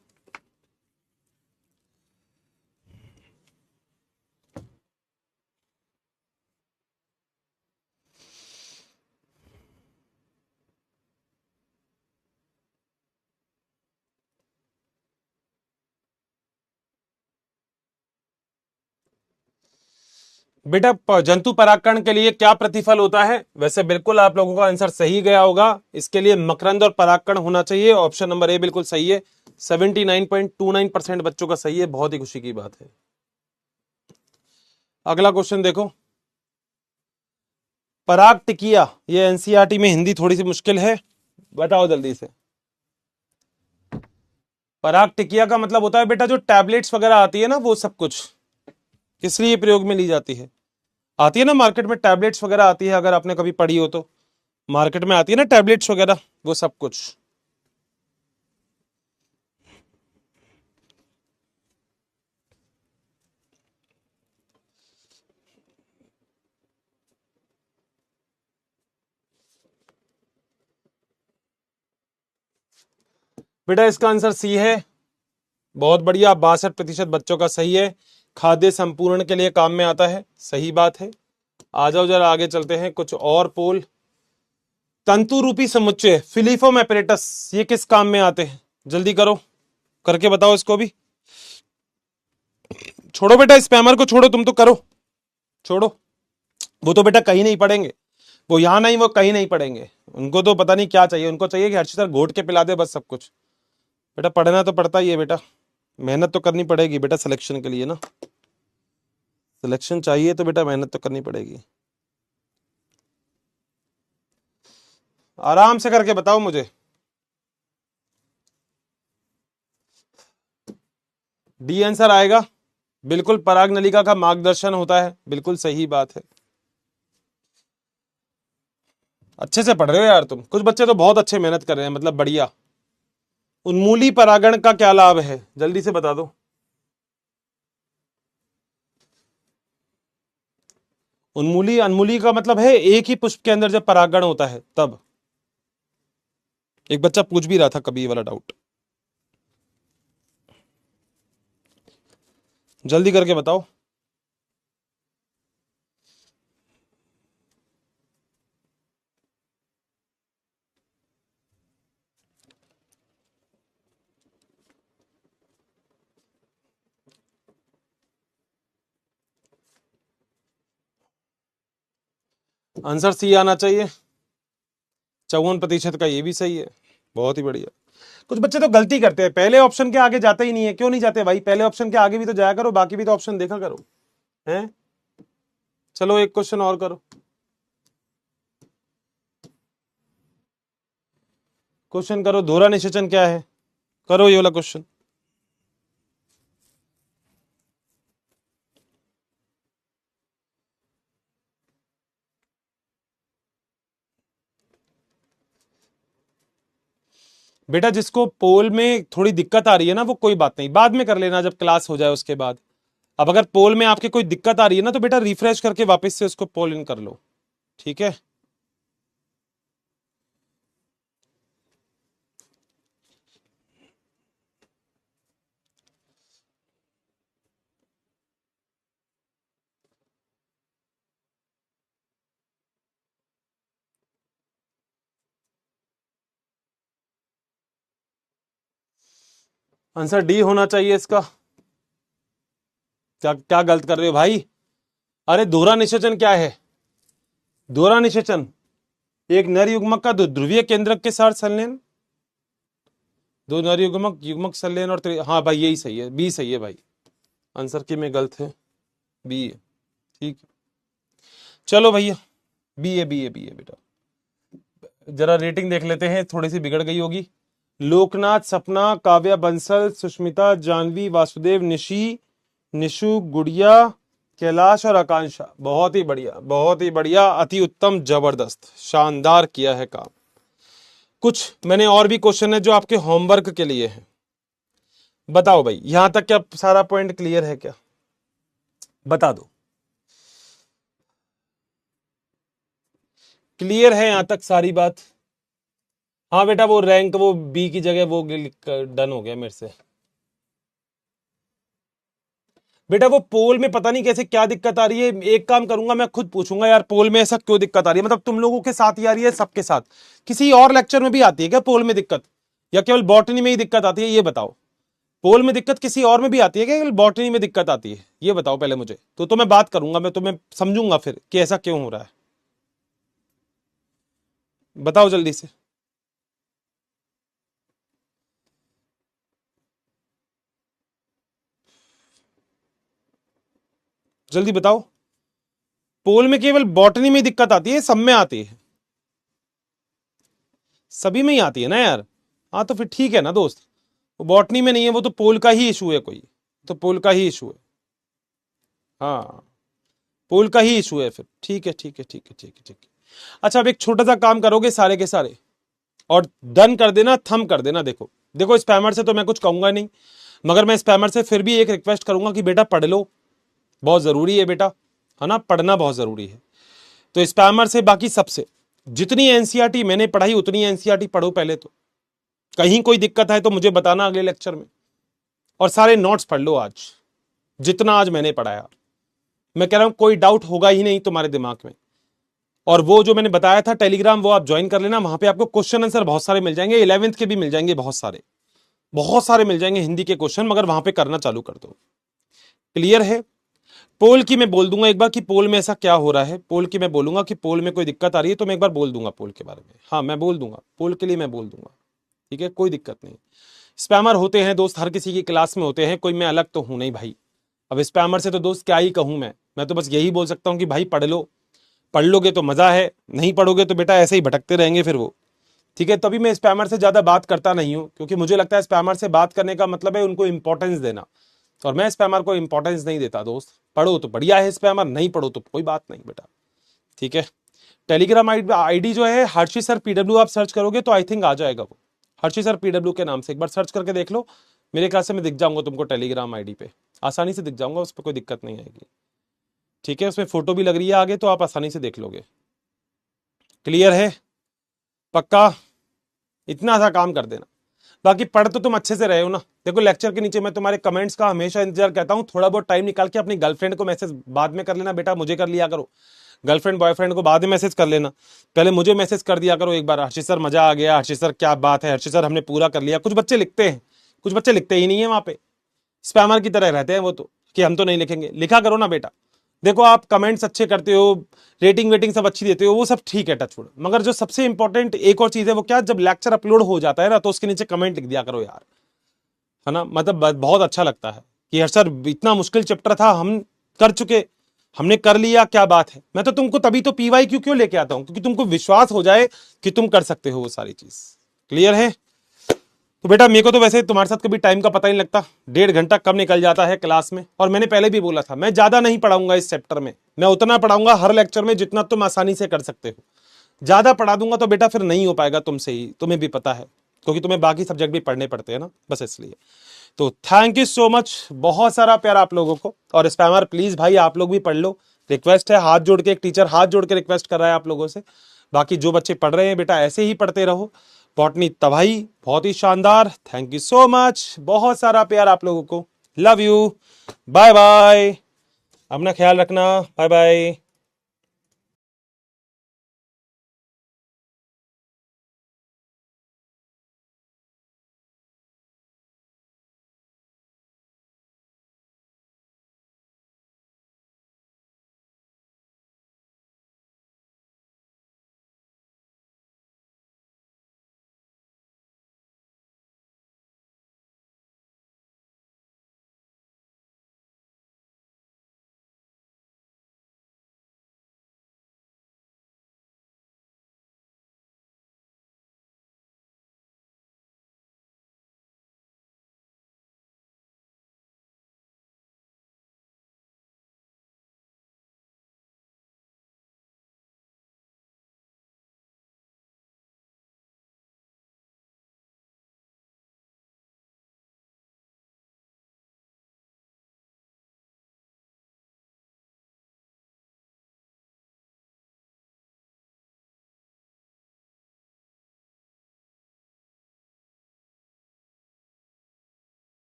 बेटा जंतु परागकण के लिए क्या प्रतिफल होता है? वैसे बिल्कुल आप लोगों का आंसर सही गया होगा। इसके लिए मकरंद और परागकण होना चाहिए, ऑप्शन नंबर ए बिल्कुल सही है। 79.29% बच्चों का सही है, बहुत ही खुशी की बात है। अगला क्वेश्चन देखो, पराग टिकिया, ये एनसीईआरटी में हिंदी थोड़ी सी मुश्किल है, बताओ जल्दी से। पराग टिकिया का मतलब होता है बेटा जो टैबलेट्स वगैरह आती है ना, वो सब कुछ किस लिए प्रयोग में ली जाती है? आती है ना मार्केट में टैबलेट्स वगैरह आती है, अगर आपने कभी पढ़ी हो तो, मार्केट में आती है ना टैबलेट्स वगैरह, वो सब कुछ। बेटा इसका आंसर सी है। बहुत बढ़िया, 62% बच्चों का सही है। खाद्य संपूर्ण के लिए काम में आता है, सही बात है। आ जाओ जरा आगे चलते हैं, कुछ और पोल। तंतु रूपी समुच्चय फिलीफोम एपरेटस, ये किस काम में आते हैं? जल्दी करो, करके बताओ इसको भी। छोड़ो बेटा स्पैमर को, छोड़ो, तुम तो करो, छोड़ो। वो तो बेटा कहीं नहीं पढ़ेंगे, वो यहां नहीं, वो कहीं नहीं पढ़ेंगे। उनको तो पता नहीं क्या चाहिए, उनको चाहिए कि हर्षित सर घोट के पिला दे बस सब कुछ। बेटा पढ़ना तो पड़ता ही है बेटा, मेहनत तो करनी पड़ेगी बेटा सिलेक्शन के लिए ना। सिलेक्शन चाहिए तो बेटा मेहनत तो करनी पड़ेगी। आराम से करके बताओ मुझे। डी आंसर आएगा, बिल्कुल पराग नलिका का मार्गदर्शन होता है, बिल्कुल सही बात है। अच्छे से पढ़ रहे हो यार तुम, कुछ बच्चे तो बहुत अच्छे मेहनत कर रहे हैं, मतलब बढ़िया। उन्मूली परागण का क्या लाभ है, जल्दी से बता दो। उन्मूली अनमूली का मतलब है एक ही पुष्प के अंदर जब परागण होता है तब। एक बच्चा पूछ भी रहा था कभी ये वाला डाउट, जल्दी करके बताओ। आंसर सी आना चाहिए, 54% का, ये भी सही है, बहुत ही बढ़िया। कुछ बच्चे तो गलती करते हैं, पहले ऑप्शन के आगे जाते ही नहीं है। क्यों नहीं जाते भाई? पहले ऑप्शन के आगे भी तो जाया करो, बाकी भी तो ऑप्शन देखा करो, हैं? चलो एक क्वेश्चन और करो। क्वेश्चन करो, दोहरा निषेचन क्या है? करो ये वाला क्वेश्चन। बेटा जिसको पोल में थोड़ी दिक्कत आ रही है ना, वो कोई बात नहीं, बाद में कर लेना जब क्लास हो जाए उसके बाद। अब अगर पोल में आपके कोई दिक्कत आ रही है ना, तो बेटा रिफ्रेश करके वापस से उसको पोल इन कर लो, ठीक है? आंसर डी होना चाहिए इसका। क्या क्या गलत कर रहे हो भाई? अरे दोहरा निषेचन क्या है? दोहरा निषेचन एक नर युग्मक का दो ध्रुवीय केंद्रक के साथ संलयन, दो नर युग्मक युग्मक संलयन और हाँ भाई यही सही है, बी सही है भाई। आंसर की में गलत है, बी है, ठीक है। चलो भैया, बी है, बी है, बी है बेटा। जरा रेटिंग देख लेते हैं, थोड़ी सी बिगड़ गई होगी। लोकनाथ, सपना, काव्या, बंसल, सुष्मिता, जानवी, वासुदेव, निशी, निशु, गुड़िया, कैलाश और आकांक्षा। बहुत ही बढ़िया, बहुत ही बढ़िया, अति उत्तम, जबरदस्त, शानदार किया है काम। कुछ मैंने और भी क्वेश्चन है जो आपके होमवर्क के लिए है। बताओ भाई, यहां तक क्या सारा पॉइंट क्लियर है क्या? बता दो, क्लियर है यहां तक सारी बात? हाँ बेटा, वो रैंक वो बी की जगह वो डन हो गया मेरे से। बेटा वो पोल में पता नहीं कैसे क्या दिक्कत आ रही है, एक काम करूंगा मैं खुद पूछूंगा यार, पोल में ऐसा क्यों दिक्कत आ रही है? मतलब तुम लोगों के साथ ही आ रही है, सबके साथ? किसी और लेक्चर में भी आती है क्या पोल में दिक्कत, या केवल बॉटनी में ही दिक्कत आती है? ये बताओ, पोल में दिक्कत किसी और में भी आती है क्या, केवल बॉटनी में दिक्कत आती है? ये बताओ पहले मुझे, तो मैं बात करूंगा, मैं तुम्हें समझूंगा फिर कि ऐसा क्यों हो रहा है। बताओ जल्दी से। जल्दी बताओ, पोल में केवल बॉटनी में दिक्कत आती है, सब में आती है? सभी में ही आती है ना यार? हाँ तो फिर ठीक है ना दोस्त, वो बॉटनी में नहीं है, वो तो पोल का ही इशू है कोई, तो पोल का ही इशू है। हाँ, पोल का ही इशू है फिर, ठीक है, ठीक है, ठीक है, ठीक है, ठीक है। अच्छा अब एक छोटा सा काम करोगे सारे के सारे, और डन कर देना, थम कर देना। देखो देखो, स्पैमर से तो मैं कुछ कहूंगा नहीं, मगर मैं स्पैमर से फिर भी एक रिक्वेस्ट करूंगा कि बेटा पढ़ लो, बहुत जरूरी है बेटा, है ना? पढ़ना बहुत जरूरी है। तो स्पैमर से बाकी सबसे जितनी एनसीईआरटी मैंने पढ़ाई उतनी एनसीईआरटी पढ़ो पहले तो, कहीं कोई दिक्कत है तो मुझे बताना अगले लेक्चर में। और सारे नोट्स पढ़ लो आज, जितना आज मैंने पढ़ाया। मैं कह रहा हूं कोई डाउट होगा ही नहीं तुम्हारे दिमाग में। और वो जो मैंने बताया था टेलीग्राम, वो आप ज्वाइन कर लेना, वहां पे आपको क्वेश्चन आंसर बहुत सारे मिल जाएंगे, 11th के भी मिल जाएंगे, बहुत सारे मिल जाएंगे हिंदी के क्वेश्चन, मगर वहां पे करना चालू कर दो। क्लियर है? पोल की मैं बोल दूंगा एक बार कि पोल में ऐसा क्या हो रहा है। पोल की मैं बोलूंगा कि पोल में कोई दिक्कत आ रही है तो मैं एक बार बोल दूंगा पोल के बारे में। हाँ मैं बोल दूंगा, पोल के लिए मैं बोल दूंगा, ठीक है, कोई दिक्कत नहीं। स्पैमर होते हैं दोस्त, हर किसी की क्लास में होते हैं, कोई मैं अलग तो हूं नहीं भाई। अब स्पैमर से तो दोस्त क्या ही कहूं मैं तो बस यही बोल सकता हूं कि भाई पढ़ लो, पढ़ लोगे तो मजा है, नहीं पढ़ोगे तो बेटा ऐसे ही भटकते रहेंगे फिर वो, ठीक है। तभी मैं स्पैमर से ज्यादा बात करता नहीं हूं, क्योंकि मुझे लगता है स्पैमर से बात करने का मतलब है उनको इंपॉर्टेंस देना, और मैं स्पैमर को इंपॉर्टेंस नहीं देता दोस्त। पढ़ो तो बढ़िया है स्पैमर, नहीं पढ़ो तो कोई बात नहीं बेटा, ठीक है। टेलीग्राम आईडी जो है हर्षी सर पीडब्ल्यू आप सर्च करोगे तो आई थिंक आ जाएगा वो, हर्षी सर पीडब्ल्यू के नाम से एक बार सर्च करके देख लो, मेरे ख्याल से मैं दिख जाऊंगा तुमको टेलीग्राम आईडी पे, आसानी से दिख जाऊंगा, उस पर कोई दिक्कत नहीं आएगी, ठीक है। उसमें फोटो भी लग रही है आगे, तो आप आसानी से देख लोगे। क्लियर है? पक्का? इतना सा काम कर देना, बाकी पढ़ तो तुम अच्छे से रहे हो ना। देखो लेक्चर के नीचे मैं तुम्हारे कमेंट्स का हमेशा इंतजार करता हूं, थोड़ा बहुत टाइम निकाल के अपनी गर्लफ्रेंड को मैसेज बाद में कर लेना बेटा, मुझे कर लिया करो। गर्लफ्रेंड बॉयफ्रेंड को बाद में मैसेज कर लेना, पहले मुझे मैसेज कर दिया करो एक बार, हर्षित सर मजा आ गया, हर्षित सर क्या बात है, हर्षित सर हमने पूरा कर लिया। कुछ बच्चे लिखते हैं, कुछ बच्चे लिखते ही नहीं है, वहां पे स्पैमर की तरह रहते हैं वो, तो कि हम तो नहीं लिखेंगे। लिखा करो ना बेटा। देखो आप कमेंट्स अच्छे करते हो, रेटिंग वेटिंग सब अच्छी देते हो, वो सब ठीक है टचवुड, मगर जो सबसे इंपॉर्टेंट एक और चीज है वो क्या, जब लेक्चर अपलोड हो जाता है ना तो उसके नीचे कमेंट लिख दिया करो यार, है ना। मतलब बहुत अच्छा लगता है कि यार सर इतना मुश्किल चैप्टर था, हम कर चुके, हमने कर लिया, क्या बात है। मैं तो तुमको तभी तो PYQ क्यों लेके आता हूं, क्योंकि तुमको विश्वास हो जाए कि तुम कर सकते हो वो सारी चीज। क्लियर है? तो बेटा मेरे को तो वैसे तुम्हारे साथ कभी टाइम का पता नहीं लगता, 1.5 घंटा कब निकल जाता है क्लास में। और मैंने पहले भी बोला था मैं ज्यादा नहीं पढ़ाऊंगा इस चैप्टर में, मैं उतना पढ़ाऊंगा हर लेक्चर में जितना तुम आसानी से कर सकते हो। ज्यादा पढ़ा दूंगा तो बेटा फिर नहीं हो पाएगा तुमसे ही, तुम्हें भी पता है, क्योंकि तुम्हें बाकी सब्जेक्ट भी पढ़ने पड़ते हैं ना, बस इसलिए। तो थैंक यू सो मच, बहुत सारा प्यार आप लोगों को। और स्पैमर प्लीज भाई आप लोग भी पढ़ लो, रिक्वेस्ट है, हाथ जोड़ के, एक टीचर हाथ जोड़ के रिक्वेस्ट कर रहा है आप लोगों से। बाकी जो बच्चे पढ़ रहे हैं बेटा ऐसे ही पढ़ते रहो। बॉटनी तबाही बहुत ही शानदार, थैंक यू सो मच, बहुत सारा प्यार आप लोगों को, लव यू, बाय बाय, अपना ख्याल रखना, बाय बाय।